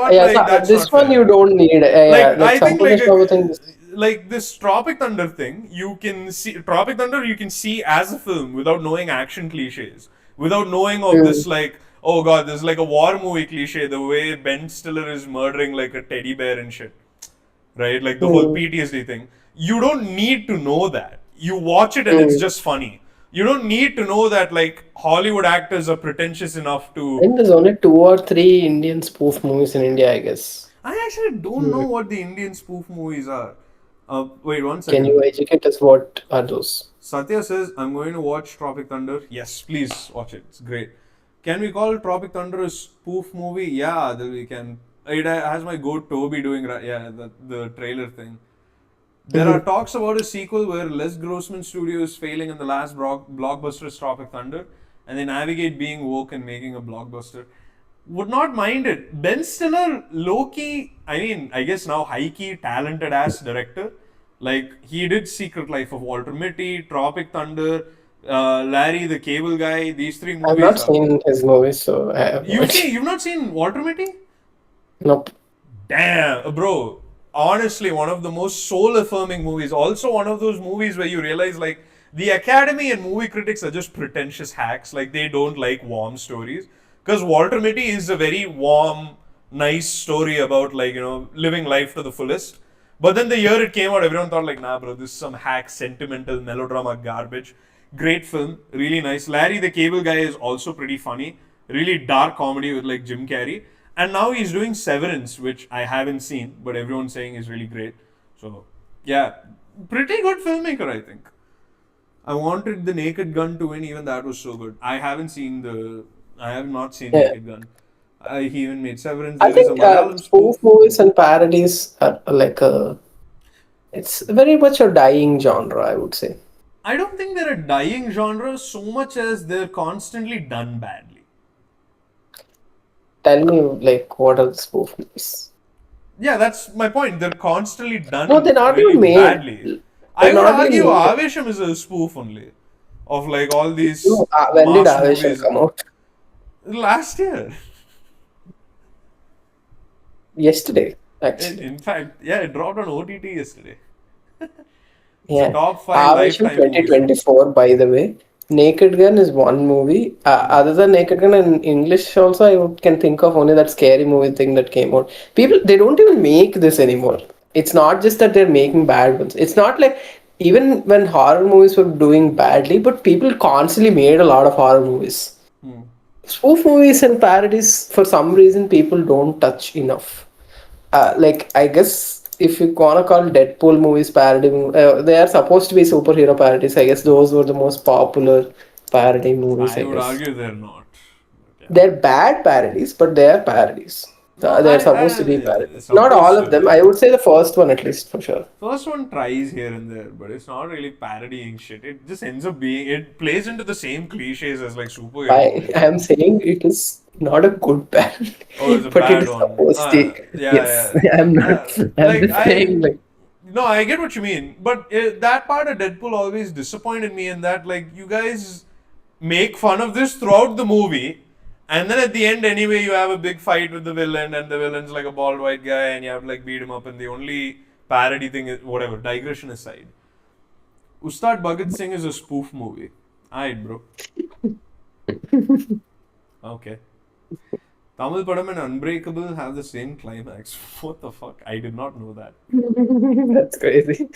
S2: Yeah, so
S1: like that's
S2: this
S1: not
S2: one
S1: fair.
S2: you don't need. Yeah,
S1: Like
S2: like
S1: I think like
S2: Sampurash Babu thing.
S1: like this Tropic Thunder thing, you can see Tropic Thunder you can see as a film without knowing action cliches, without knowing of
S2: Mm,
S1: this like oh god, there's like a war movie cliche, the way Ben Stiller is murdering like a teddy bear and shit, right? Like the whole
S2: mm,
S1: PTSD thing. You don't need to know that. You watch it and it's
S2: mm,
S1: just funny. You don't need to know that like Hollywood actors are pretentious enough
S2: I
S1: to.
S2: think there's only 2 or 3 Indian spoof movies in India, I guess.
S1: I actually don't know what the Indian spoof movies are. Wait one
S2: Can you
S1: second.
S2: educate us what are those?
S1: Satya says, I'm going to watch Tropic Thunder. Yes, please watch it. It's great. Can we call Tropic Thunder a spoof movie? Yeah, we can. It has my goat Toby doing, yeah, the trailer thing. There are talks about a sequel where Les Grossman Studio is failing in the last blockbuster is Tropic Thunder, and they navigate being woke and making a blockbuster. Would not mind it. Ben Stiller, low key, I mean, I guess now high key, talented ass director. Like, he did Secret Life of Walter Mitty, Tropic Thunder, Larry the Cable Guy. These three
S2: I've
S1: movies
S2: not
S1: are.
S2: seen his movies, so I have no idea.
S1: You've not seen Walter Mitty?
S2: Nope.
S1: Damn, bro. Honestly, one of the most soul affirming movies. Also, one of those movies where you realize, like, the Academy and movie critics are just pretentious hacks. Like, they don't like warm stories. Because Walter Mitty is a very warm, nice story about, like, living life to the fullest. But then the year it came out, everyone thought, like, nah, bro, this is some hack, sentimental melodrama garbage. Great film, really nice. Larry the Cable Guy is also pretty funny. Really dark comedy with, like, Jim Carrey. And now he's doing Severance, which I haven't seen, but everyone's saying is really great. So, yeah, pretty good filmmaker, I think. I wanted The Naked Gun to win, even that was so good. I have not seen
S2: Yeah.
S1: Naked Gun. He even made Severance.
S2: I
S1: There is a
S2: think
S1: Malayalam
S2: spoof
S1: spoof.
S2: movies and parodies are like a. It's very much a dying genre, I would say.
S1: I don't think they're a dying genre so much as they're constantly done badly.
S2: Tell me, like, what are the spoof movies?
S1: Yeah, that's my point. They're constantly
S2: No, they're
S1: done
S2: not
S1: really
S2: even made.
S1: badly.
S2: They're
S1: I would
S2: not even
S1: argue
S2: made.
S1: Avesham is a spoof only of like all
S2: No,
S1: these
S2: when did
S1: mass
S2: Avesham
S1: movies.
S2: come out?
S1: Last year.
S2: Yesterday, actually.
S1: In fact, yeah, it dropped on OTT yesterday. It's a
S2: Yeah.
S1: top five
S2: Avesham
S1: lifetime movies for me.
S2: 2024, by the way. Naked Gun is one movie. Other than Naked Gun in English, also, can think of only that scary movie thing that came out. People, they don't even make this anymore. It's not just that they're making bad ones. It's not like even when horror movies were doing badly, but people constantly made a lot of horror movies.
S1: Hmm.
S2: Spoof movies and parodies, for some reason, people don't touch enough. Like, I guess if you wanna call Deadpool movies parody, they are supposed to be superhero parodies. I guess those were the most popular parody movies.
S1: I
S2: I
S1: would
S2: guess
S1: argue they're not. But yeah.
S2: they're bad parodies, but they are parodies.
S1: No,
S2: They're supposed to be parodies. Not all
S1: supposed
S2: of
S1: to
S2: them.
S1: be.
S2: I would say the first one at least for sure.
S1: First one tries here and there, but it's not really parodying shit. It just ends up being. It plays into the same cliches as like superhero movies.
S2: I am saying it is not a good parody,
S1: Oh, it's a
S2: but it
S1: bad
S2: is
S1: one.
S2: supposed to.
S1: Yeah,
S2: Yes, I'm not.
S1: yeah.
S2: I'm
S1: Like
S2: just saying like.
S1: no, I get what you mean, but that part of Deadpool always disappointed me in that like you guys make fun of this throughout the movie, and then at the end anyway you have a big fight with the villain, and the villain's like a bald white guy, and you have to like beat him up, and the only parody thing is whatever. Digression aside, Ustad Bhagat Singh is a spoof movie. Alright, bro. Okay. Tamil Padam and Unbreakable have the same climax. What the fuck? I did not know that.
S2: That's crazy.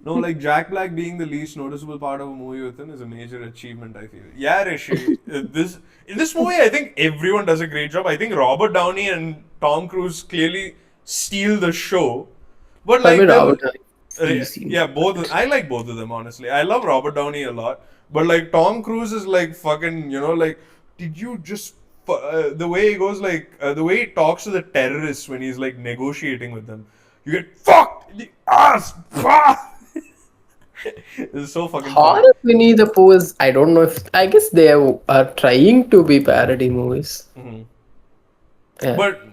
S1: No, like Jack Black being the least noticeable part of a movie with him is a major achievement, I feel. Yeah, Rishi. In this movie, I think everyone does a great job. I think Robert Downey and Tom Cruise clearly steal the show. But
S2: I
S1: like,
S2: mean, Robert Downey.
S1: yeah, both. I like both of them honestly. I love Robert Downey a lot, but like Tom Cruise is like fucking. Like, did you just the way he goes like the way he talks to the terrorists when he's like negotiating with them? You get fucked in the ass. It's so fucking funny.
S2: Horror Winnie the Pooh is, I don't know if, I guess they are trying to be parody movies. Yeah.
S1: But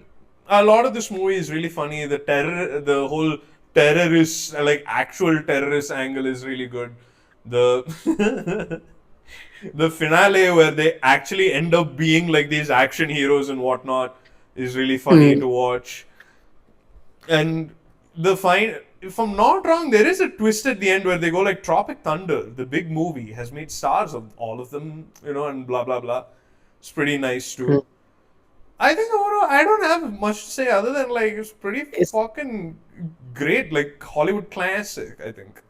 S1: a lot of this movie is really funny. The whole terrorist, like actual terrorist angle is really good. The the finale where they actually end up being like these action heroes and whatnot is really funny to watch. And if I'm not wrong, there is a twist at the end where they go like Tropic Thunder, the big movie, has made stars of all of them, and blah blah blah. It's pretty nice too. I think overall, I don't have much to say other than like it's pretty
S2: It's,
S1: fucking great, like Hollywood classic. I think.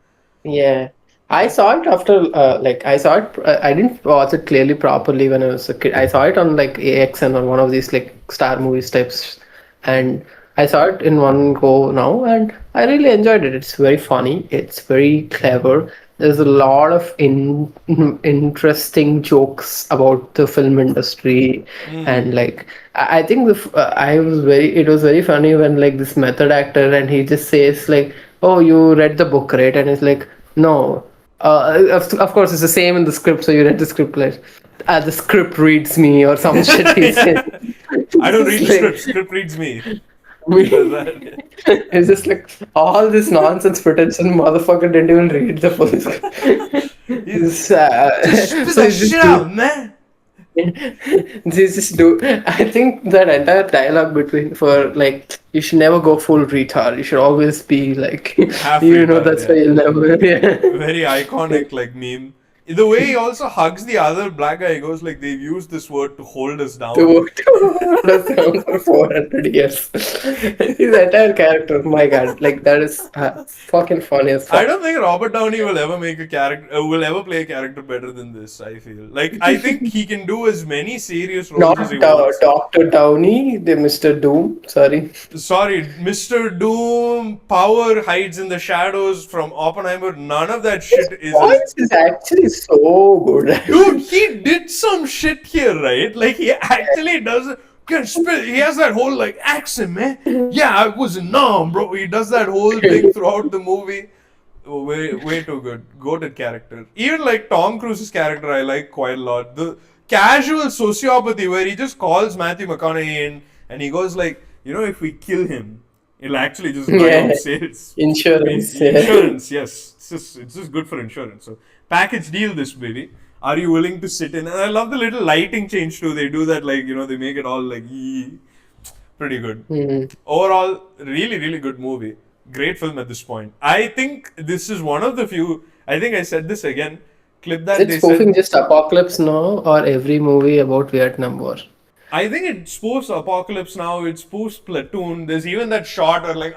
S2: yeah. I saw it after, I saw it. I didn't watch it clearly properly when I was a kid. I saw it on like AXN or one of these like Star Movies types, and I saw it in one go now, and I really enjoyed it. It's very funny. It's very clever. There's a lot of interesting jokes about the film industry, and like I think I was very. It was very funny when like this method actor and he just says like, "Oh, you read the book, right?" And it's like, "No." Of course, it's the same in the script. So you read the script like, the script reads me or some shit. He said.
S1: I don't read the script.
S2: Like,
S1: Script reads me. He does
S2: we-
S1: that.
S2: it's just like all this nonsense pretension. Motherfucker didn't even read the full script. It's,
S1: Just spit
S2: so
S1: that
S2: he's just
S1: shit out, man.
S2: They just do. I think that entire dialogue between for like you should never go full retard. You should always be like
S1: Half
S2: you know
S1: retard,
S2: that's why
S1: yeah.
S2: you'll never. Yeah.
S1: Very iconic, like, meme. The way he also hugs the other black guy, he goes like, they've used this word to hold us down.
S2: To hold us down for 400 years. His entire character, my god, like that is fucking funny as
S1: I
S2: fuck.
S1: don't think Robert Downey will ever make a character, will ever play a character better than this. I feel like I think he can do as many serious roles as he
S2: Not
S1: wants.
S2: Dr. Downey, the Mr. Doom. Sorry.
S1: Sorry, Mr. Doom, power hides in the shadows from Oppenheimer. None of that shit is.
S2: Voice is actually so good.
S1: Dude, he did some shit here, right? Like he actually does. He has that whole like accent, man. Yeah, I was in Nam, bro. He does that whole thing throughout the movie. Oh, way too good. Goated character. Even like Tom Cruise's character, I like quite a lot. The casual sociopathy where he just calls Matthew McConaughey in and he goes like, if we kill him, it'll actually just buy
S2: Yeah.
S1: out sales.
S2: Insurance. Yeah.
S1: Insurance, yes. It's just good for insurance. So package deal this baby. Are you willing to sit in? And I love the little lighting change too. They do that like, they make it all like pretty good. Overall, really, really good movie. Great film at this point. I think this is one of the few. I think I said this again. Clip that
S2: Is
S1: they
S2: it spoofing
S1: said.
S2: just Apocalypse now or every movie about Vietnam War?
S1: I think it spoofs Apocalypse Now. It spoofs Platoon. There's even that shot where like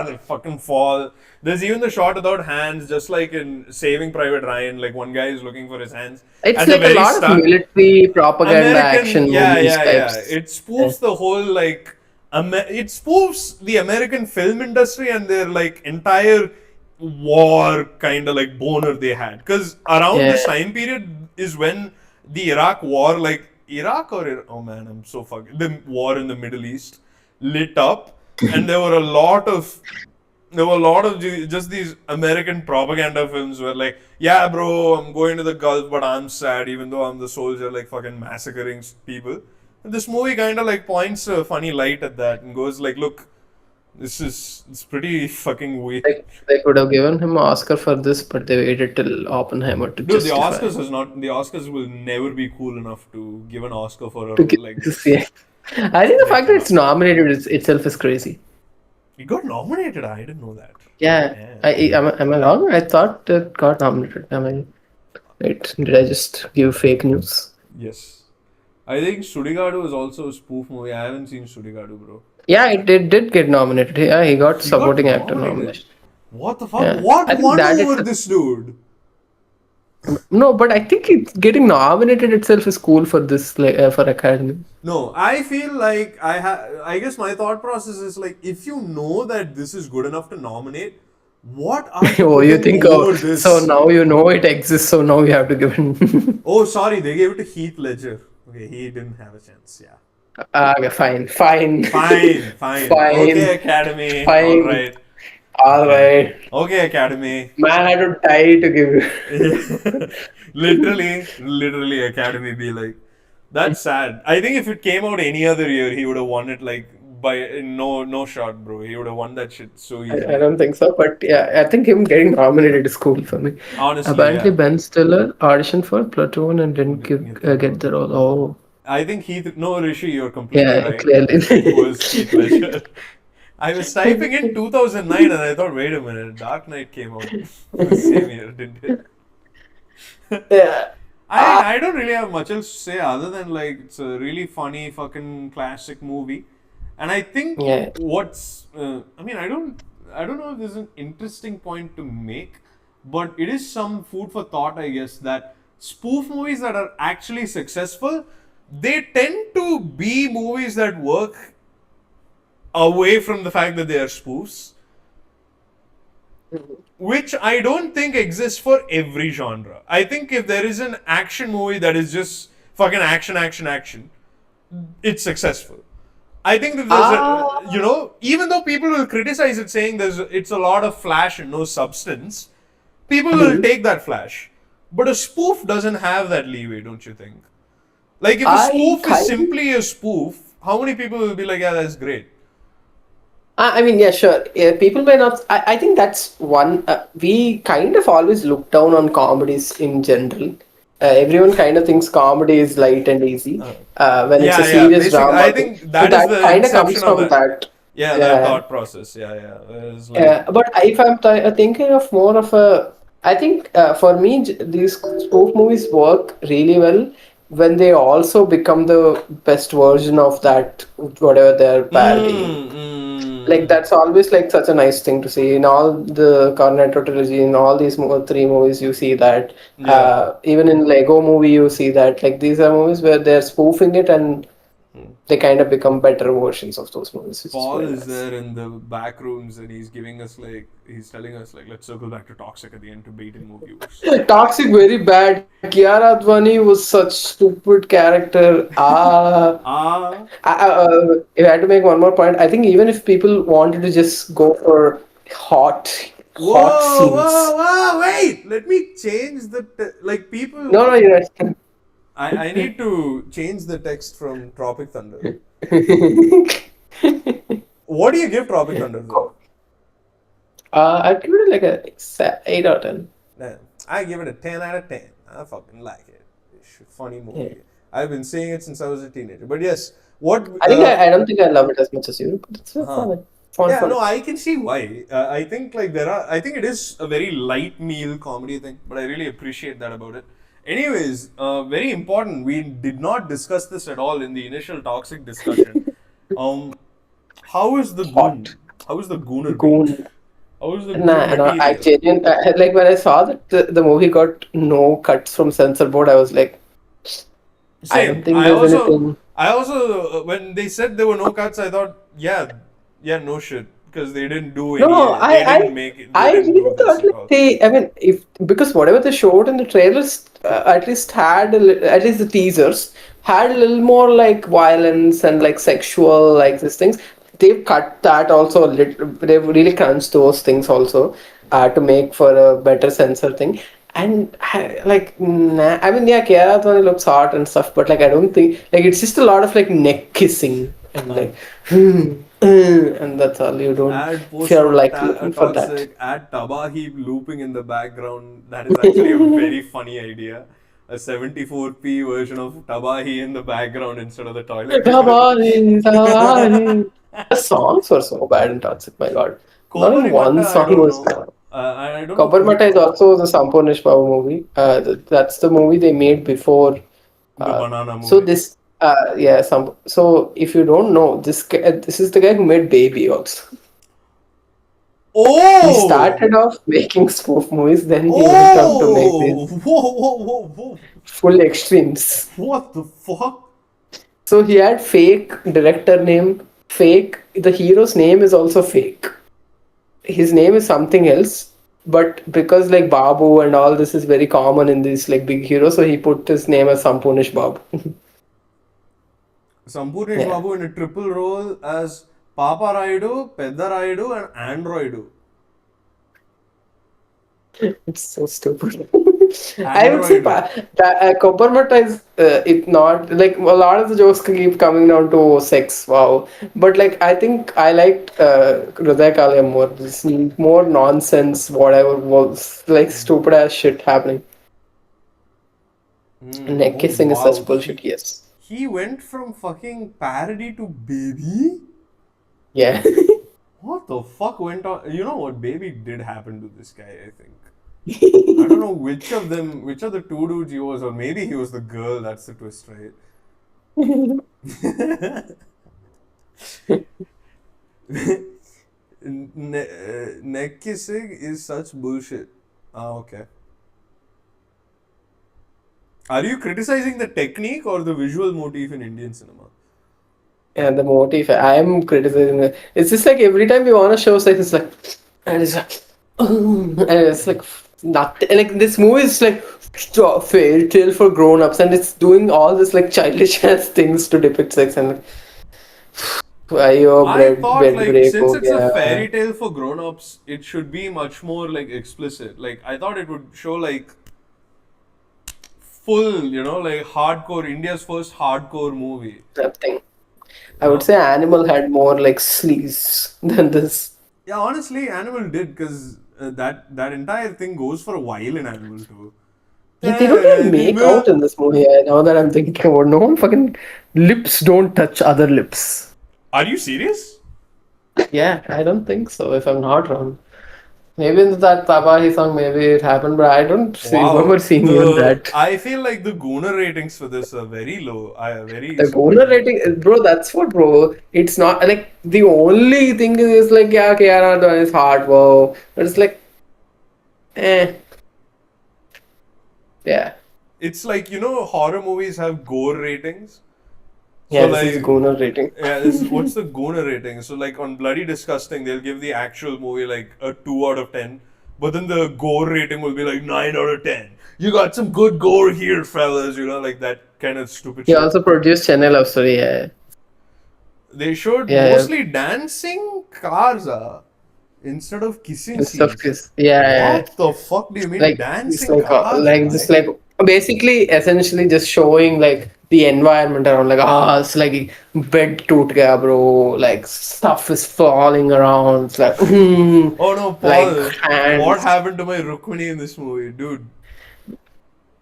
S1: they fucking fall. There's even the shot without hands, just like in Saving Private Ryan. Like one guy is looking for his hands.
S2: It's
S1: At the
S2: like a
S1: very
S2: lot
S1: start.
S2: of military propaganda action
S1: Yeah,
S2: movies
S1: yeah, yeah.
S2: types.
S1: It spoofs the whole like, it spoofs the American film industry and their like entire war kind of like boner they had. Because around this
S2: Yeah.
S1: time period is when the Iraq war, like Iraq or oh man, I'm so fucking the war in the Middle East lit up, and there were a lot of just these American propaganda films where like, yeah, bro, I'm going to the Gulf, but I'm sad, even though I'm the soldier, like fucking massacring people. And this movie kind of like points a funny light at that and goes like, look, it's pretty fucking weird.
S2: Like they could have given him an Oscar for this, but they waited till Oppenheimer to
S1: Dude, the
S2: justify.
S1: Oscars will never be cool enough to give an Oscar for a
S2: To
S1: role
S2: give
S1: like
S2: this,
S1: this.
S2: yeah. I think the fact that it's nominated itself is crazy.
S1: It got nominated. I didn't know that.
S2: Yeah. Am I wrong? I thought it got nominated. Am I right? Did I just give fake news?
S1: Yes. I think Sudigadu is also a spoof movie. I haven't seen Sudigadu, bro.
S2: Yeah, it did get nominated. Yeah, he got supporting
S1: got
S2: actor
S1: nominated.
S2: nomination.
S1: What the fuck?
S2: Yeah. I
S1: What
S2: think
S1: won
S2: that
S1: over
S2: is-
S1: this dude?
S2: No, but I think getting nominated itself is cool for this for Academy.
S1: No, I feel like I guess my thought process is like, if you know that this is good enough to nominate, what are you
S2: Oh, you
S1: putting
S2: think
S1: over this?
S2: so now you know it exists, so now you have to give it.
S1: Oh, sorry, they gave it to Heath Ledger. Okay, he didn't have a chance. Yeah.
S2: Okay, fine.
S1: Fine.
S2: Fine.
S1: Okay, Academy.
S2: Fine.
S1: All right.
S2: All right.
S1: Okay, Academy.
S2: Man had to die to give you.
S1: literally, Academy be like, that's sad. I think if it came out any other year, he would have won it like by no shot, bro. He would have won that shit so easy.
S2: I don't think so, but yeah, I think him getting nominated is cool for me.
S1: Honestly,
S2: Apparently,
S1: yeah.
S2: Ben Stiller auditioned for Platoon and didn't get the role. Oh,
S1: I think Rishi, you're completely
S2: yeah,
S1: right.
S2: clearly.
S1: It was Heath Ledger. I was typing in 2009 and I thought, wait a minute, Dark Knight came out the same year, didn't it?
S2: Yeah.
S1: I don't really have much else to say other than like it's a really funny fucking classic movie, and I think
S2: Yeah.
S1: what's I don't know if there's an interesting point to make but it is some food for thought, I guess, that spoof movies that are actually successful, they tend to be movies that work away from the fact that they are spoofs, which I don't think exists for every genre. I think if there is an action movie that is just fucking action, action, action, it's successful. I think that there's
S2: Ah,
S1: a, even though people will criticize it saying it's a lot of flash and no substance, people will take that flash. But a spoof doesn't have that leeway, don't you think? Like if a
S2: I
S1: spoof is
S2: kind
S1: simply a spoof, how many people will be like, yeah, that's great?
S2: I mean, yeah, sure. Yeah, people may not. I think that's one. We kind of always look down on comedies in general. Everyone kind of thinks comedy is light and easy when it's a
S1: Yeah, yeah.
S2: serious
S1: Basic. I
S2: drama thing.
S1: think
S2: So
S1: that is
S2: that
S1: the
S2: kind of comes
S1: inception of
S2: from
S1: that.
S2: that.
S1: Yeah, that
S2: Yeah.
S1: thought process. Yeah, yeah. Whereas like,
S2: But if I'm thinking of more of a, I think for me, these spoof movies work really well when they also become the best version of that, whatever they're parodying. Like that's always like such a nice thing to see in all the Cornetto trilogy, in all these three movies. You see that
S1: yeah.
S2: even in Lego movie, you see that like these are movies where they're spoofing it and they kind of become better versions of those movies, which is
S1: Paul
S2: very
S1: is
S2: nice.
S1: there in the back rooms and he's giving us like he's telling us like let's circle back to Toxic at the end to bait in more viewers.
S2: Toxic, very bad. Kiara Advani was such stupid character.
S1: Ah,
S2: If I had to make one more point, I think even if people wanted to just go for hot
S1: whoa, whoa,
S2: scenes.
S1: whoa! Wait, let me change the like people.
S2: No, no, you're right.
S1: I need to change the text from Tropic Thunder. What do you give Tropic Thunder though?
S2: I'd give it like a 8 out of 10.
S1: Nah, I give it a 10 out of 10. I fucking like it. It's a funny
S2: Yeah.
S1: movie. I've been seeing it since I was a teenager. But yes, what
S2: I think I don't think I love it as much as you, but it's
S1: huh.
S2: fun. Fun,
S1: Yeah,
S2: fun.
S1: no, I can see why. I think like I think it is a very light meal comedy thing, but I really appreciate that about it. Anyways, very important. We did not discuss this at all in the initial toxic discussion. Um, how is the goon?
S2: Hot.
S1: How is the gooner beat?
S2: Goon.
S1: How is the good
S2: Nah, no, I
S1: material?
S2: genuinely, like when I saw that the movie got no cuts from censor board, I was like, I don't
S1: Same.
S2: think there's anything.
S1: I also, when they said there were no cuts, I thought, yeah, yeah, no shit, because they didn't do
S2: No,
S1: they didn't make it, they
S2: I
S1: didn't
S2: really
S1: do this
S2: thought
S1: at
S2: like
S1: all.
S2: they, I mean, if because whatever they showed in the trailers, at least had at least the teasers had a little more like violence and like sexual like these things. They've cut that also. They've really crunched those things also to make for a better sensor thing. And like, nah, I mean, yeah, Kiara Advani looks hot and stuff, but like, I don't think like it's just a lot of like neck kissing and
S1: Huh.
S2: like, and that's all. You don't
S1: Add
S2: if you're
S1: post-rock
S2: like looking for that.
S1: toxic, add Tabahi looping in the background. That is actually a very funny idea. A 74p version of Tabahi in the background instead of the toilet paper.
S2: Tabari, Tabari. The songs were so bad in Toxic, my god. Not in
S1: Kobari
S2: one
S1: Matta, I
S2: song
S1: don't
S2: was.
S1: know. I don't know
S2: Copper
S1: who.
S2: Mata is also the Samponish Babu movie. That's the movie they made before.
S1: The
S2: Uh,
S1: banana
S2: so
S1: movie.
S2: this, yeah, so if you don't know, this is the guy who made Baby also. He
S1: Oh!
S2: started off making spoof movies, then he went on to make these
S1: Oh! Whoa, whoa, whoa, whoa.
S2: full extremes.
S1: What the fuck?
S2: So he had fake director name, fake. The hero's name is also fake. His name is something else, but because like Babu and all this is very common in these like big heroes, so he put his name as Sampunish Babu.
S1: Sampurnish
S2: Yeah,
S1: Babu in a triple role as Papa Raidu, Pedda Raidu, and Androidu.
S2: it's so stupid. I would say
S1: Androidu.
S2: that Komparmata is it not like a lot of the jokes keep coming down to sex. Wow, but like I think I liked Hriday Kalya more. This more nonsense, whatever was like stupid ass shit happening. Neck
S1: Oh
S2: kissing is
S1: wow.
S2: such bullshit. Yes.
S1: He went from fucking parody to baby?
S2: Yeah.
S1: What the fuck went on? You know what? Baby did happen to this guy, I think. I don't know which of them, which of the two dudes he was, or maybe he was the girl. That's the twist, right? Neck kissing is such bullshit. Okay. Are you criticizing the technique or the visual motif in Indian cinema?
S2: And the motif, I am criticizing it. It's just like every time we want to show, it's like, and it's like, and it's like nothing. Like this movie is like fairy tale for grown-ups, and it's doing all this like childish ass things to depict sex and like, your
S1: I thought
S2: bed
S1: like
S2: break,
S1: since
S2: oh
S1: it's a
S2: yeah.
S1: fairy tale for grown-ups, it should be much more like explicit. Like I thought it would show like full, like hardcore India's first hardcore movie.
S2: Nothing. I
S1: You
S2: would
S1: know?
S2: say Animal had more like sleaze than this.
S1: Yeah, honestly, Animal did because that entire thing goes for a while in Animal too.
S2: Yeah, they don't even make out in this movie. Now that I'm thinking about, no one fucking lips don't touch other lips.
S1: Are you serious?
S2: Yeah, I don't think so. If I'm not wrong, maybe in that Tabahi song, maybe it happened, but I don't remember
S1: Wow.
S2: seeing even that.
S1: I feel like the Gooner ratings for this are very low. Very
S2: The Gona
S1: surprising.
S2: rating, bro, that's what, bro. It's not like the only thing is like, yeah, Kiara Advani is hard, wow. But it's like, eh, yeah.
S1: It's like, horror movies have gore ratings. So
S2: Yeah, this is
S1: like,
S2: Gona rating.
S1: yeah, what's the Gooner rating? So like on Bloody Disgusting, they'll give the actual movie like a 2 out of 10. But then the gore rating will be like 9 out of 10. You got some good gore here, fellas, like that kind of stupid
S2: He
S1: shit.
S2: also produced Chennai Love Story, yeah.
S1: They showed
S2: Yeah, yeah.
S1: mostly dancing cars instead of kissing
S2: Instead of
S1: scenes.
S2: kiss. Yeah, yeah, yeah.
S1: What the fuck do you mean
S2: Like it's
S1: dancing cars,
S2: like just
S1: bhai?
S2: like basically essentially just showing like the environment around like it's like bed toot gaya bro, like stuff is falling around, it's like
S1: Oh no,
S2: like
S1: Paul. What
S2: hands,
S1: happened to my Rukmini in this movie, dude?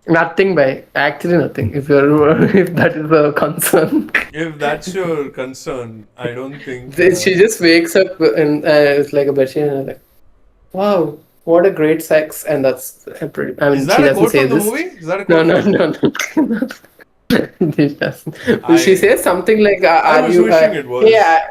S2: nothing by actually nothing if you're if that is a concern.
S1: If that's your concern, I don't think.
S2: Then she just wakes up and it's like a bedsheet and like, wow, what a great sex, and that's pretty. I
S1: Is
S2: mean, she
S1: that a
S2: doesn't
S1: quote
S2: say
S1: from the
S2: this.
S1: movie? Is that a
S2: No,
S1: quote
S2: no,
S1: from the movie?
S2: no, no. She doesn't. She
S1: I
S2: says something like,
S1: I
S2: "Are
S1: was
S2: you?"
S1: wishing it
S2: Yeah.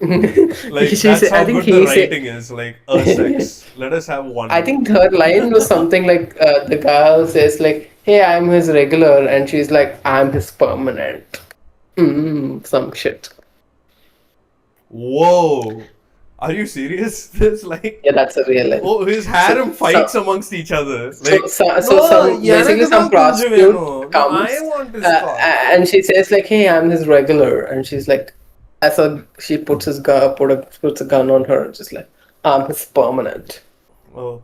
S1: was. Like
S2: She
S1: that's
S2: said, I
S1: how
S2: think
S1: good the
S2: he said.
S1: writing is. Like a sex. Let us have
S2: I
S1: one.
S2: think her line was something like the girl says like, "Hey, I'm his regular," and she's like, "I'm his permanent." Some shit.
S1: Whoa. Are you serious? This like
S2: Yeah, that's a real line.
S1: oh his
S2: So,
S1: harem fights amongst each other. Like
S2: so
S1: no,
S2: some basically
S1: எனக்கு
S2: some
S1: தான் கொஞ்சம்
S2: prostitute
S1: வேணும். No, I
S2: comes
S1: want his cock.
S2: and she says like, "Hey, I'm his regular," and she's like, as a she puts his gun puts a gun on her, just like, "I'm his permanent."
S1: Oh.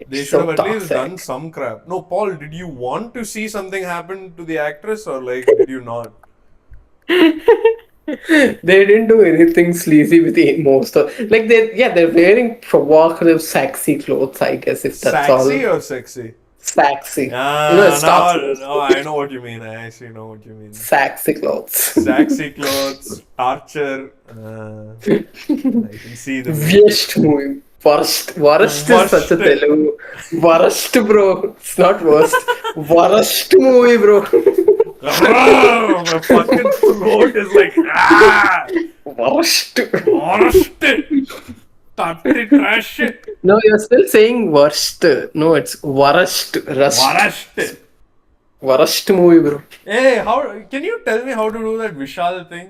S2: It's
S1: They should
S2: so
S1: have at least done
S2: toxic.
S1: some crap. No, Paul, did you want to see something happen to the actress or like did you not?
S2: They didn't do anything sleazy with most of like they're wearing provocative sexy clothes, I guess, if that's all.
S1: Sexy or sexy?
S2: Sexy.
S1: Ah,
S2: It's
S1: now
S2: toxic.
S1: no, I know what you mean. I actually know what you mean.
S2: Sexy clothes.
S1: Sexy clothes, torture. I can see the meme.
S2: Worst movie. Worst. Worst is such
S1: Worst.
S2: a Telugu. Worst, bro. It's not worst. Worst movie, bro.
S1: My fucking throat is like
S2: Worst.
S1: worst. Dirty trash.
S2: No, you're still saying worst. No, it's worst.
S1: Worst.
S2: Worst movie, bro.
S1: Hey, how can you tell me how to do that Vishal thing?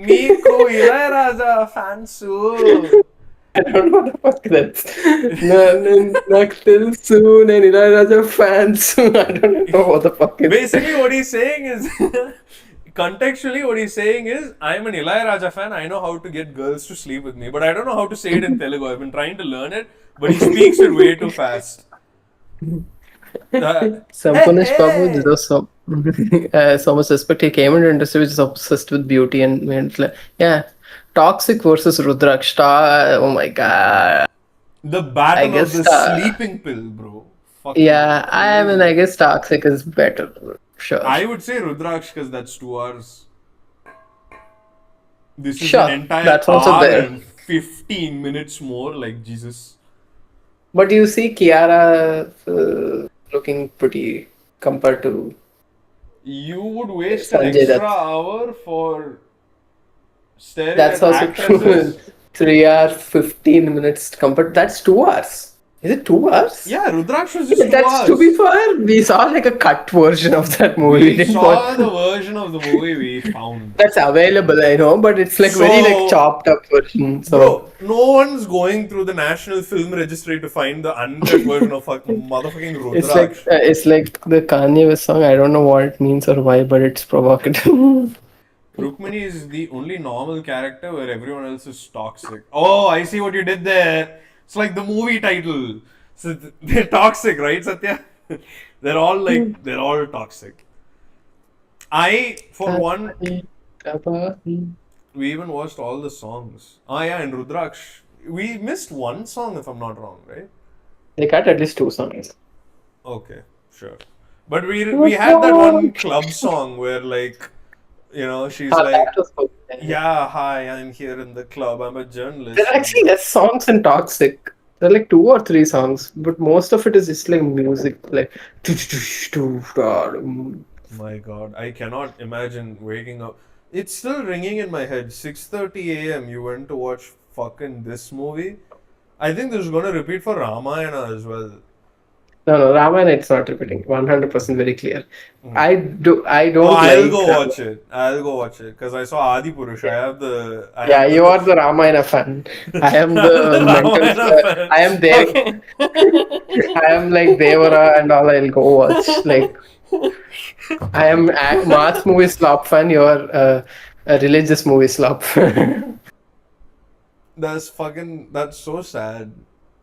S1: Meeku Ilayaraja fansu.
S2: I don't know what the fuck that's. నాకు తెలుసు నేను Ilaiyaraaja fans. I don't know what the fuck it's.
S1: Basically, what he's saying is, contextually, what he's saying is, I'm an Ilayaraja fan. I know how to get girls to sleep with me, but I don't know how to say it in Telugu. I've been trying to learn it, but he speaks it way too fast.
S2: Sampunish Babu deserves so much respect. He came into industry which is obsessed with beauty and it's like, yeah. Toxic versus Rudraksh. Oh my god.
S1: The battle
S2: I
S1: of
S2: guess
S1: the sleeping pill, bro. Fucking
S2: yeah, I mean,
S1: crazy.
S2: I guess Toxic is better. Sure.
S1: I would say Rudraksh because that's 2 hours. This is
S2: Sure,
S1: an entire
S2: that's also
S1: hour
S2: there.
S1: and 15 minutes more, like Jesus.
S2: But you see Kiara looking pretty compared to
S1: You would waste an
S2: Sanjay
S1: extra
S2: Dutt.
S1: hour for staring
S2: That's
S1: at
S2: also true.
S1: actresses.
S2: 3 hours, 15 minutes compared. That's 2 hours. Is it 2 hours?
S1: Yeah, Rudraksh was just 2
S2: That's, to
S1: hours.
S2: be fair, we saw like a cut version of that movie.
S1: We
S2: didn't
S1: saw
S2: watch-
S1: the version of the movie we found.
S2: That's available, I know, but it's like very like
S1: So-
S2: chopped up version. So
S1: Bro, no one's going through the National Film Registry to find the uncut version of motherfucking Rudraksh.
S2: it's like the Kanye West song. I don't know what it means or why, but it's provocative.
S1: Rukmini is the only normal character where everyone else is toxic. Oh, I see what you did there. It's like the movie title. So they're toxic, right, Satya? They're all toxic. For one, we even watched all the songs. Ah, yeah, and Rudraksh. We missed one song, if I'm not wrong, right?
S2: They cut at least 2 songs.
S1: Okay, sure. But we had that one club song where she's like,
S2: That was good.
S1: yeah, hi, I'm here in the club. I'm a journalist.
S2: There are actually less songs in Toxic. There are like 2 or 3 songs, but most of it is just like music, like.
S1: My God, I cannot imagine waking up. It's still ringing in my head. 6:30 a.m. You went to watch fucking this movie. I think this is gonna repeat for Ramayana as well.
S2: No, Ramayana, it's not repeating. 100% very clear. I don't
S1: Oh, I'll
S2: like
S1: go
S2: Ramayana.
S1: watch it. I'll go watch it because I saw Adi Purush. I have the. I
S2: Yeah,
S1: have
S2: you are the Ramayana fan. I am the mental.
S1: Ramayana
S2: I am there. I am like Devara and all. I'll go watch. Like, I am a mass movie slop fan. You are a religious movie slop.
S1: That's so sad.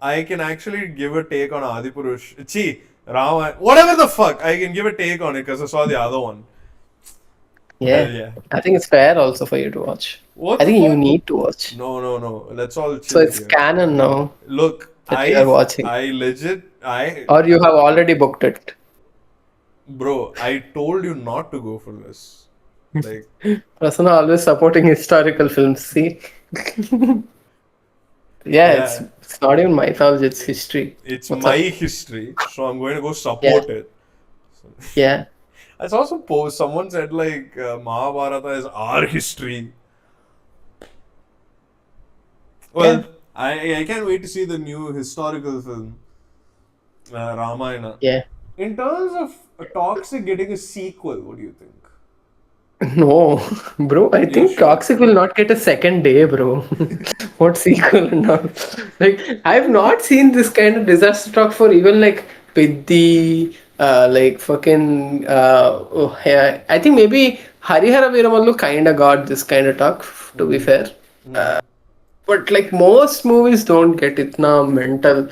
S1: I can actually give a take on Adi Purush. Rama, whatever the fuck. I can give a take on it because I saw the other one.
S2: Yeah, I think it's fair also for you to watch.
S1: What
S2: I
S1: the
S2: think you
S1: fuck?
S2: need to watch.
S1: No. Let's all chill
S2: So it's
S1: here.
S2: canon now,
S1: Look,
S2: that you are watching. Or you have already booked it.
S1: Bro, I told you not to go for this. Like,
S2: Prasanna always supporting historical films. See. Yeah, it's not even mythology, it's history.
S1: it's
S2: What's
S1: my
S2: up?
S1: history, so I'm going to go support it.
S2: Yeah.
S1: I saw some post. Someone said Mahabharata is our history. Well, I can't wait to see the new historical film, Ramayana.
S2: Yeah.
S1: In terms of Toxic getting a sequel, what do you think?
S2: No, bro, I think
S1: sure?
S2: Toxic will not get a second day, bro. What sequel and all? Like, I've not seen this kind of disaster talk for even like Piddi, like fucking. Yeah, I think maybe Harihara Veeramallu kinda got this kind of talk, to be fair. But like most movies don't get itna mental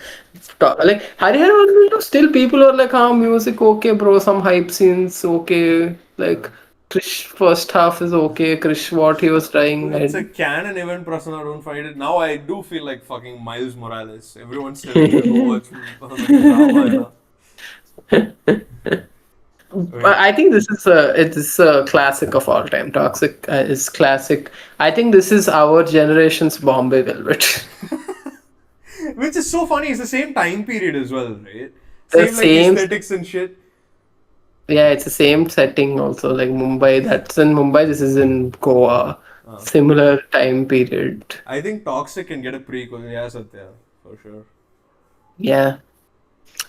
S2: talk. Like Harihara Veeramallu, still people are like, music okay, bro, some hype scenes okay, like. Krish first half is okay. Krish what he was trying.
S1: It's a canon event, Prasanna. Don't find it. Now I do feel like fucking Miles Morales. Everyone's telling me to go watch Ramayana.
S2: But I think this is a classic of all time. Toxic is classic. I think this is our generation's Bombay Velvet.
S1: Which is so funny. It's the same time period as well, right?
S2: The
S1: Same
S2: same-
S1: like aesthetics and shit.
S2: Yeah, it's the same setting also. Like Mumbai, that's in Mumbai. This is in Goa. Similar time period.
S1: I think Toxic can get a prequel. Yeah, Satya, for sure.
S2: Yeah,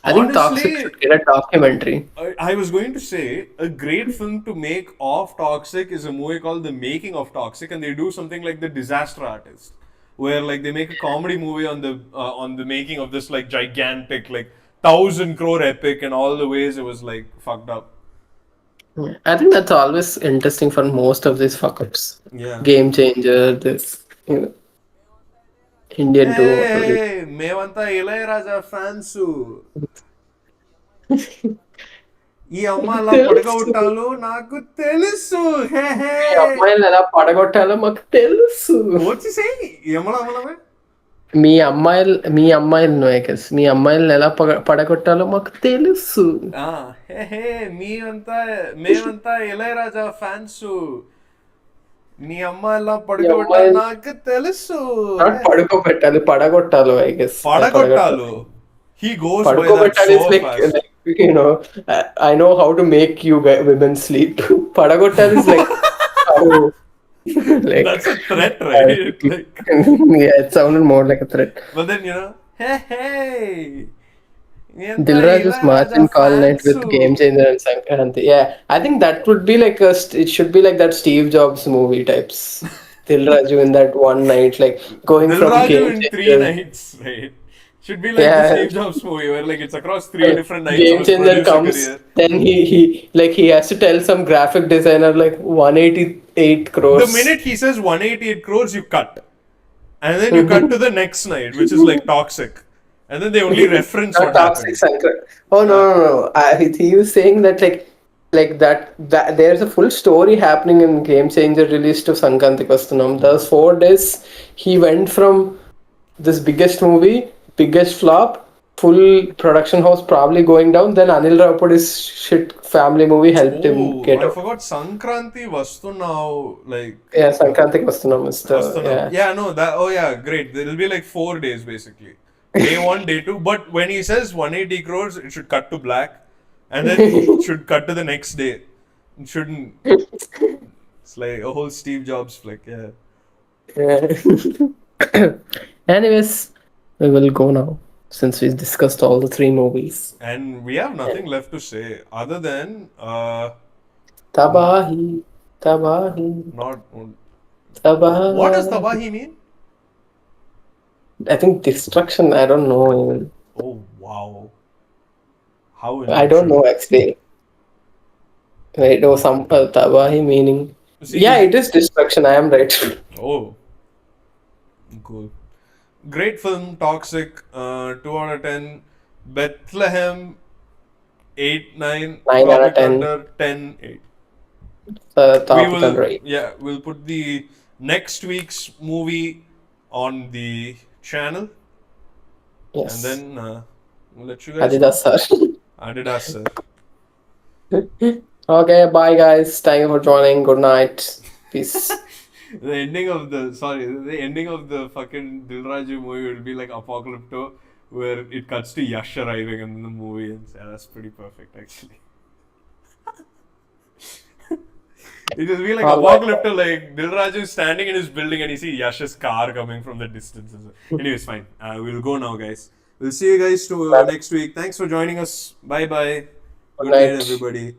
S2: I think Toxic
S1: Honestly,
S2: should get a documentary.
S1: I was going to say a great film to make of Toxic is a movie called The Making of Toxic, and they do something like The Disaster Artist, where like they make a comedy movie on the making of this like gigantic like 1,000 crore epic and all the ways it was like fucked up.
S2: Yeah. I think that's always interesting for most of these fuck ups.
S1: Yeah.
S2: Game Changer, this Indian too.
S1: Hey, మేమంతా Ilaiyaraaja fans ఈ అమ్మాయిలా పడగొట్టాలో నాకు తెలుసు హే హే
S2: అమ్మాయిలు ఎలా పడగొట్టాలో మాకు తెలుసు.
S1: వచ్చి సేయ్ యమలమలమే
S2: మీ అమ్మాయిలను ఐకస్ మీ అమ్మాయిలను ఎలా పడగొట్టాలో మాకు తెలుసు.
S1: హే హే మేమంతా ఇళయరాజా ఫ్యాన్స్ నీ అమ్మాయిలా పడగొట్టా నాకు తెలుసు
S2: పడుకోబెట్టాలి పడగొట్టాలి ఐగెస్
S1: పడగొట్టాలు he goes by that
S2: పడుకోబెట్టాలి
S1: so fast.
S2: I know how to make you women sleep. Padagotta is like, how,
S1: like that's a threat, right? Like,
S2: yeah, it sounded more like a threat.
S1: But then Hey! ఎంత
S2: Dilraju's
S1: Ilaiyaraaja
S2: Martin Call Night
S1: fans.
S2: with Game Changer and Sankranti. Yeah, I think that would be like it should be like that Steve Jobs movie types. Dilraju in that one night, like going from
S1: Dilraju
S2: Game
S1: in 3
S2: Changer.
S1: nights, right? Should be like the
S2: Yeah,
S1: Steve Jobs movie where like it's across 3 different nights of
S2: Game
S1: his
S2: Changer
S1: producer
S2: comes,
S1: career.
S2: then he has to tell some graphic designer like 188
S1: The
S2: crores.
S1: minute he says 188 crores, you cut. And then you cut to the next night, which is like toxic. And then they only reference
S2: Not
S1: what
S2: toxic
S1: happened.
S2: Sankar. Oh no. He was saying that like that there's a full story happening in Game Changer release to Sankranti Kastunam. Those 4 days he went from this biggest movie, biggest flop, full production house probably going down. Then Anil Raupadi's shit family movie helped him
S1: Oh,
S2: get
S1: I
S2: out.
S1: forgot Sankranti Vastu like
S2: Yeah, Sankranti Kastunam is the
S1: Vastanam.
S2: yeah.
S1: Yeah, no, that. Oh, yeah, great. It'll be like 4 days basically. Day one, day two. But when he says 180 crores, it should cut to black, and then it should cut to the next day. It shouldn't. It's like a whole Steve Jobs flick. Yeah.
S2: Yeah. Anyways, we will go now since we discussed all the 3 movies.
S1: And we have nothing left to say other than
S2: Tabahi, Tabahi,
S1: not.
S2: Tabahi.
S1: What does Tabahi mean?
S2: I think destruction. I don't know even.
S1: Oh wow! How
S2: I don't know actually. Wait, oh, some Tabahi meaning.
S1: See,
S2: Yeah, it is destruction. I am right.
S1: oh, cool. Great film, Toxic, 2 out of 10. Bethlehem, 8, 9.
S2: 9 out of
S1: Tropic
S2: 10.
S1: Thunder, 10, 8.
S2: Tropic Thunder 8.
S1: Yeah, we'll put the next week's movie on the channel.
S2: Yes.
S1: And then we'll let you guys
S2: Adidas sir.
S1: Adidas, sir.
S2: Okay, bye guys. Thank you for joining. Good night. Peace.
S1: The ending of the fucking Dilraju movie will be like Apocalypto, where it cuts to Yash arriving in the movie, and yeah, that's pretty perfect actually. It will be like Apocalypto, like Dilraju is standing in his building and you see Yash's car coming from the distance. Anyways, fine. We'll go now, guys. We'll see you guys next week. Thanks for joining us. Bye bye. Good night, everybody.